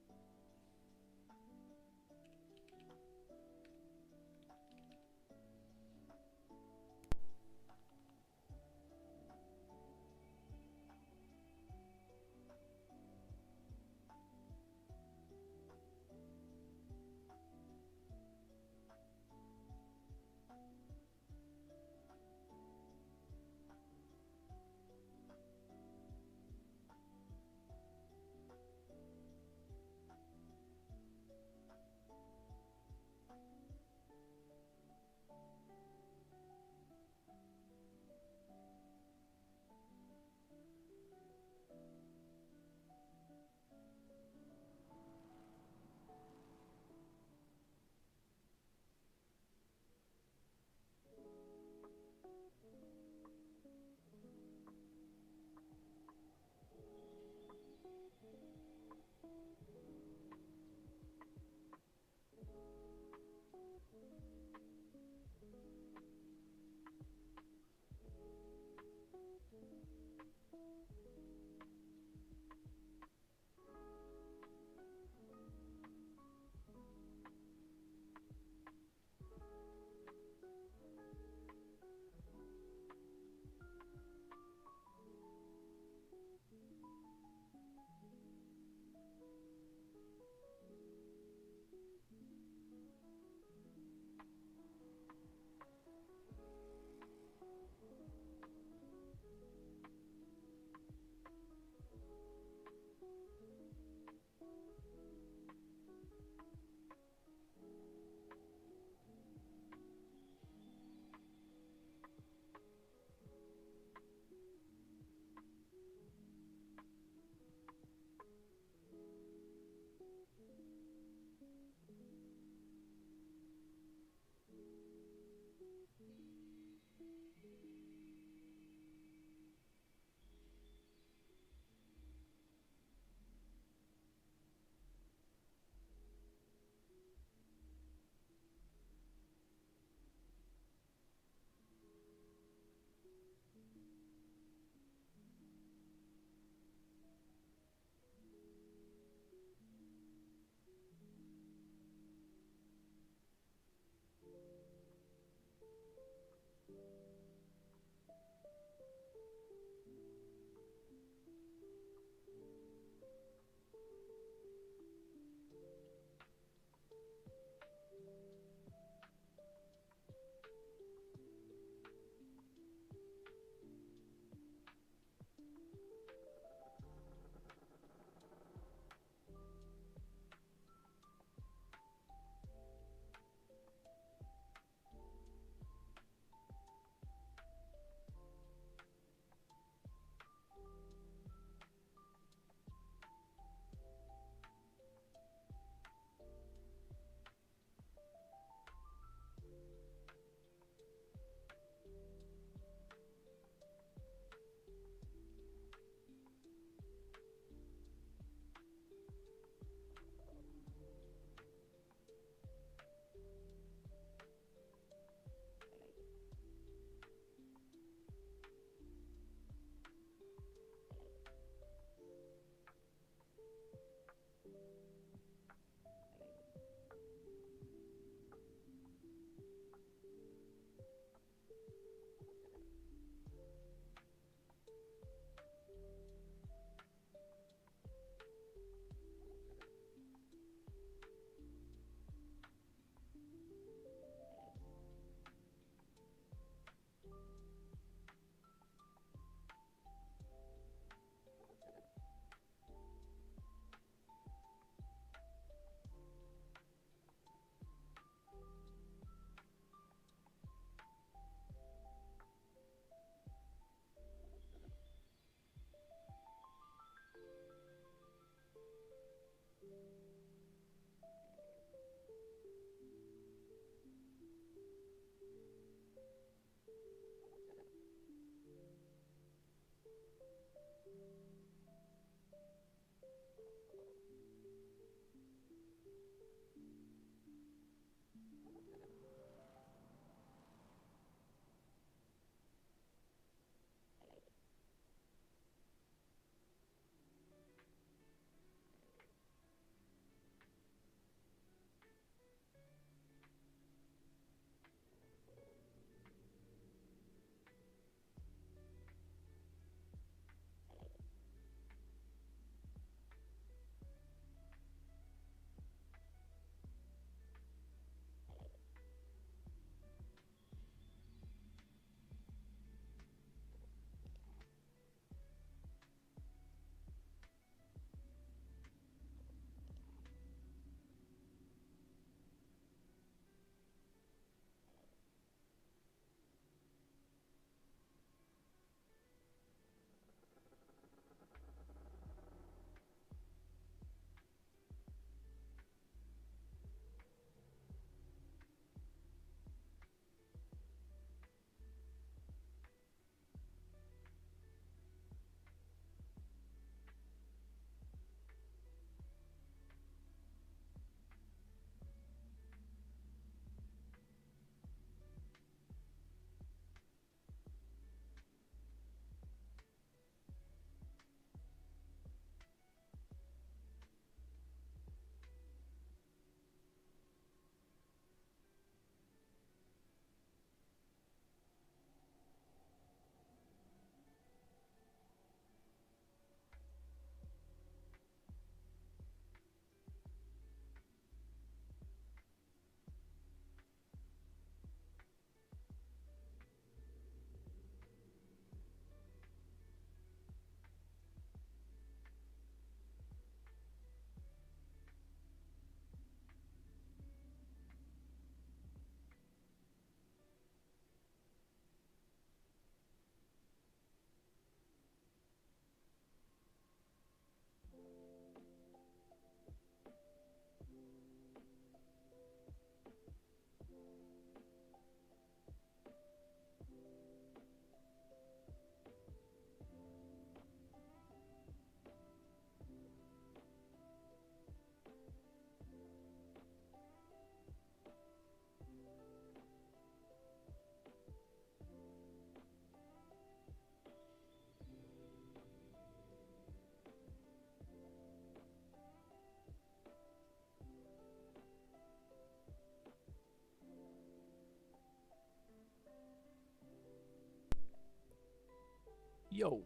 Speaker 1: Yo.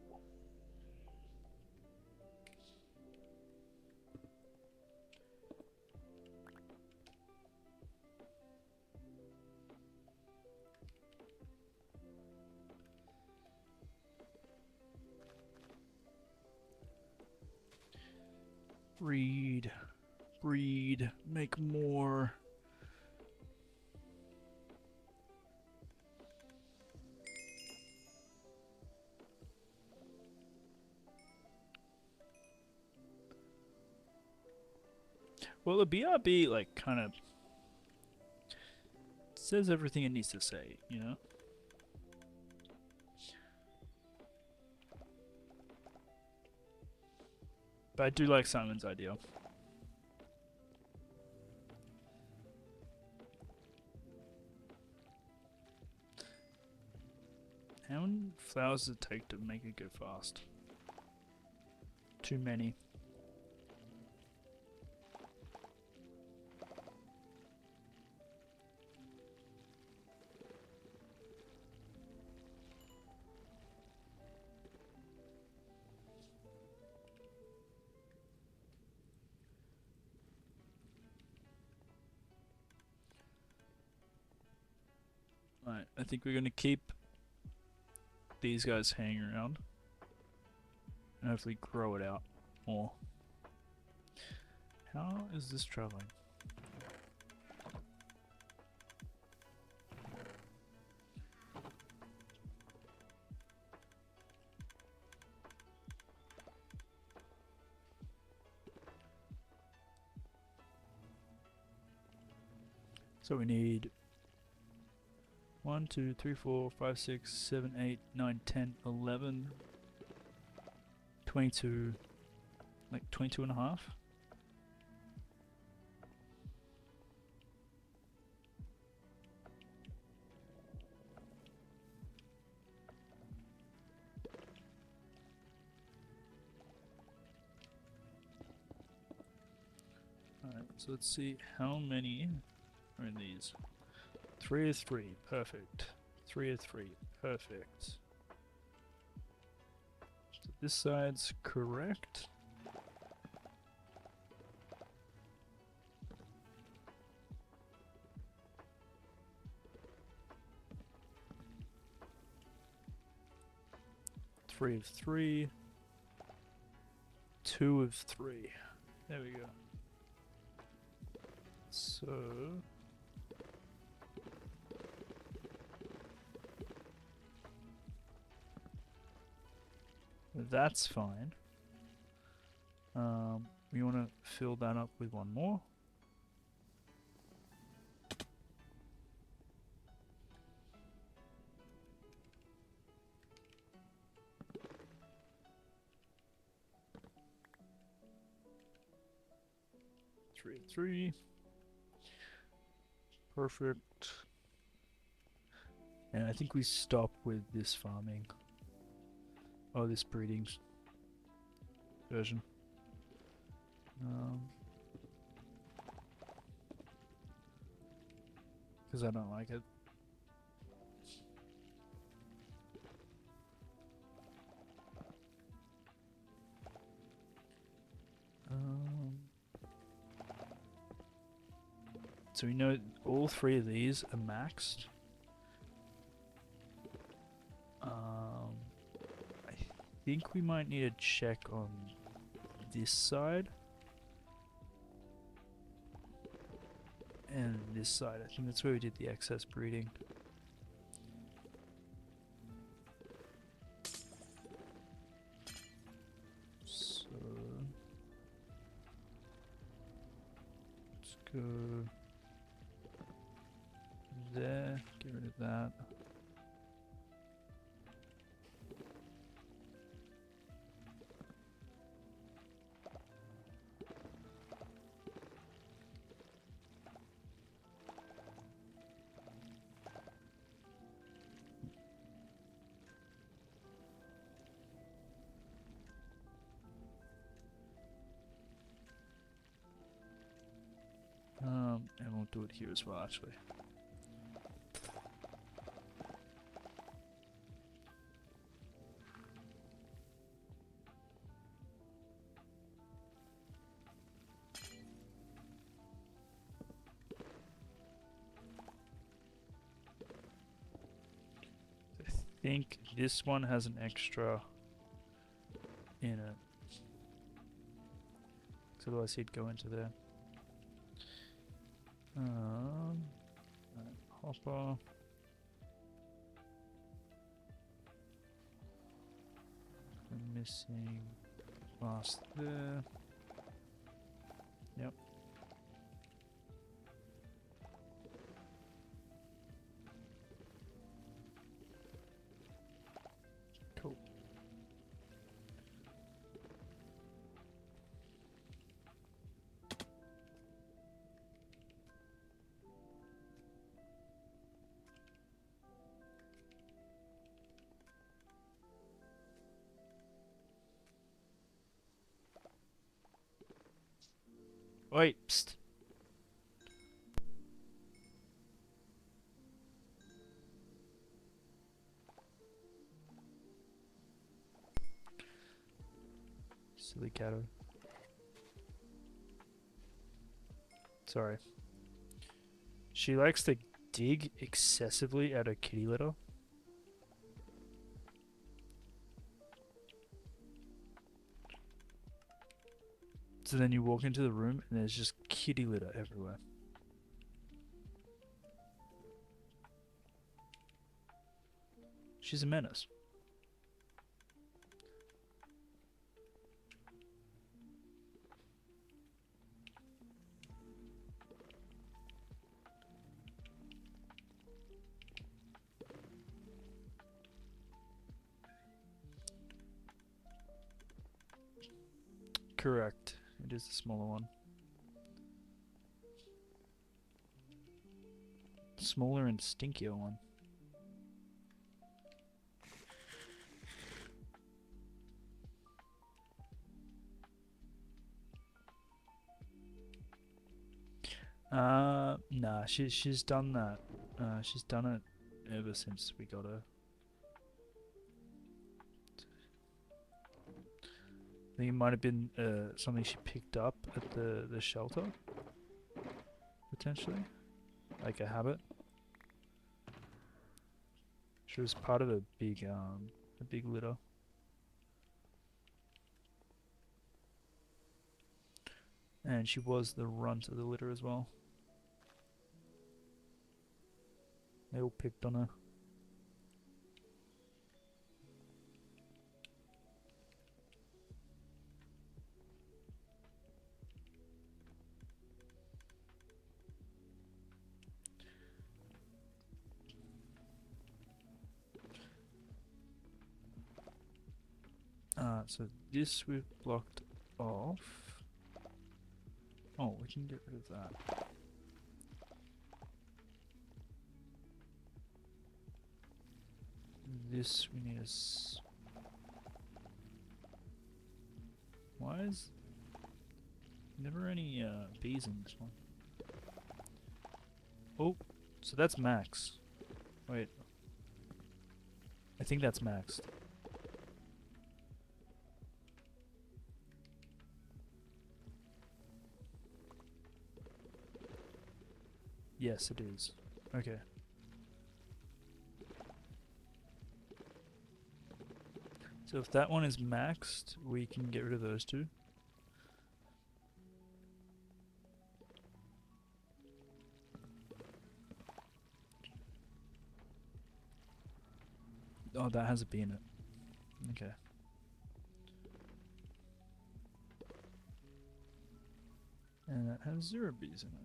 Speaker 1: Breed. Breed. Make more. Well, the BRB, like, kind of says everything it needs to say, you know? But I do like Simon's idea. How many flowers does it take to make it go fast? Too many. Alright, I think we're gonna keep these guys hanging around and hopefully grow it out more. How is this traveling? So we need 1, 2, 3, 4, 5, 6, 7, 8, 9, 10, 11, 22, like 22 and a half. Alright, so let's see how many are in these. 3 is 3, perfect. 3 is 3, perfect. So this side's correct. Three of 3. 2 of 3. There we go. So that's fine. We want to fill that up with one more. Three, 3. Perfect. And I think we stop with this farming. Oh, this breeding version. Because I don't like it. So we know all 3 of these are maxed. I think we might need to check on this side. And this side. I think that's where we did the excess breeding. So let's go there, get rid of that. And we'll do it here as well, actually. think this one has an extra in it. 'Cause otherwise he'd go into there. Right, hopper. We're missing glass there. Yep. Cool. Wait, psst. Silly catto. Sorry. She likes to dig excessively at her kitty litter. So then you walk into the room and there's just kitty litter everywhere. She's a menace. Correct. It is the smaller one. Smaller and stinkier one. Nah, she's done that. She's done it ever since we got her. I think it might have been something she picked up at the shelter, potentially, like a habit. She was part of a big litter. And she was the runt of the litter as well. They all picked on her. So this we've blocked off. Oh, we can get rid of that. This we need why is never any bees in this one? Oh, so that's max. Wait. I think that's maxed. Yes, it is. Okay. So if that one is maxed, we can get rid of those two. Oh, that has a bee in it. Okay. And that has 0 bees in it.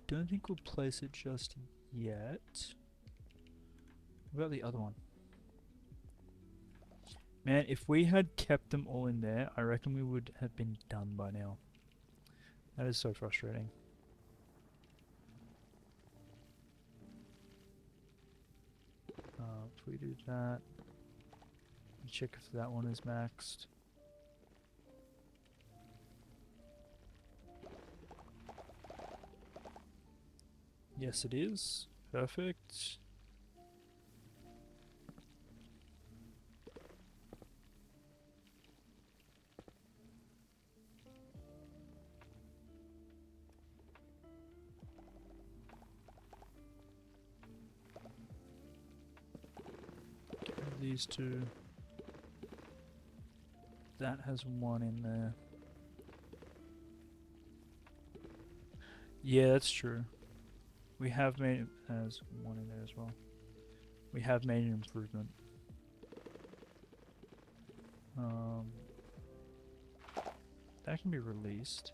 Speaker 1: Don't think we'll place it just yet. What about the other one? Man, if we had kept them all in there, I reckon we would have been done by now. That is so frustrating. If we do that, check if that one is maxed. Yes, it is. Perfect. these two. That has one in there. Yeah, that's true. We have made it as one in there as well. We have made an improvement. That can be released.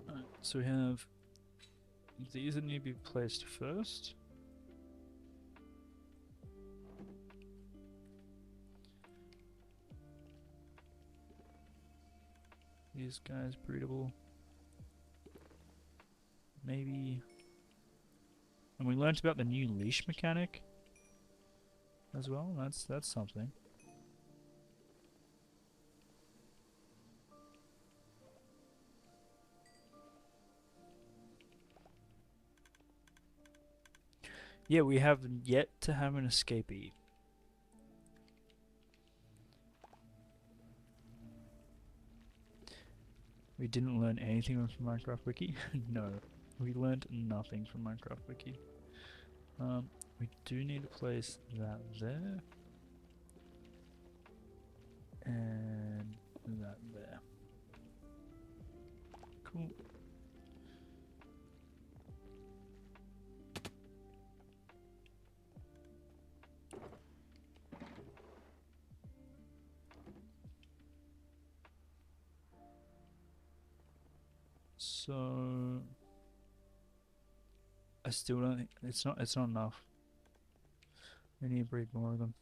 Speaker 1: Alright, so we have these that need to be placed first. These guys breedable. Maybe. And we learnt about the new leash mechanic as well. That's something. Yeah, we have yet to have an escapee. We didn't learn anything from Minecraft Wiki? No, we learned nothing from Minecraft Wiki. We do need to place that there. And that there. Cool. So I still don't think it's not enough. We need to breed more of them.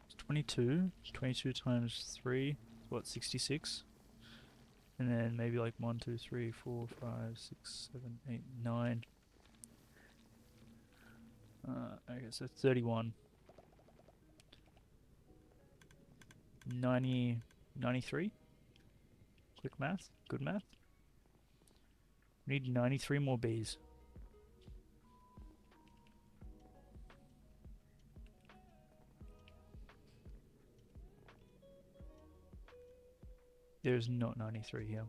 Speaker 1: It's 22. 22 times 3, what, 66? And then maybe like 1, 2, 3, 4, 5, 6, 7, 8, 9. Okay, so 31. 90, 93? Quick math? Good math? We need 93 more bees. There's not 93 here.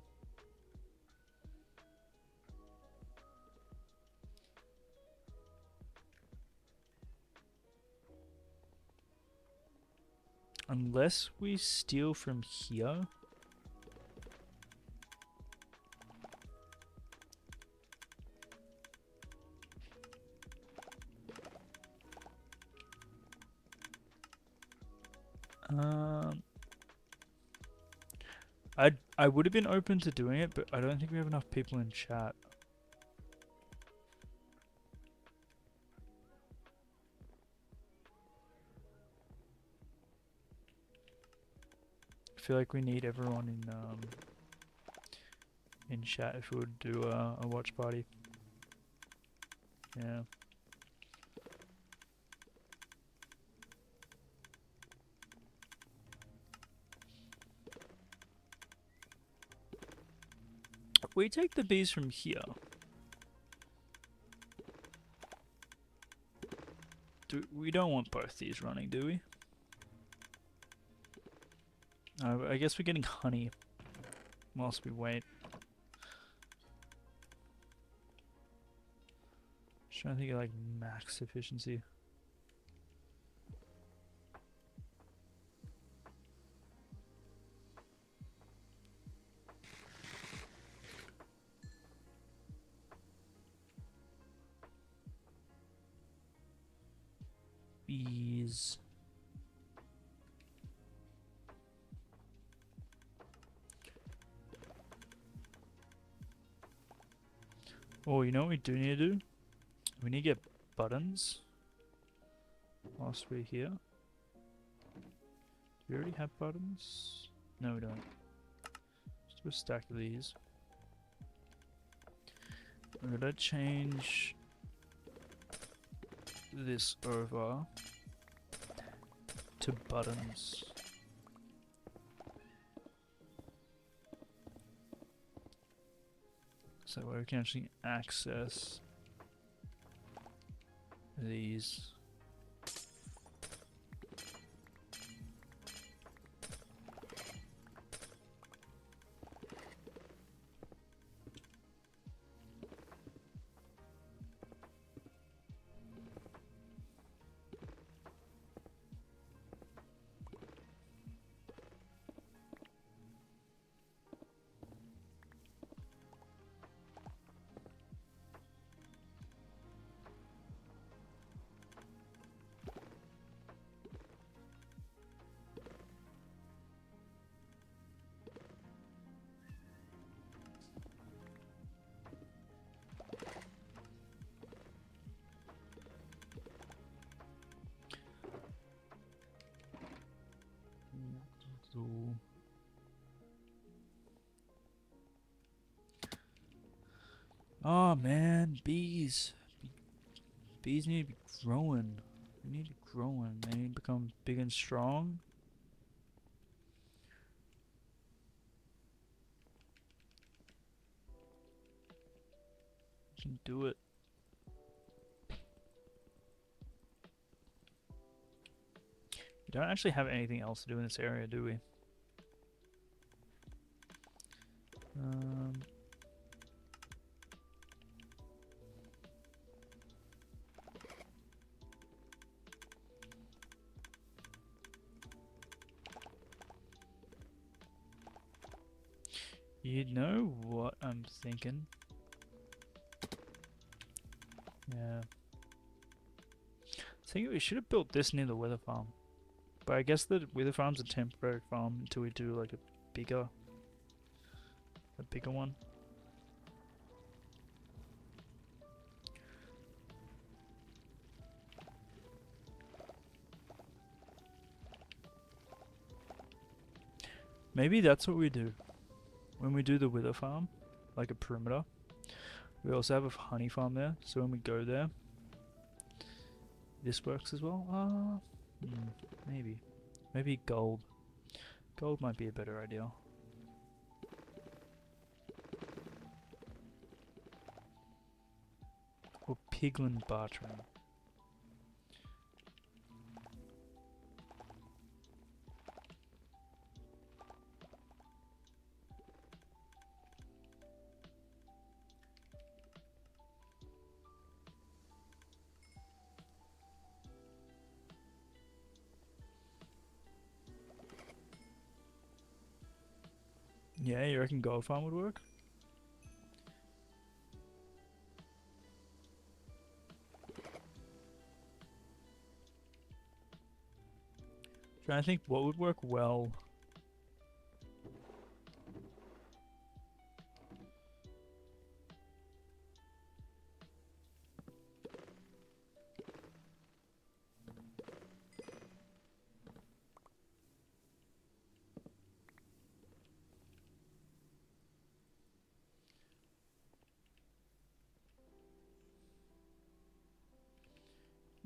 Speaker 1: Unless we steal from here. I would have been open to doing it, but I don't think we have enough people in chat. I feel like we need everyone in chat if we would do a watch party. Yeah. We take the bees from here. We don't want both these running, do we? I guess we're getting honey whilst we wait. Just trying to think of like max efficiency. Bees. Oh, you know what we do need to do? We need to get buttons whilst we're here. Do we already have buttons? No, we don't. Just do a stack of these. We're gonna change this over to buttons. So we can actually access these Oh man, bees. Bees need to be growing. They need to be growing. They need to become big and strong. You can do it. We don't actually have anything else to do in this area, do we? Um, you know what I'm thinking? Yeah. I think we should have built this near the weather farm. But I guess the weather farm's a temporary farm until we do like bigger a bigger one. Maybe that's what we do. When we do the wither farm, like a perimeter, we also have a honey farm there, so when we go there, this works as well. Maybe. Maybe gold. Gold might be a better idea. Or piglin bartering. Yeah, you reckon gold farm would work? Trying to think what would work well.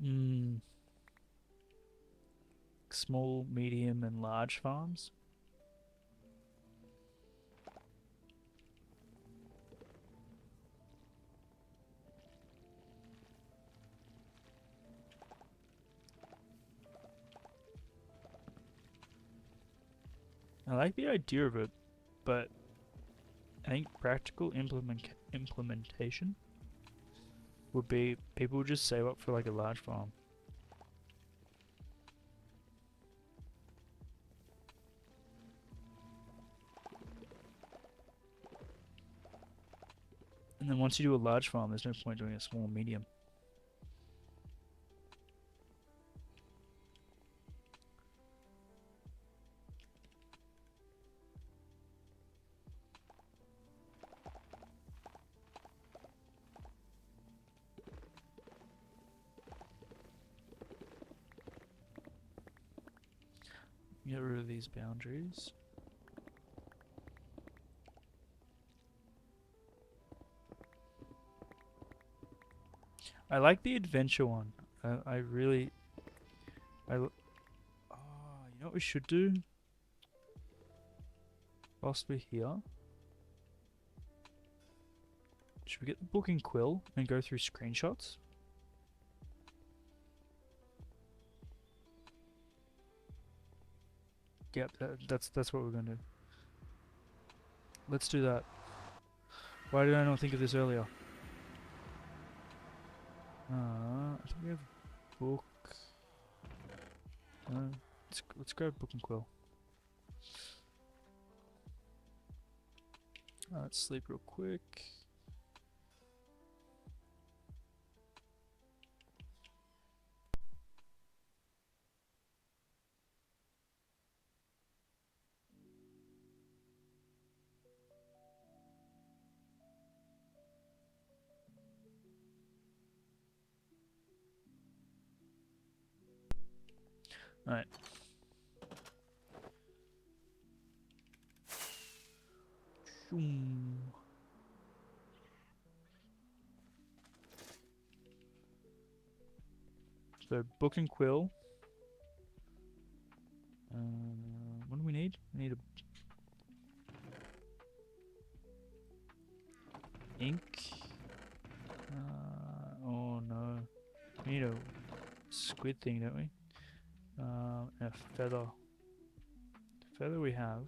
Speaker 1: Hmm. Small, medium, and large farms. I like the idea of it, but I think practical implementation would be people would just save up for like a large farm. And then once you do a large farm, there's no point doing a small medium. Get rid of these boundaries. I like the adventure one. I really... Oh, you know what we should do? Whilst we're here? Should we get the book and quill and go through screenshots? Yep, that's what we're gonna do. Let's do that. Why did I not think of this earlier? I think we have book. Let's grab book and quill. Let's sleep real quick. Alright. So book and quill. What do we need? We need a ink. Oh no. We need a squid thing, don't we? And a feather. The feather we have.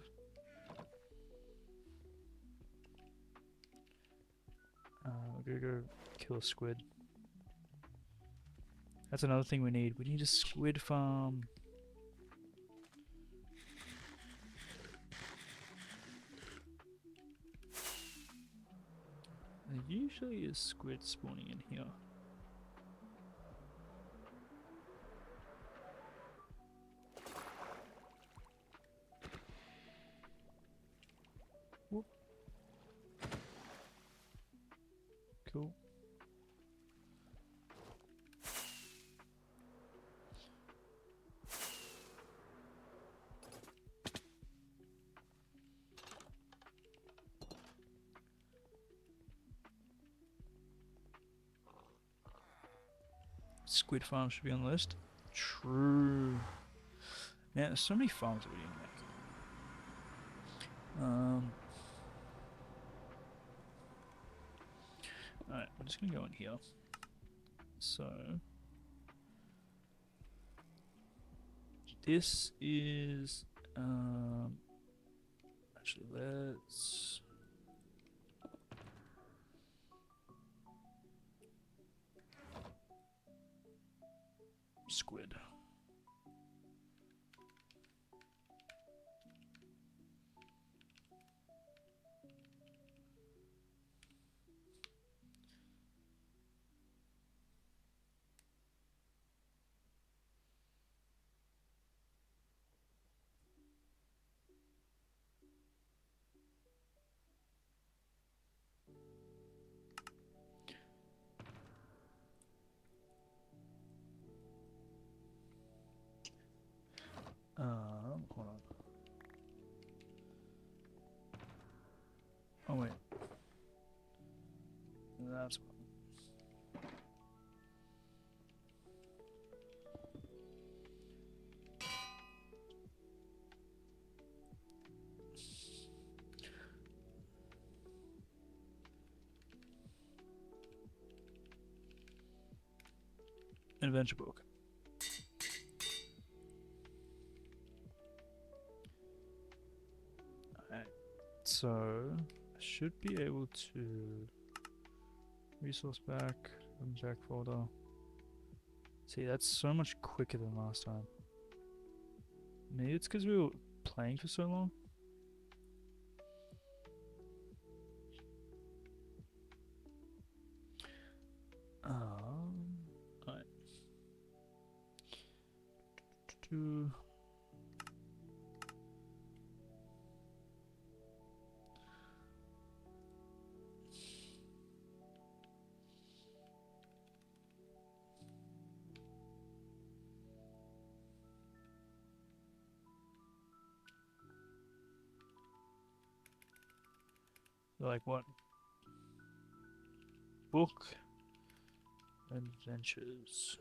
Speaker 1: We're gonna go kill a squid. That's another thing we need. We need a squid farm. There usually is squid spawning in here. Whoop. Cool. Squid farm should be on the list. True. Yeah, there's so many farms that we didn't make. Alright, I'm just gonna go in here. So this is actually let's squid. Hold on. Oh wait. That's an adventure book. Alright. So I should be able to resource back, back folder. See, that's so much quicker than last time. Maybe it's because we were playing for so long. Alright. Like what? Book adventures.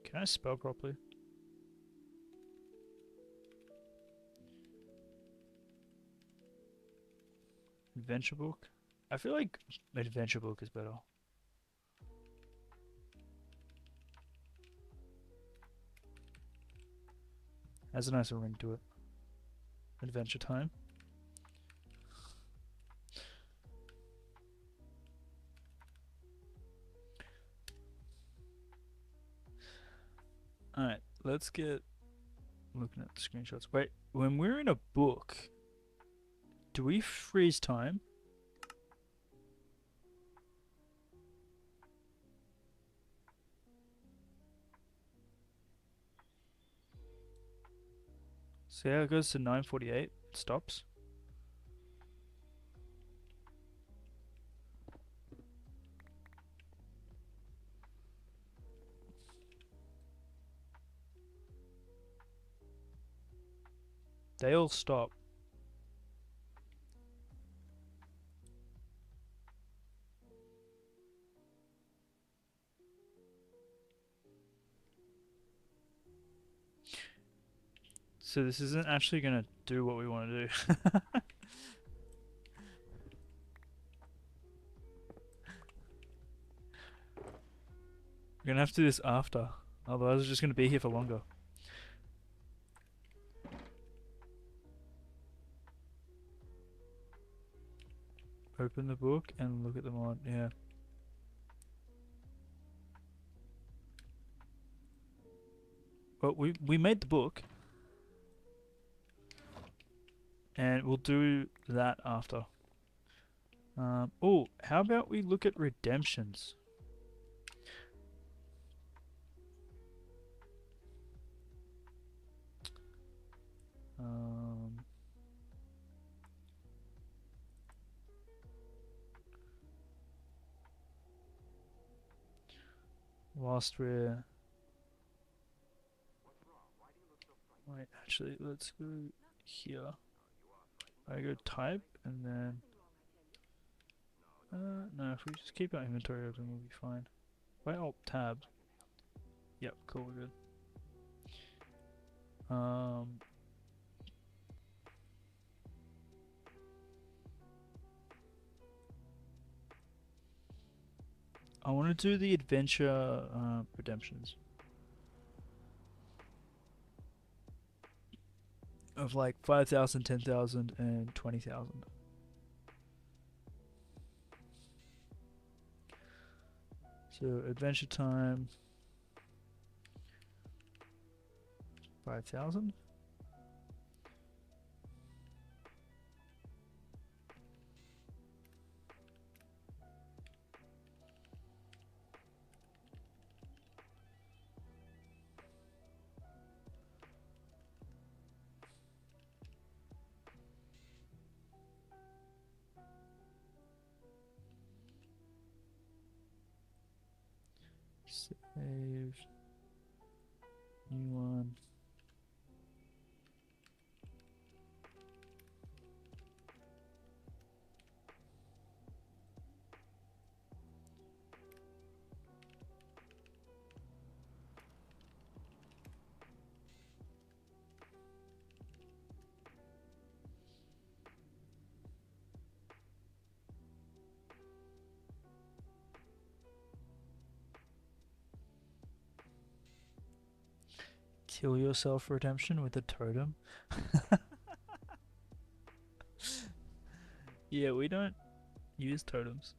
Speaker 1: Can I spell properly? Adventure book? I feel like adventure book is better. Has a nicer ring to it. Adventure time. Alright, let's get looking at the screenshots. Wait, when we're in a book, do we freeze time? So yeah, it goes to 9:48. It stops. They all stop. So this isn't actually gonna do what we want to do. We're gonna have to do this after. Otherwise we're just gonna be here for longer. Open the book and look at the mod, yeah. Well, we made the book. And we'll do that after. Oh, how about we look at redemptions? Um, whilst we're... Wait, actually, let's go here. I go type, and then... no, if we just keep our inventory open, we'll be fine. If I alt tab... Yep, cool, we're good. I want to do the adventure redemptions. Of like 5,000, 10,000, and 20,000. So adventure time 5,000. Save. New one. Kill yourself redemption with a totem. Yeah, we don't use totems.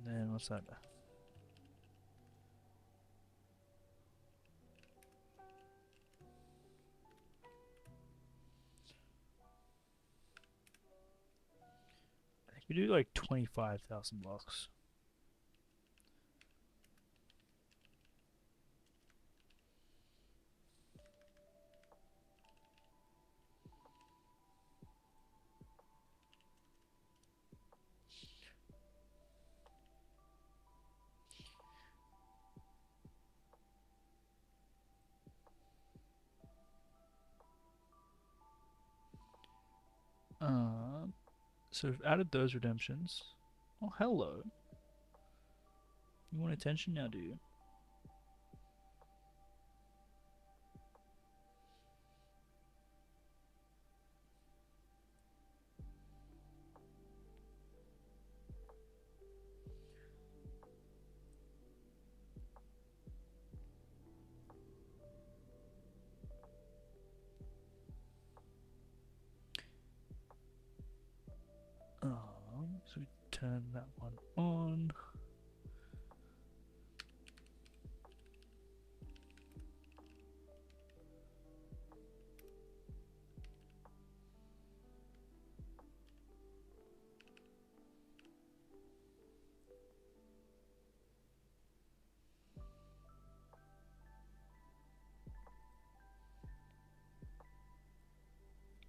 Speaker 1: Then what's that? I think we do like 25,000 blocks. So we've added those redemptions. Oh, hello. You want attention now, do you? So we turn that one on.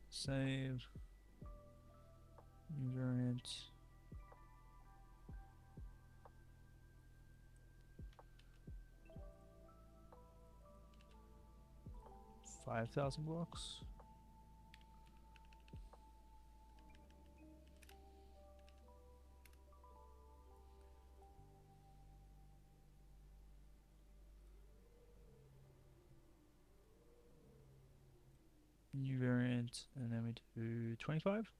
Speaker 1: Save. New variant. 5,000 blocks. New variant, and then we do 25.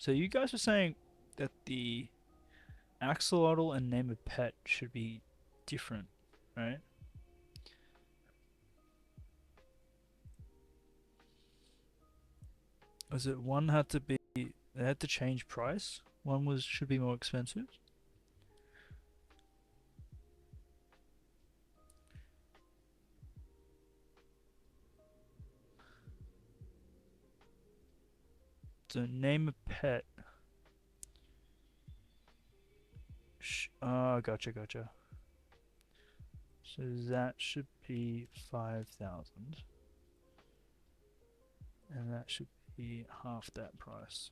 Speaker 1: So you guys are saying that the axolotl and name a pet should be different, right? Was it one had to be they had to change price? One was should be more expensive? So name a pet. Gotcha. So that should be 5,000. And that should be half that price.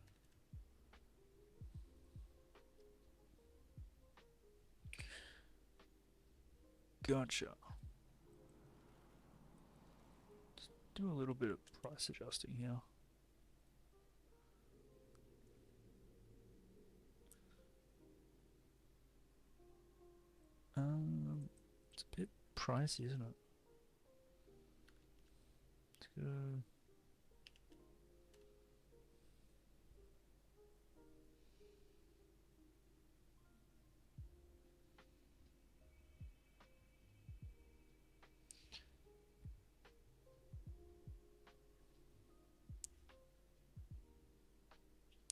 Speaker 1: Gotcha. Let's do a little bit of price adjusting here. It's a bit pricey, isn't it? Let's go.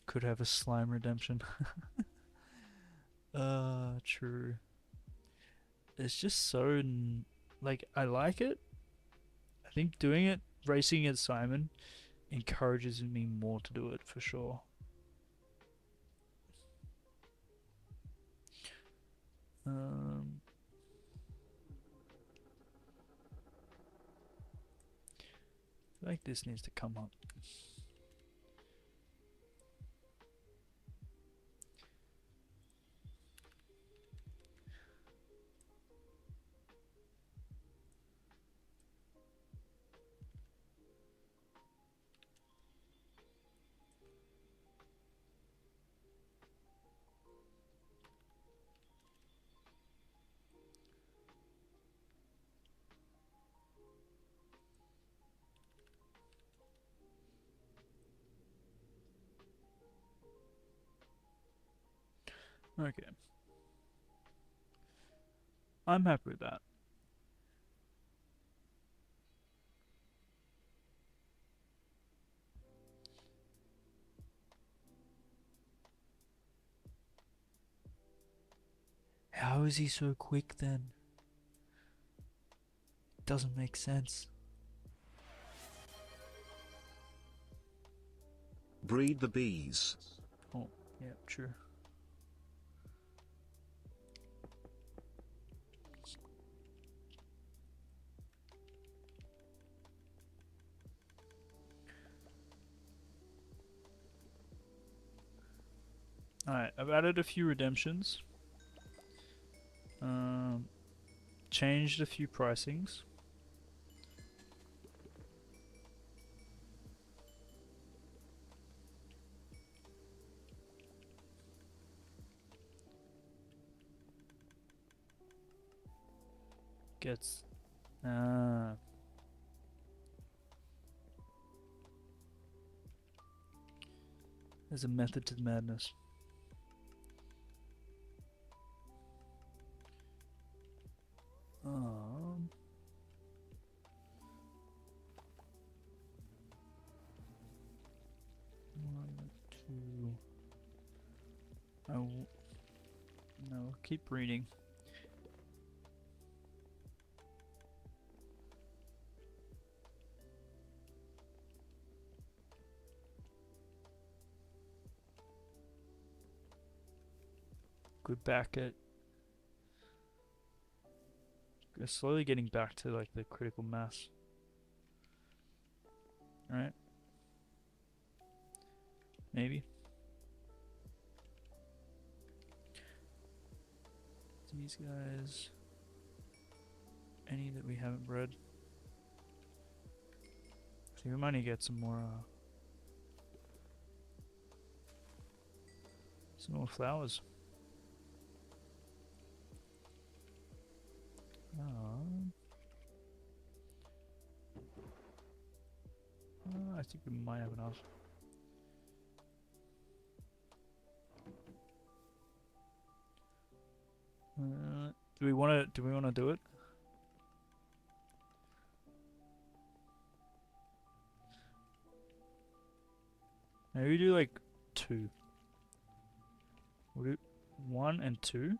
Speaker 1: Could have a slime redemption. True. It's just so like I like it. I think doing it, racing at Simon, encourages me more to do it for sure. Um, I feel like this needs to come up. Okay. I'm happy with that. How is he so quick then? Doesn't make sense.
Speaker 2: Breed the bees.
Speaker 1: Oh, yeah, true. Alright, I've added a few redemptions. Changed a few pricings. Gets there's a method to the madness. Um, 1, 2. No, keep reading. We're back at. We're slowly getting back to like the critical mass. Alright. Maybe. These guys. Any that we haven't bred. So we might need to get some more flowers. I think we might have enough. Do we want to do it? Maybe we do like 2. We'll do 1 and 2.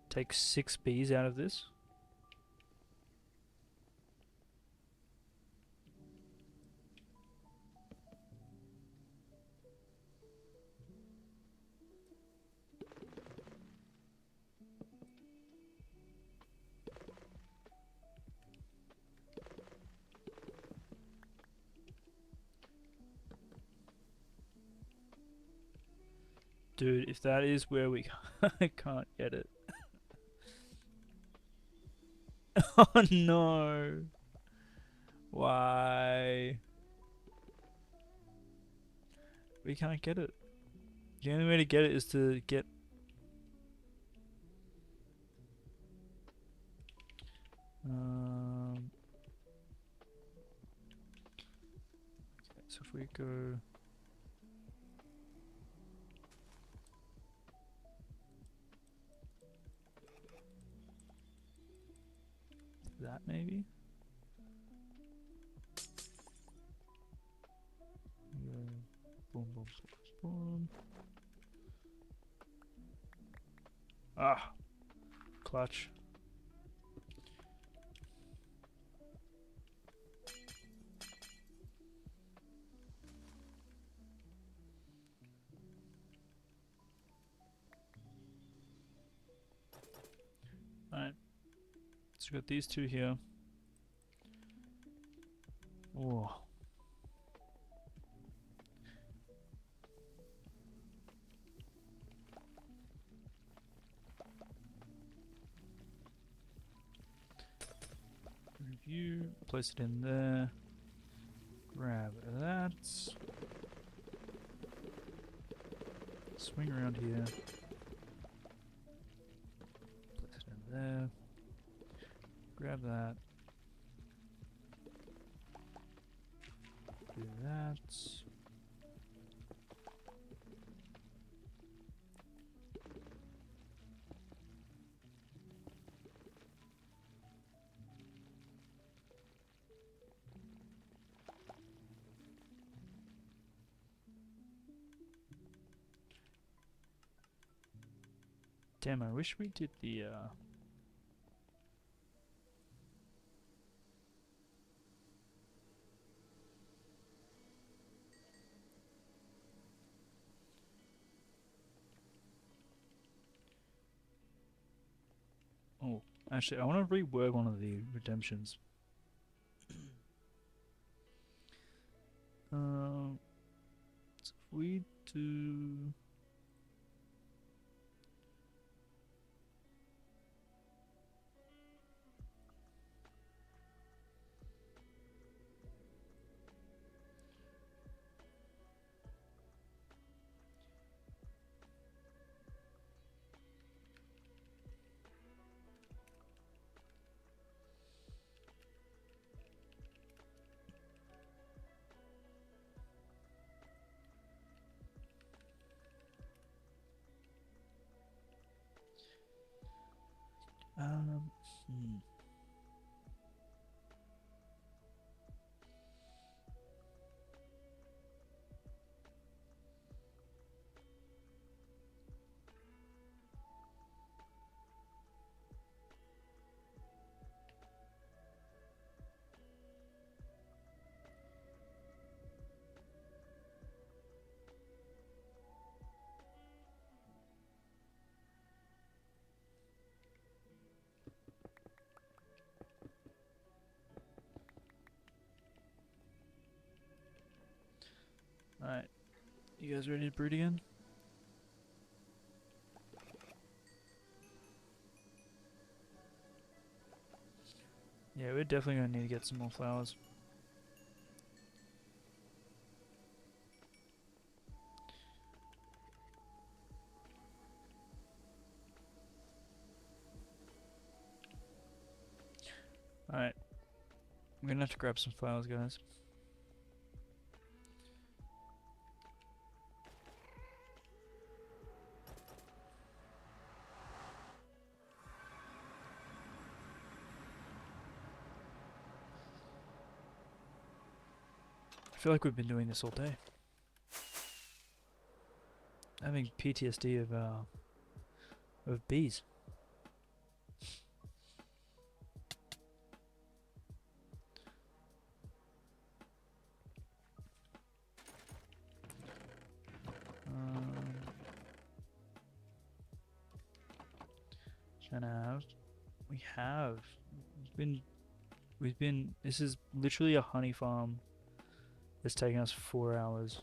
Speaker 1: Take 6 bees out of this. Dude, if that is where we can't get it. Oh no. Why? We can't get it. The only way to get it is to get... Okay, so if we go... that maybe? Yeah. Boom, boom, boom. Ah! Clutch. Alright. So we got these 2 here. Oh. Review, place it in there. Grab that. Swing around here. Place it in there. Grab that. Do that. Damn, I wish we did the oh, actually I want to rework one of the redemptions. So if we do hmm. You guys ready to breed again? Yeah, we're definitely gonna need to get some more flowers. Alright. I'm gonna have to grab some flowers, guys. I feel like we've been doing this all day. Having PTSD of bees. Um, Shanav. We have. We've been. This is literally a honey farm. It's taking us 4 hours.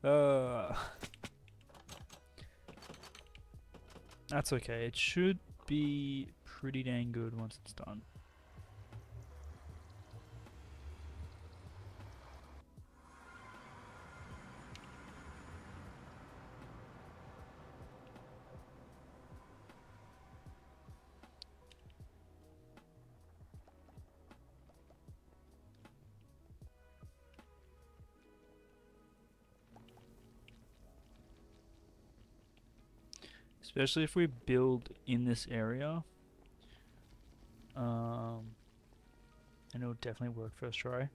Speaker 1: uh, that's okay. It should be pretty dang good once it's done. Especially if we build in this area. And it'll definitely work first try.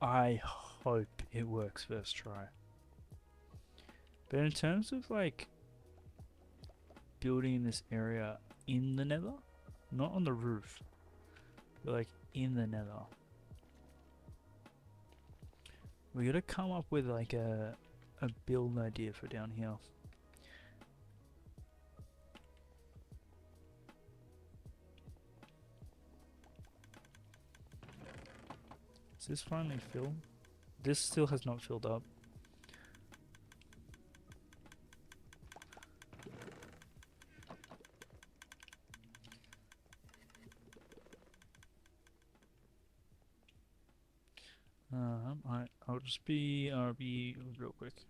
Speaker 1: I hope it works first try. But in terms of like building in this area in the nether, not on the roof, but like in the nether, we gotta come up with like a build idea for down here. Is this finally filled? This still has not filled up. I'll just be RB real quick.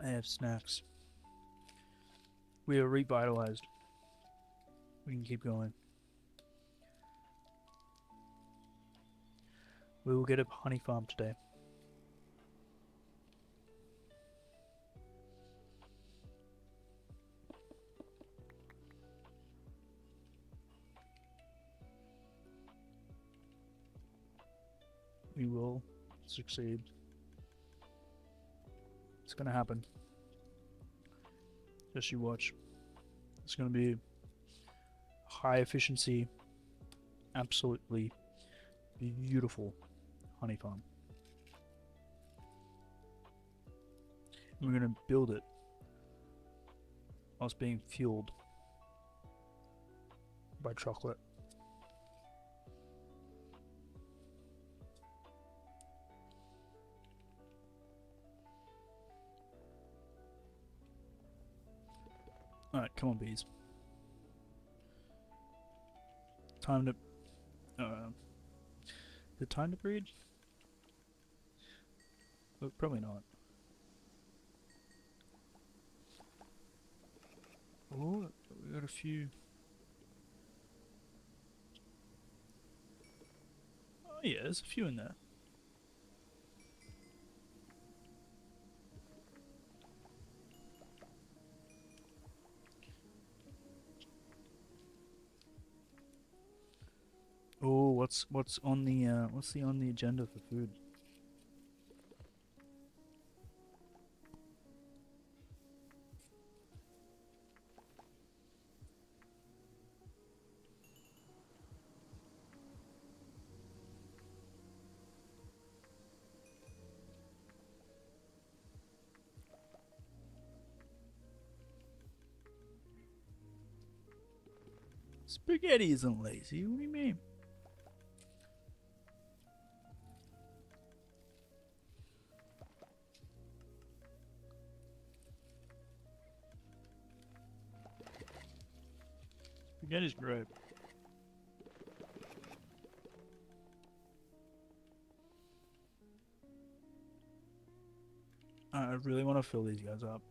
Speaker 1: I have snacks. We are revitalized. We can keep going. We will get a honey farm today. We will succeed. It's gonna happen. Just you watch. It's gonna be high efficiency, absolutely beautiful honey farm. We're gonna build it whilst being fueled by chocolate. Alright, come on, bees. Time to... is it time to breed? But probably not. Oh, we got a few... Oh yeah, there's a few in there. Oh, what's on the agenda for food? Spaghetti isn't lazy. What do you mean? Spaghetti's great. I really want to fill these guys up.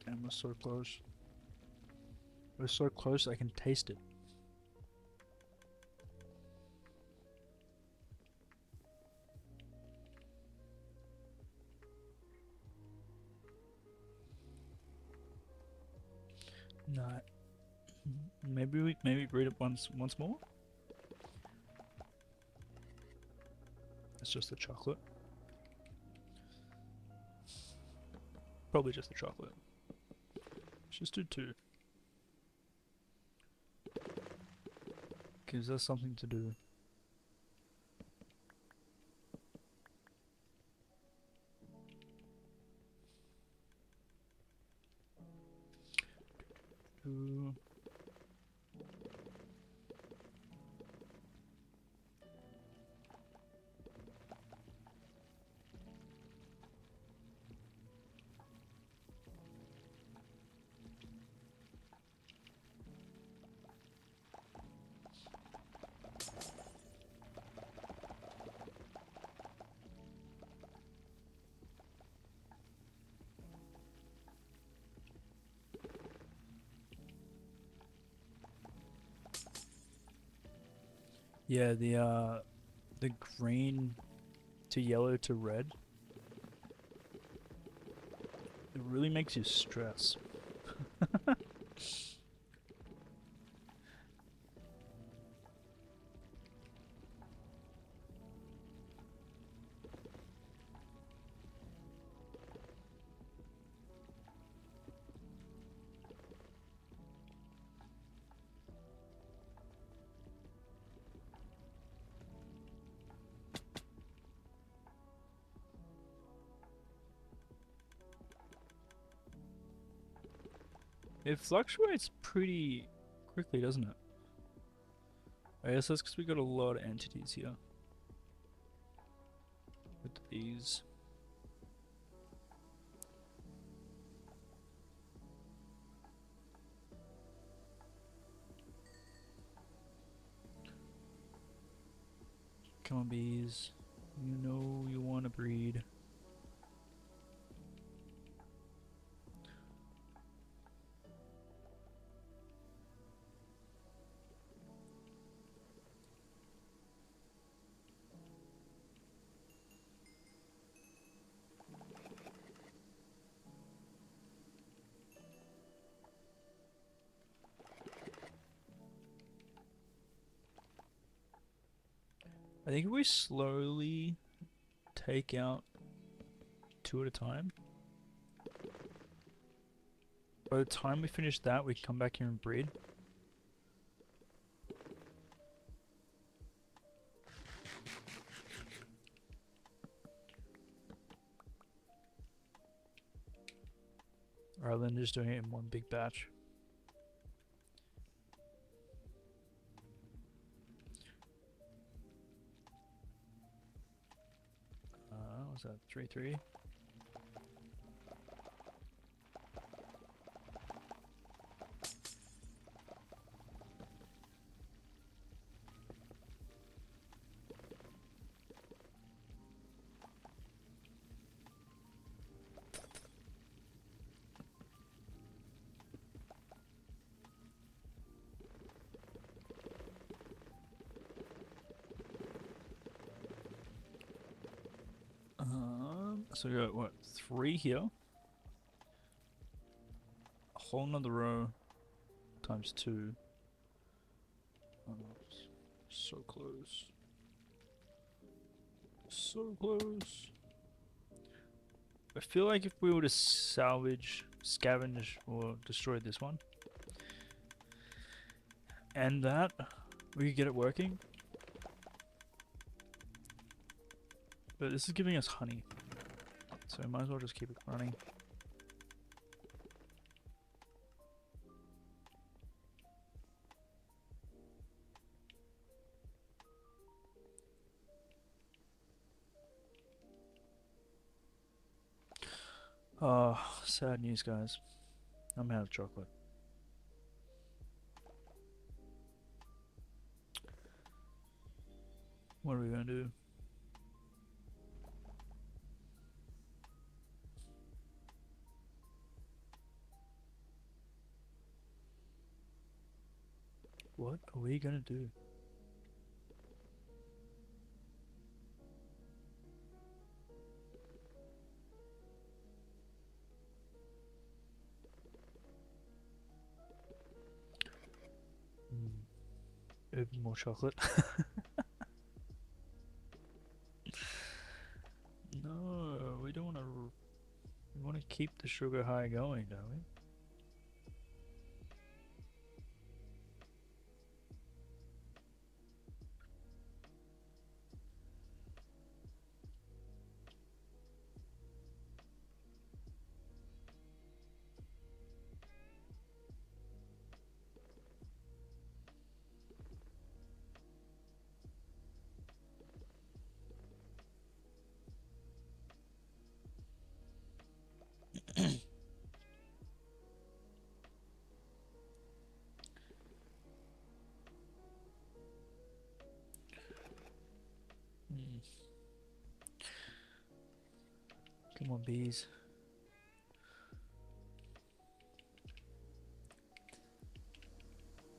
Speaker 1: Damn, we're so close. We're so close I can taste it. No. Maybe breed it once more? It's just the chocolate. Probably just the chocolate. Let's just do 2. Gives us something to do. Ooh. Yeah, the green to yellow to red. It really makes you stress. It fluctuates pretty quickly, doesn't it? I guess that's because we got a lot of entities here. With these. Come on, bees. You know you want to breed. I think if we slowly take out 2 at a time. By the time we finish that, we can come back here and breed. Rather than just doing it in one big batch. What's that? 3-3. So we got what? 3 here. A whole nother row times 2. Oh, so close. So close. I feel like if we were to salvage, scavenge, or destroy this one, and that, we could get it working. But this is giving us honey, so might as well just keep it running. Oh, sad news, guys. I'm out of chocolate. What are we gonna do? What are we gonna do? Even more chocolate. No, we don't want to. We want to keep the sugar high going, don't we? Mm. Come on, bees.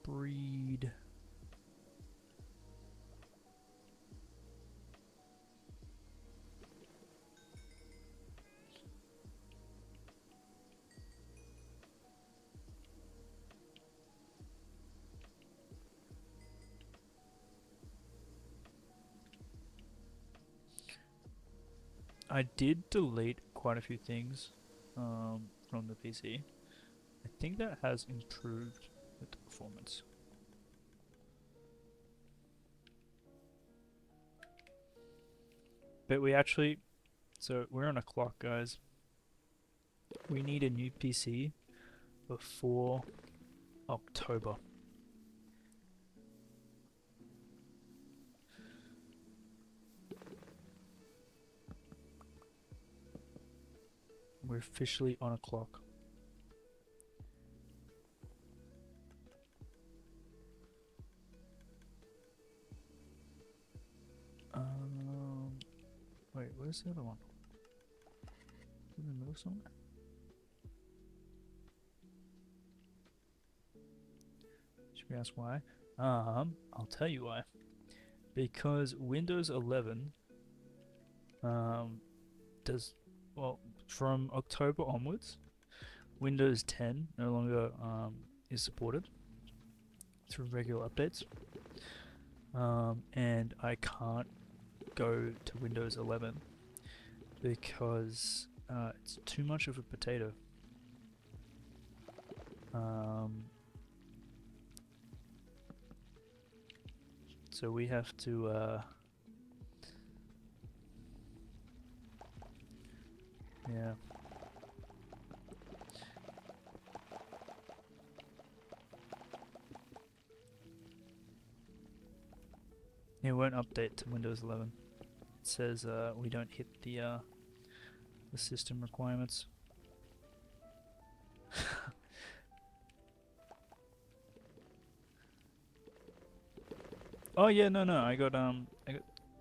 Speaker 1: Breed. I did delete quite a few things from the PC. I think that has improved the performance. But we actually, so we're on a clock, guys. We need a new PC before October. We're officially on a clock. Wait, where's the other one? In the middle somewhere? Should we ask why? I'll tell you why. Because Windows 11 does, well, from October onwards, Windows 10 no longer is supported through regular updates. And I can't go to Windows 11 because it's too much of a potato. So we have to yeah. It won't update to Windows 11. It says we don't hit the the system requirements. Oh yeah, no, I got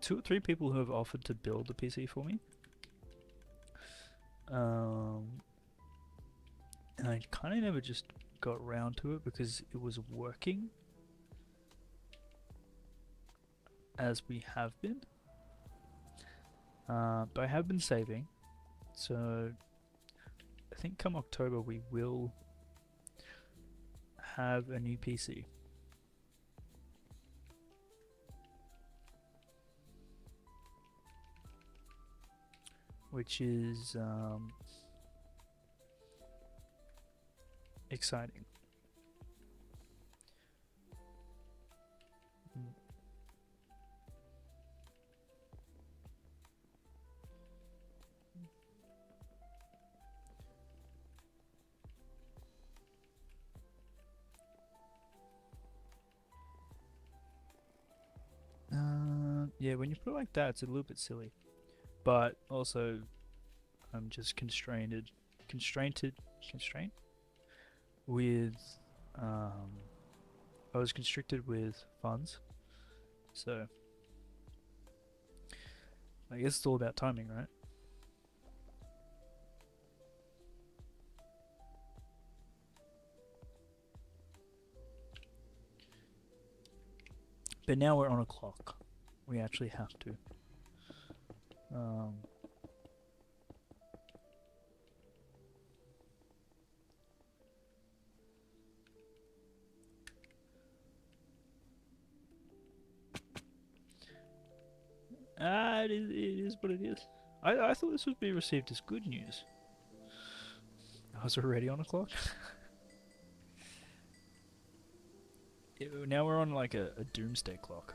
Speaker 1: 2 or 3 people who have offered to build a PC for me. And I kind of never just got round to it because it was working as we have been. But I have been saving, so I think come October we will have a new PC. Which is exciting. Yeah, when you put it like that, it's a little bit silly. But also, I'm just constrained with, I was constricted with funds. So, I guess it's all about timing, right? But now we're on a clock. We actually have to. It is what it is. I thought this would be received as good news. I was already on a clock. Now we're on like a doomsday clock.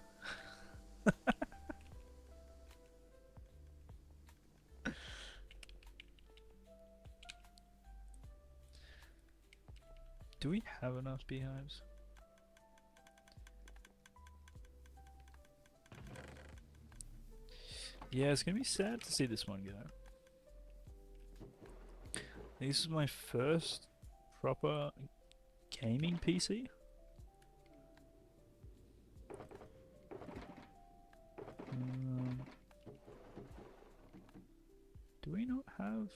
Speaker 1: Do we have enough beehives? Yeah, it's gonna be sad to see this one go. This is my first proper gaming PC. Do we not have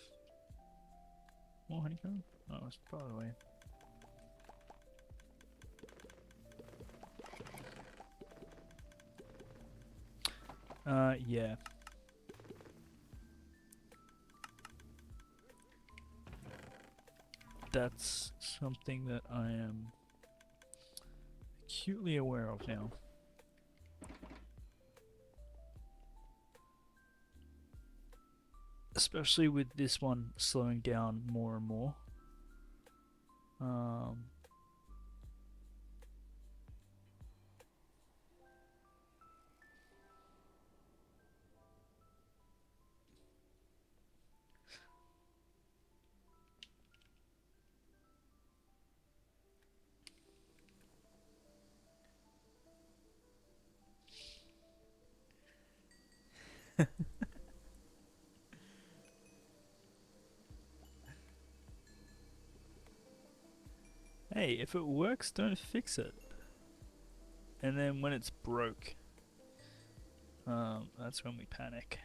Speaker 1: more honeycomb? Oh, it's far away. Yeah. That's something that I am acutely aware of now. Especially with this one slowing down more and more. Hey, if it works, don't fix it. And then when it's broke, that's when we panic.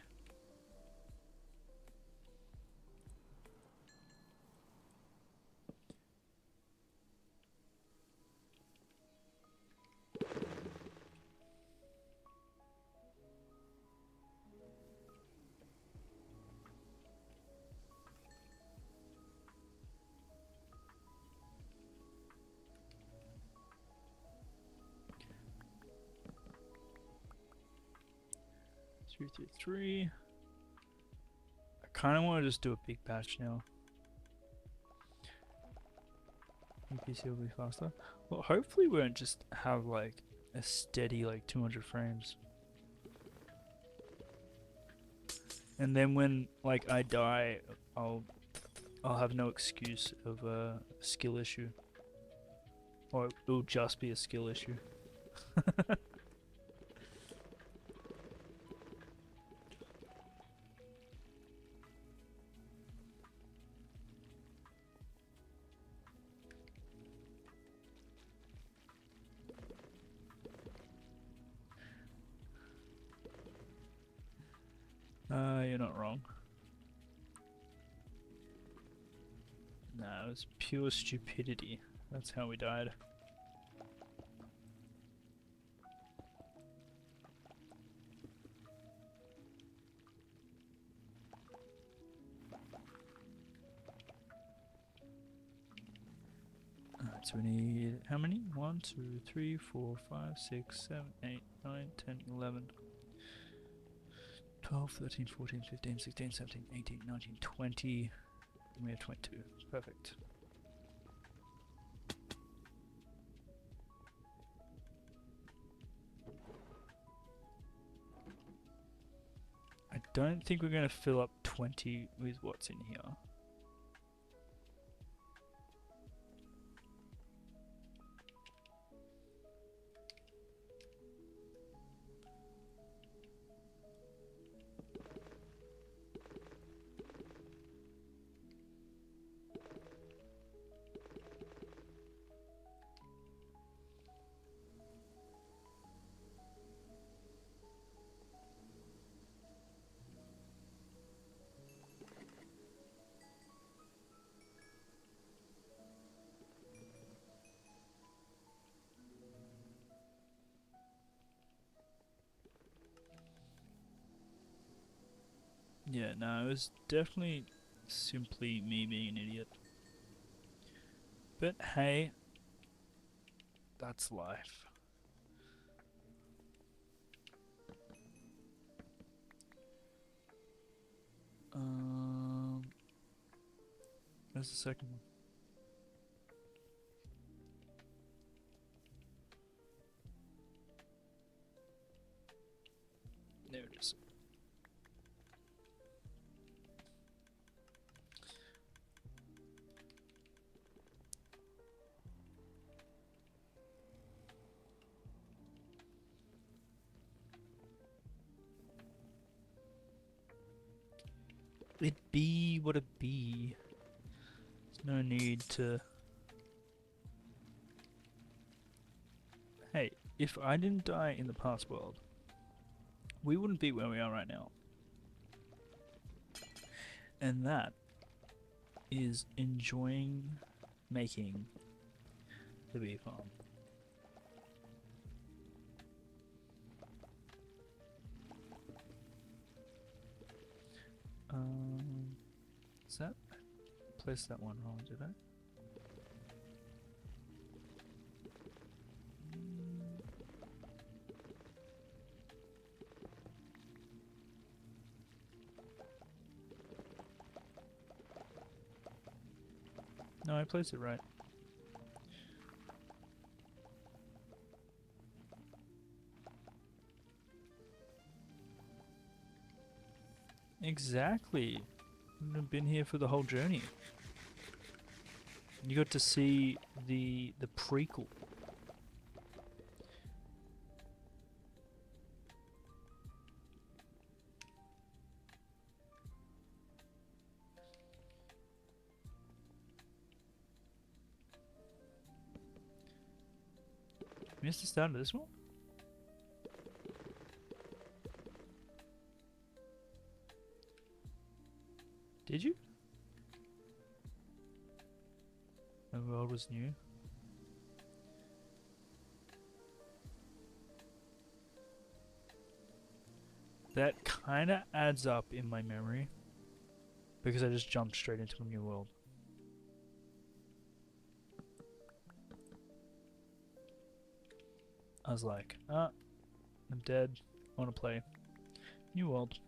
Speaker 1: Three. I kind of want to just do a big batch now. PC will be faster. Well, hopefully we won't just have like a steady like 200 frames. And then when like I die, I'll have no excuse of a skill issue. Or it'll just be a skill issue. You're not wrong. Nah, it was pure stupidity. That's how we died. Alright, so we need how many? 1, 2, 3, 4, 5, 6, 7, 8, 9, 10, 11, 12, 13, 14, 15, 16, 17, 18, 19, 20. And we have 22. Perfect. I don't think we're going to fill up 20 with what's in here. Yeah, no, it was definitely simply me being an idiot. But hey, that's life. Where's the second one? There it is. It be what it be. There's no need to... Hey, if I didn't die in the past world, we wouldn't be where we are right now. And that is enjoying making the bee farm. Is that... I placed that one wrong, did I? No, I placed it right. Exactly. Wouldn't have been here for the whole journey. You got to see the prequel. You missed the start of this one? Did you? The world was new. That kinda adds up in my memory. Because I just jumped straight into a new world. I was like, ah, I'm dead. I wanna play. New world.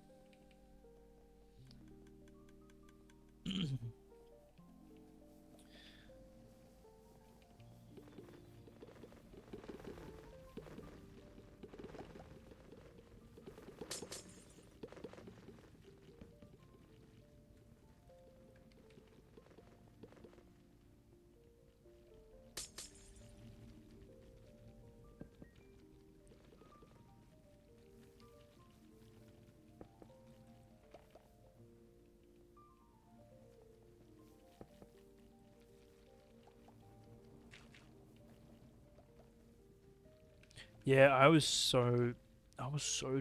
Speaker 1: Yeah, I was so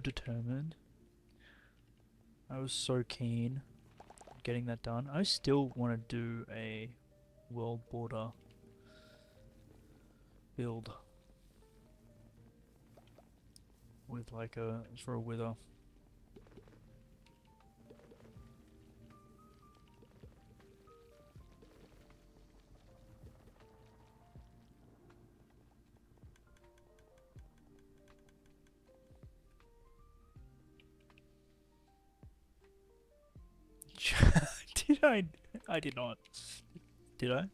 Speaker 1: determined. I was so keen on getting that done. I still want to do a world border build with like for a wither. Did I? I did not. Did I?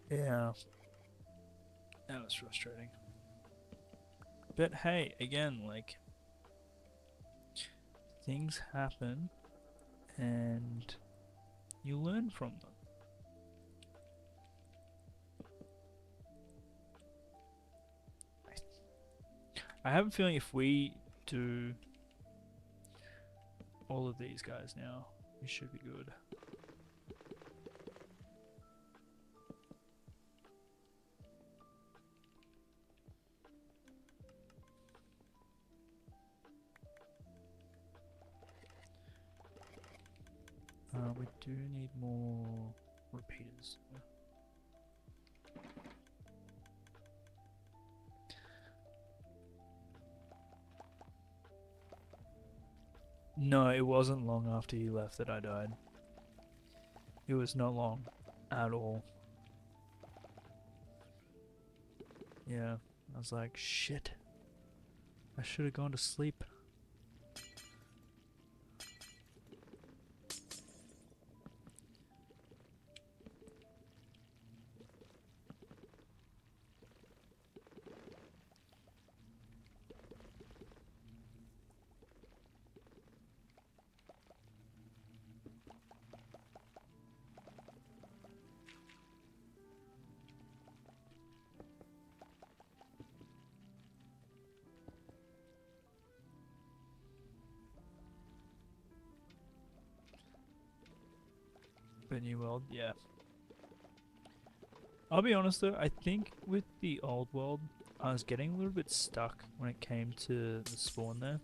Speaker 1: Yeah. That was frustrating. But hey, again, like, things happen and you learn from them. I have a feeling if we do all of these guys now, we should be good. We do need more repeaters. No, it wasn't long after you left that I died. It was not long at all. Yeah, I was like, shit. I should have gone to sleep. But New World, yeah. I'll be honest though, I think with the old world, I was getting a little bit stuck when it came to the spawn there.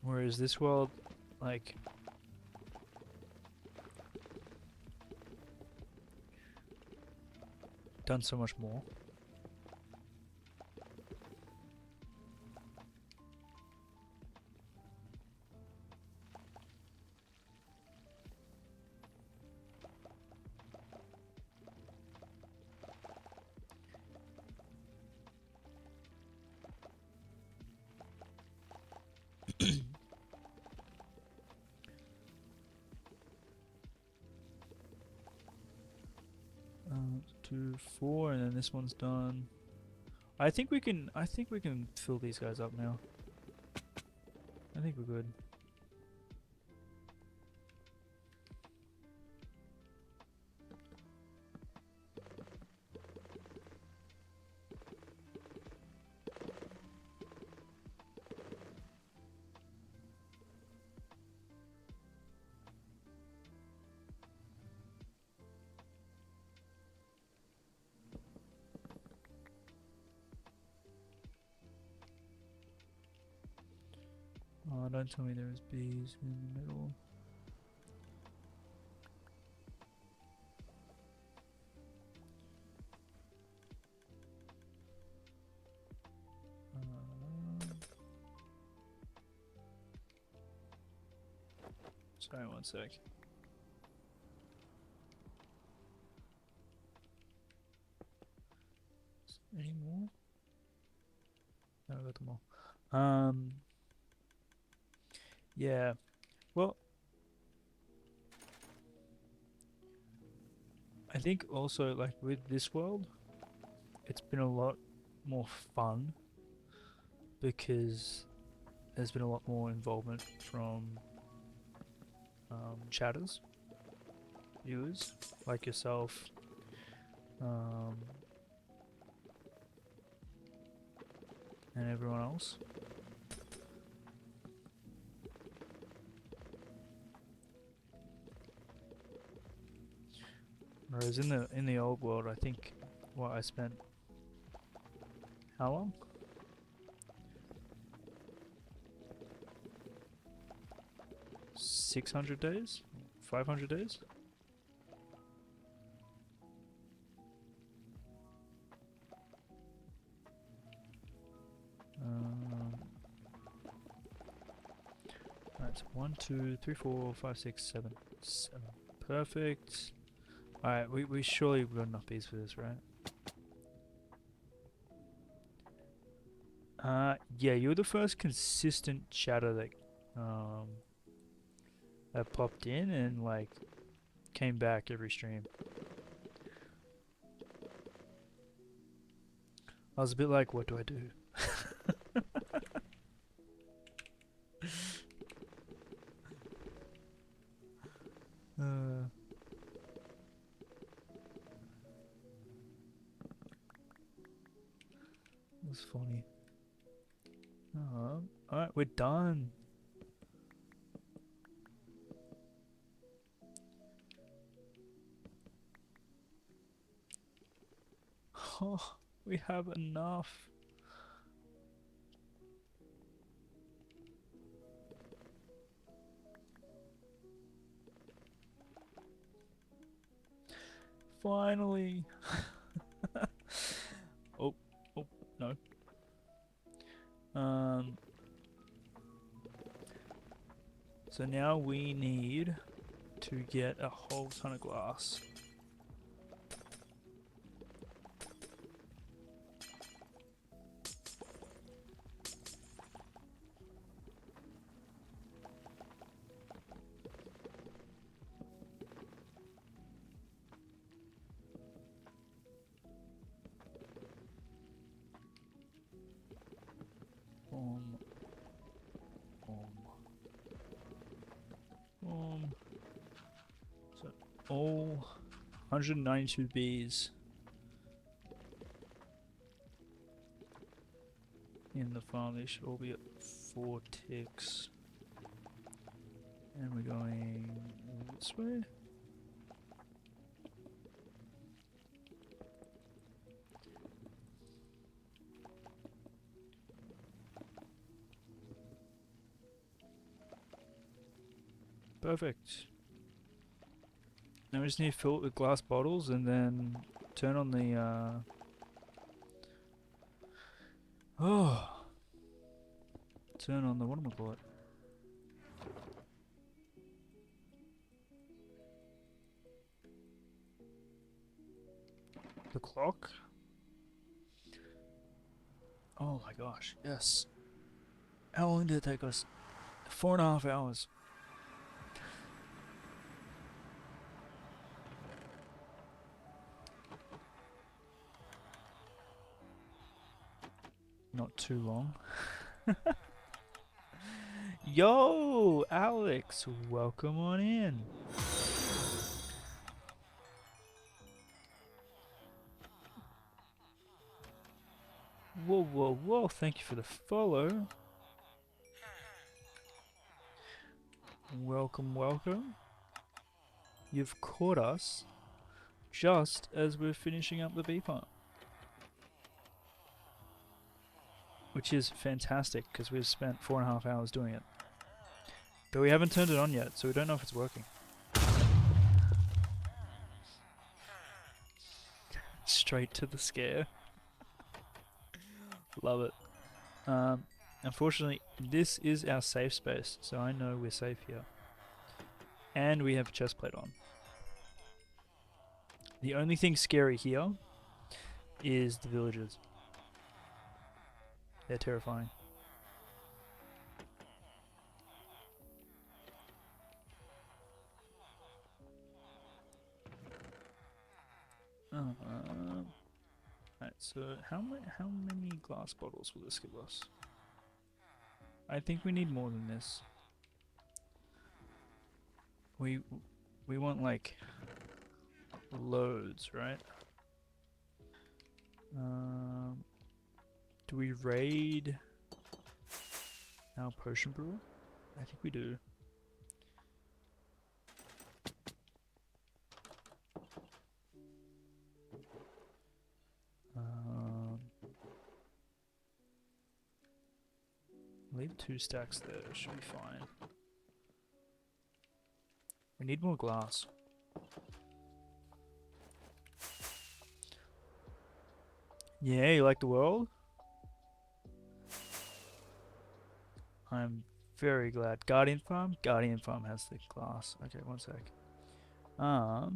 Speaker 1: Whereas this world, like, done so much more. Two, four, and then this one's done. I think we can. I think we can fill these guys up now. I think we're good. Oh, don't tell me there's bees in the middle. Sorry, one sec. No, I got them all. Yeah. Well, I think also like with this world, it's been a lot more fun because there's been a lot more involvement from chatters, viewers like yourself, um, and everyone else. Whereas in the old world, I think what I spent how long? 600 days? 500 days? Alright, so 1, 2, 3, 4, 5, 6, 7. 7. Perfect. Alright, we surely got enough bees for this, right? Yeah, you're the first consistent chatter that popped in and like came back every stream. I was a bit like, what do I do? uh, That's funny. Alright, we're done. Oh, we have enough. Finally. Oh, no. So now we need to get a whole ton of glass. Boom. So all 192 bees in the farm. They should all be at 4 ticks. And we're going this way. Perfect. Now we just need to fill it with glass bottles and then turn on the turn on the whatchamacallit. The clock? Oh my gosh, yes. How long did it take us? 4.5 hours. Not too long. Yo, Alex, welcome on in. Whoa, whoa, whoa, thank you for the follow. Welcome, welcome. You've caught us just as we're finishing up the bee farm. Which is fantastic, because we've spent 4.5 hours doing it. But we haven't turned it on yet, so we don't know if it's working. Straight to the scare. Love it. Unfortunately, this is our safe space, so I know we're safe here. And we have a chest plate on. The only thing scary here is the villagers. They're terrifying. Right, so how many glass bottles will this give us? I think we need more than this. We want like loads, right? Do we raid our potion brewer? I think we do. Leave 2 stacks there, should be fine. We need more glass. Yeah, you like the world? I'm very glad. Guardian Farm? Guardian Farm has the glass. Okay, one sec. I'll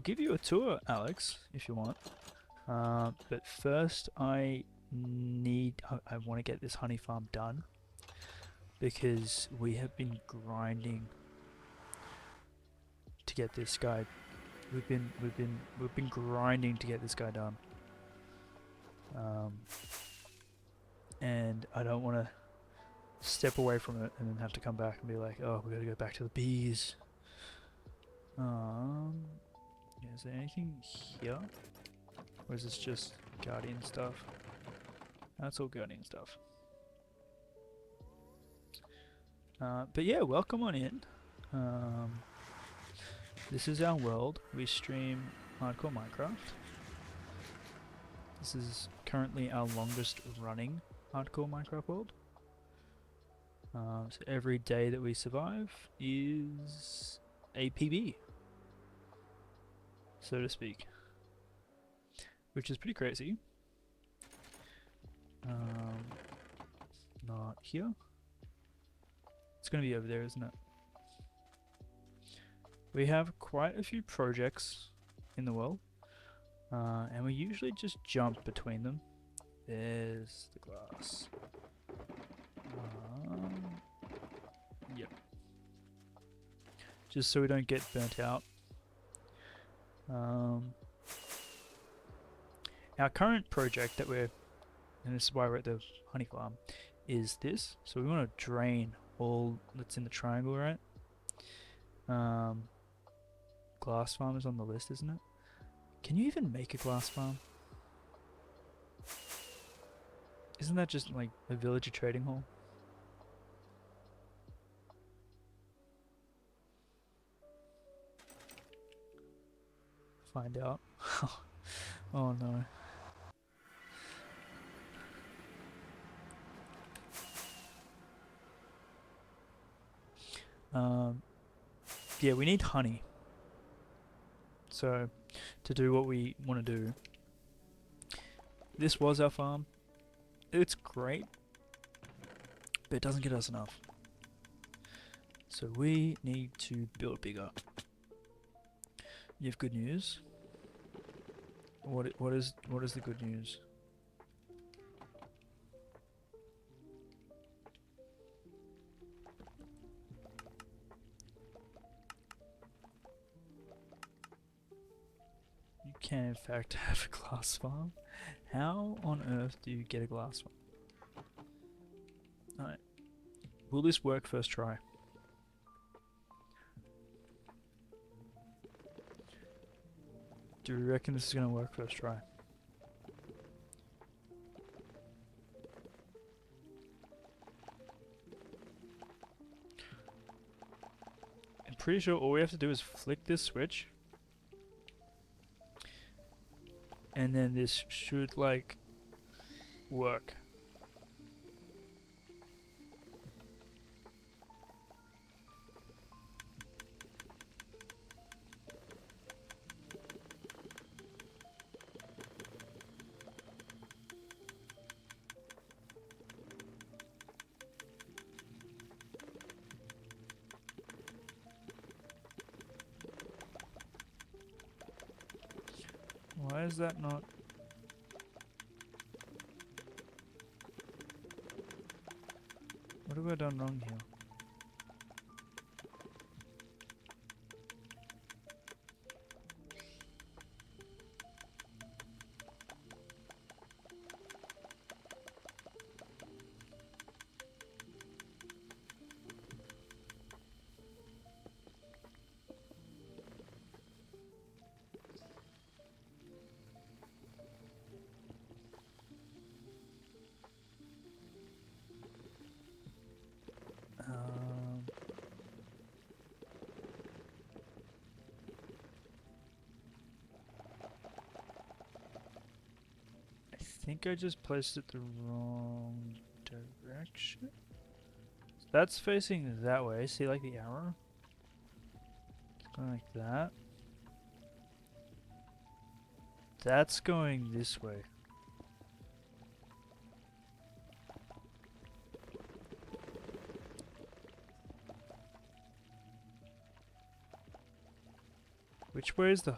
Speaker 1: give you a tour, Alex, if you want. But first I want to get this honey farm done. Because we have been grinding to get this guy. We've been grinding to get this guy done. And I don't want to step away from it and then have to come back and be like, oh, we gotta go back to the bees. Yeah, is there anything here? Or is this just Guardian stuff? That's all Guardian stuff. But yeah, welcome on in. This is our world. We stream Hardcore Minecraft. This is currently our longest running Hardcore Minecraft world. So every day that we survive is a PB, so to speak, which is pretty crazy. Not here. It's gonna be over there, isn't it? We have quite a few projects in the world, and we usually just jump between them. There's the glass. Yep. Just so we don't get burnt out. Our current project that we're, and this is why we're at the honey farm, is this. So we want to drain all that's in the triangle, right? Glass farm is on the list, isn't it? Can you even make a glass farm? Isn't that just like a villager trading hall? Find out. Oh no. Yeah, we need honey. So, to do what we want to do. This was our farm. It's great, but it doesn't get us enough. So we need to build bigger. You have good news? What is the good news? You can in fact have a glass farm. How on earth do you get a glass farm? Alright. Will this work first try? Do you reckon this is going to work first try? I'm pretty sure all we have to do is flick this switch. And then this should, like, work. Why is that not? What have I done wrong here? I think I just placed it the wrong direction. That's facing that way. See, like the arrow? It's going like that. That's going this way. Which way is the...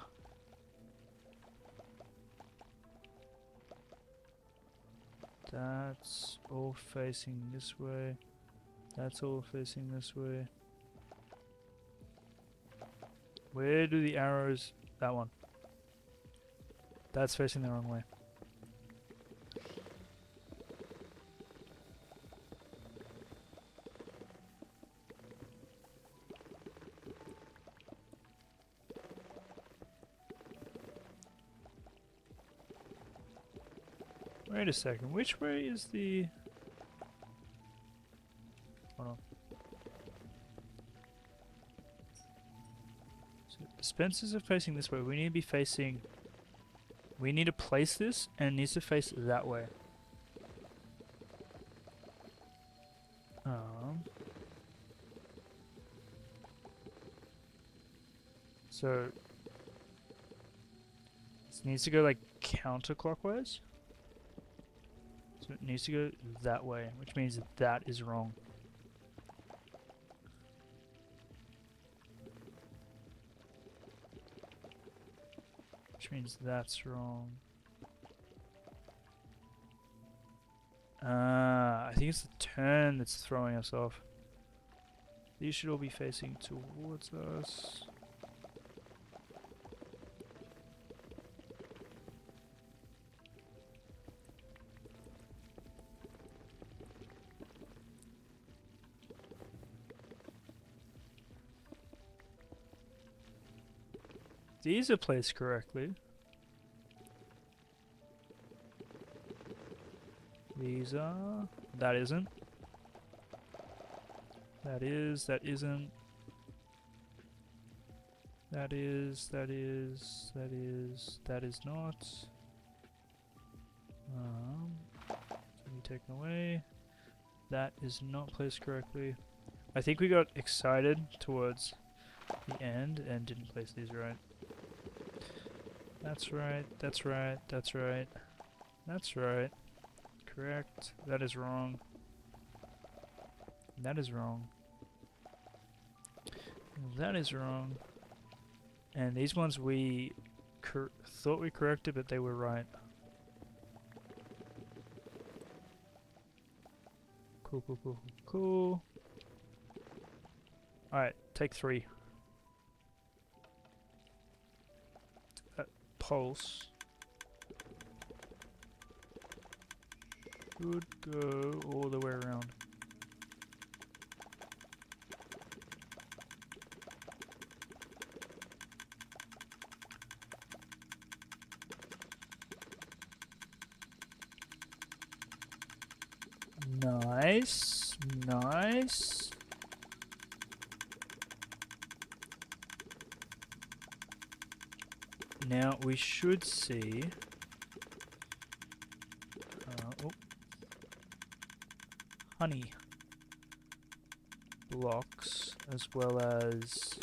Speaker 1: That's all facing this way. That's all facing this way. Where do the arrows... That one. That's facing the wrong way. Wait a second, which way is the... Hold on. So dispensers are facing this way. We need to be facing... We need to place this, and it needs to face that way. So... This needs to go like counterclockwise. So it needs to go that way, which means that is wrong. Which means that's wrong. I think it's the turn that's throwing us off. These should all be facing towards us. These are placed correctly. These are... That isn't. That is, that isn't. That is, that is, that is, that is not. Can be taken away. That is not placed correctly. I think we got excited towards the end and didn't place these right. That's right, that's right, that's right. That's right. Correct. That is wrong. That is wrong. That is wrong. And these ones we thought we corrected, but they were right. Cool, cool, cool, cool. Alright, take 3. Pulse should go all the way around. Nice, nice. Now we should see honey blocks as well as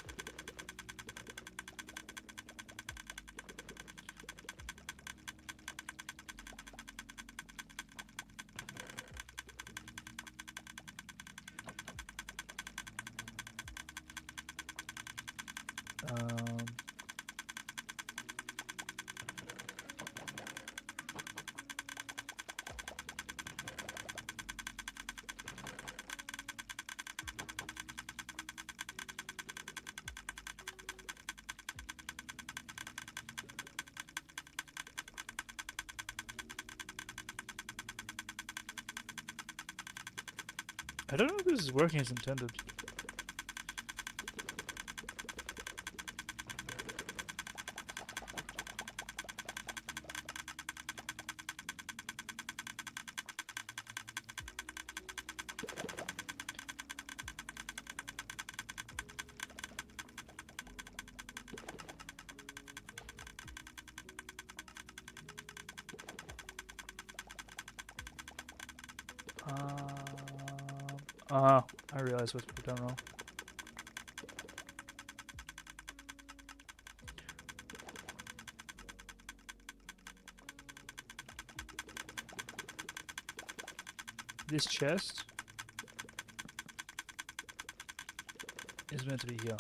Speaker 1: I don't know if this is working as intended. I realize what's done wrong. This chest is meant to be here.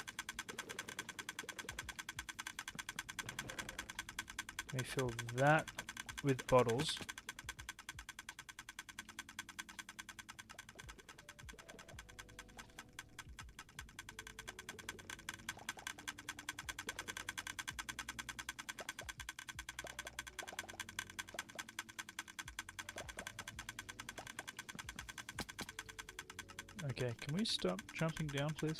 Speaker 1: Let me fill that with bottles. Okay, can we stop jumping down, please?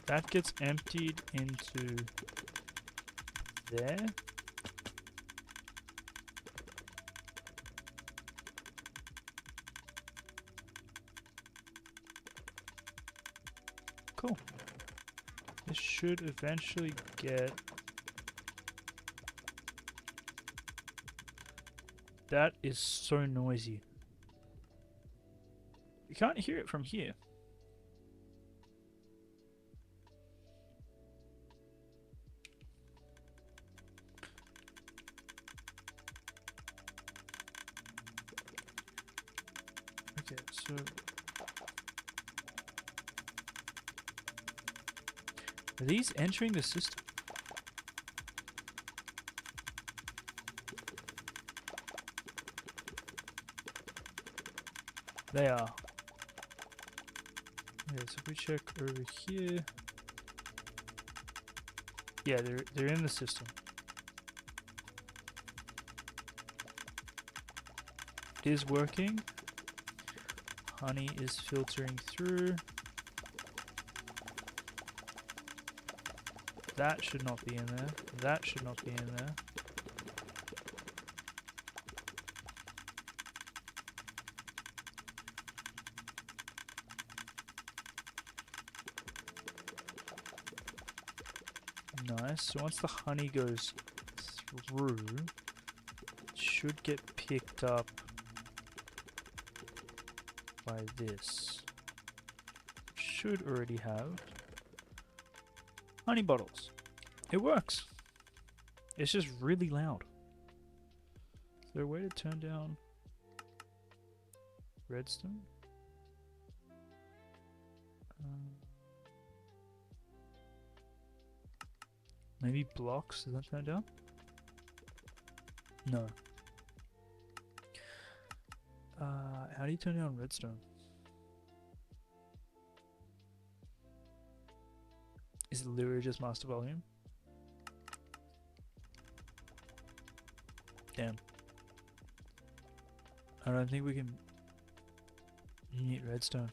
Speaker 1: That gets emptied into there. Cool. This should eventually get... That is so noisy. You can't hear it from here. Okay, so... Are these entering the system? They are. Okay, so if we check over here... Yeah, they're in the system. It is working. Honey is filtering through. That should not be in there. That should not be in there. Nice. So once the honey goes through, it should get picked up by this. Should already have honey bottles. It works. It's just really loud. Is there a way to turn down redstone? Maybe blocks? Does that turn down? No. How do you turn down redstone? Is it literally just master volume? Damn. I don't think we can mute redstone.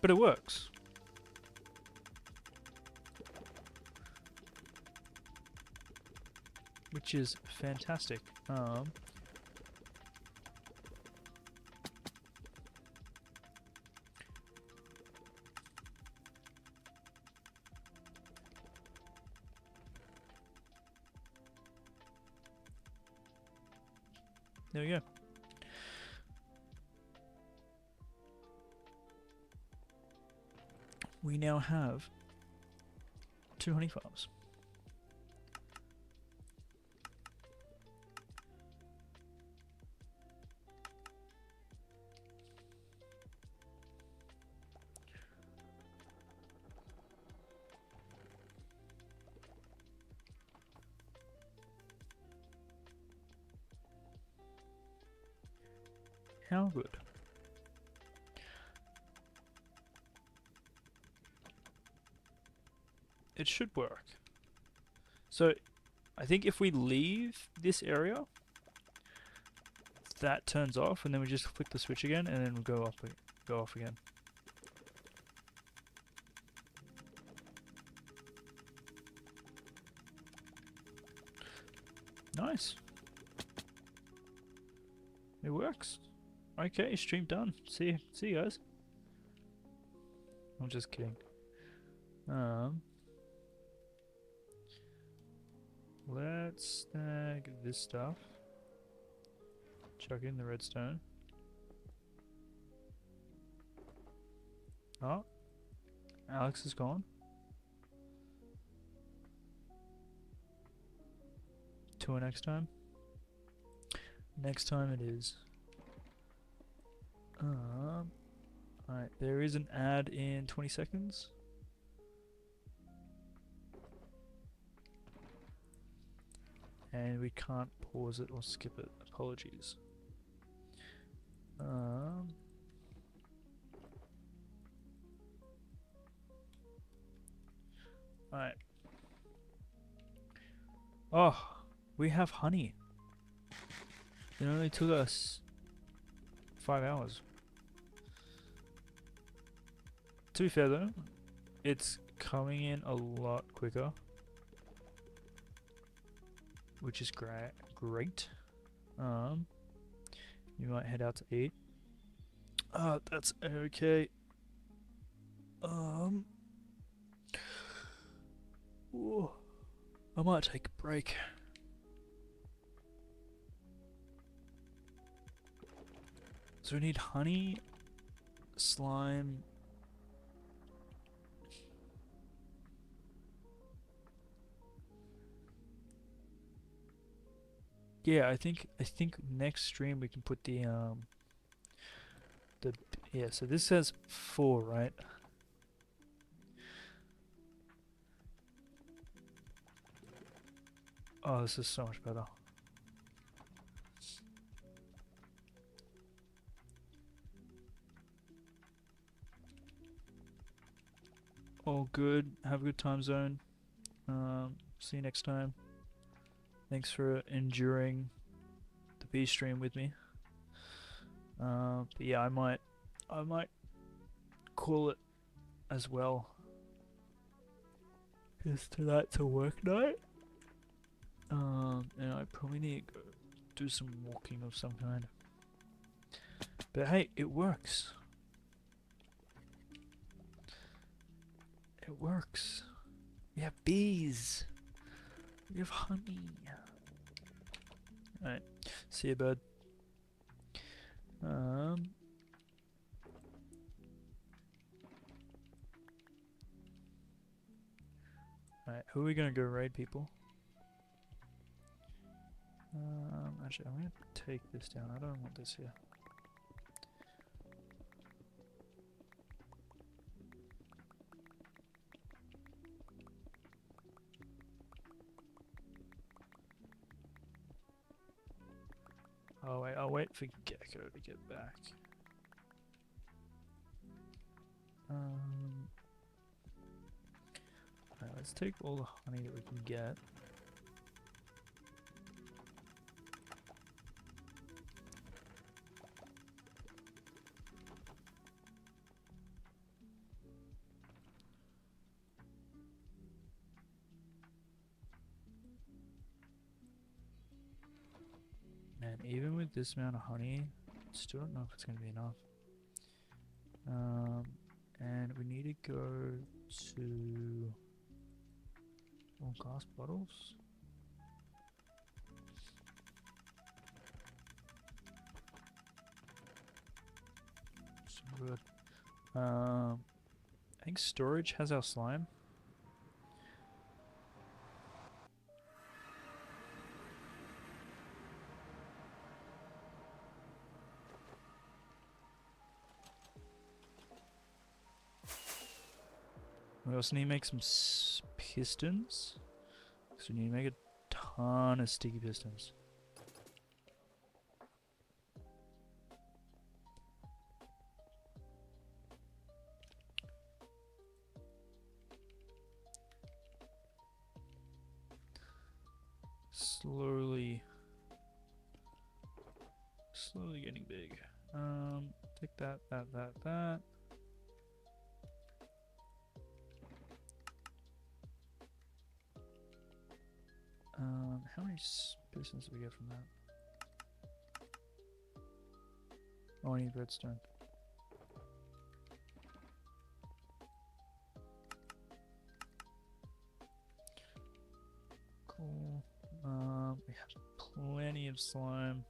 Speaker 1: But it works. Which is fantastic. There we go. We now have 2 honey farms. How good? It should work. So, I think if we leave this area, that turns off, and then we just flick the switch again, and then we'll go off again. Nice. It works. Okay, stream done. See you guys. I'm just kidding. Let's snag this stuff. Chuck in the redstone. Oh, Alex is gone. Till next time. Next time it is. Alright, there is an ad in 20 seconds. And we can't pause it or skip it. Apologies. Alright. Oh, we have honey. It only took us 5 hours. To be fair though, it's coming in a lot quicker, which is great. You might head out to eat. That's okay. Ooh, I might take a break. So we need honey, slime. Yeah, I think next stream we can put the yeah, so this says 4, right? Oh, this is so much better. All good. Have a good time zone. See you next time. Thanks for enduring the B stream with me. But yeah, I might call it as well. Because tonight's a work night. And I probably need to go do some walking of some kind. But hey, it works. It works. We have bees. We have honey. Alright. See you, bud. Alright, who are we gonna go raid, people? Actually, I'm gonna take this down. I don't want this here. Oh wait, I'll wait for Gecko to get back. Alright, let's take all the honey that we can get. Man, even with this amount of honey, still don't know if it's gonna be enough. And we need to go to more glass bottles. So good. I think storage has our slime. We also need to make some pistons. So we need to make a ton of sticky pistons. slowly getting big. Take that. How many pistons do we get from that? Oh, I need redstone. Cool. We have plenty of slime.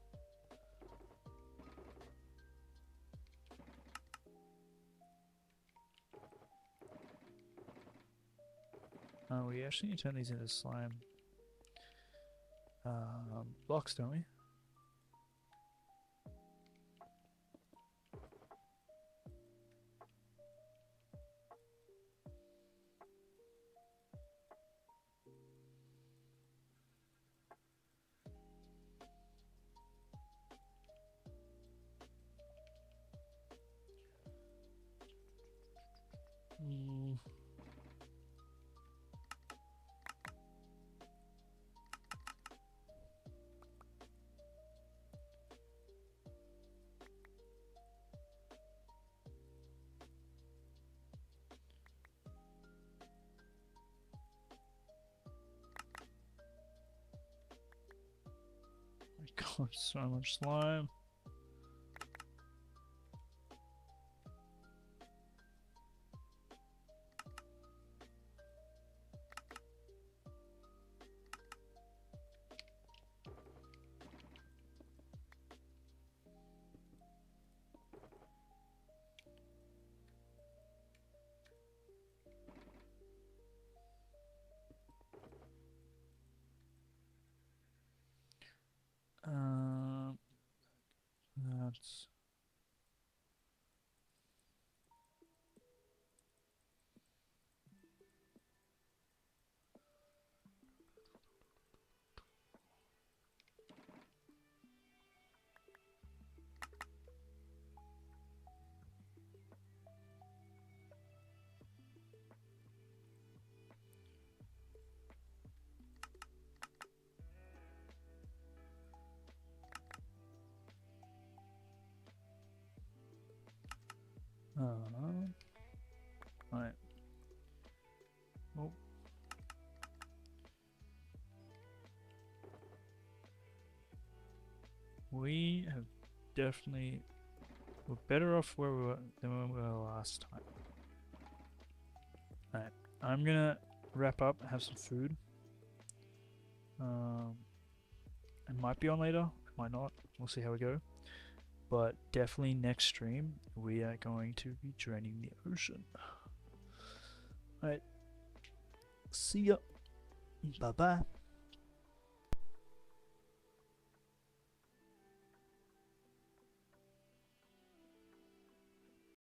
Speaker 1: We actually need to turn these into slime blocks, don't we? Mm. My God, so much slime. That's right. Oh, we have definitely we're better off where we were than we were last time. Alright, I'm gonna wrap up, have some food. It might be on later, it might not. We'll see how we go. But definitely next stream, we are going to be draining the ocean. Alright, see ya. Bye bye.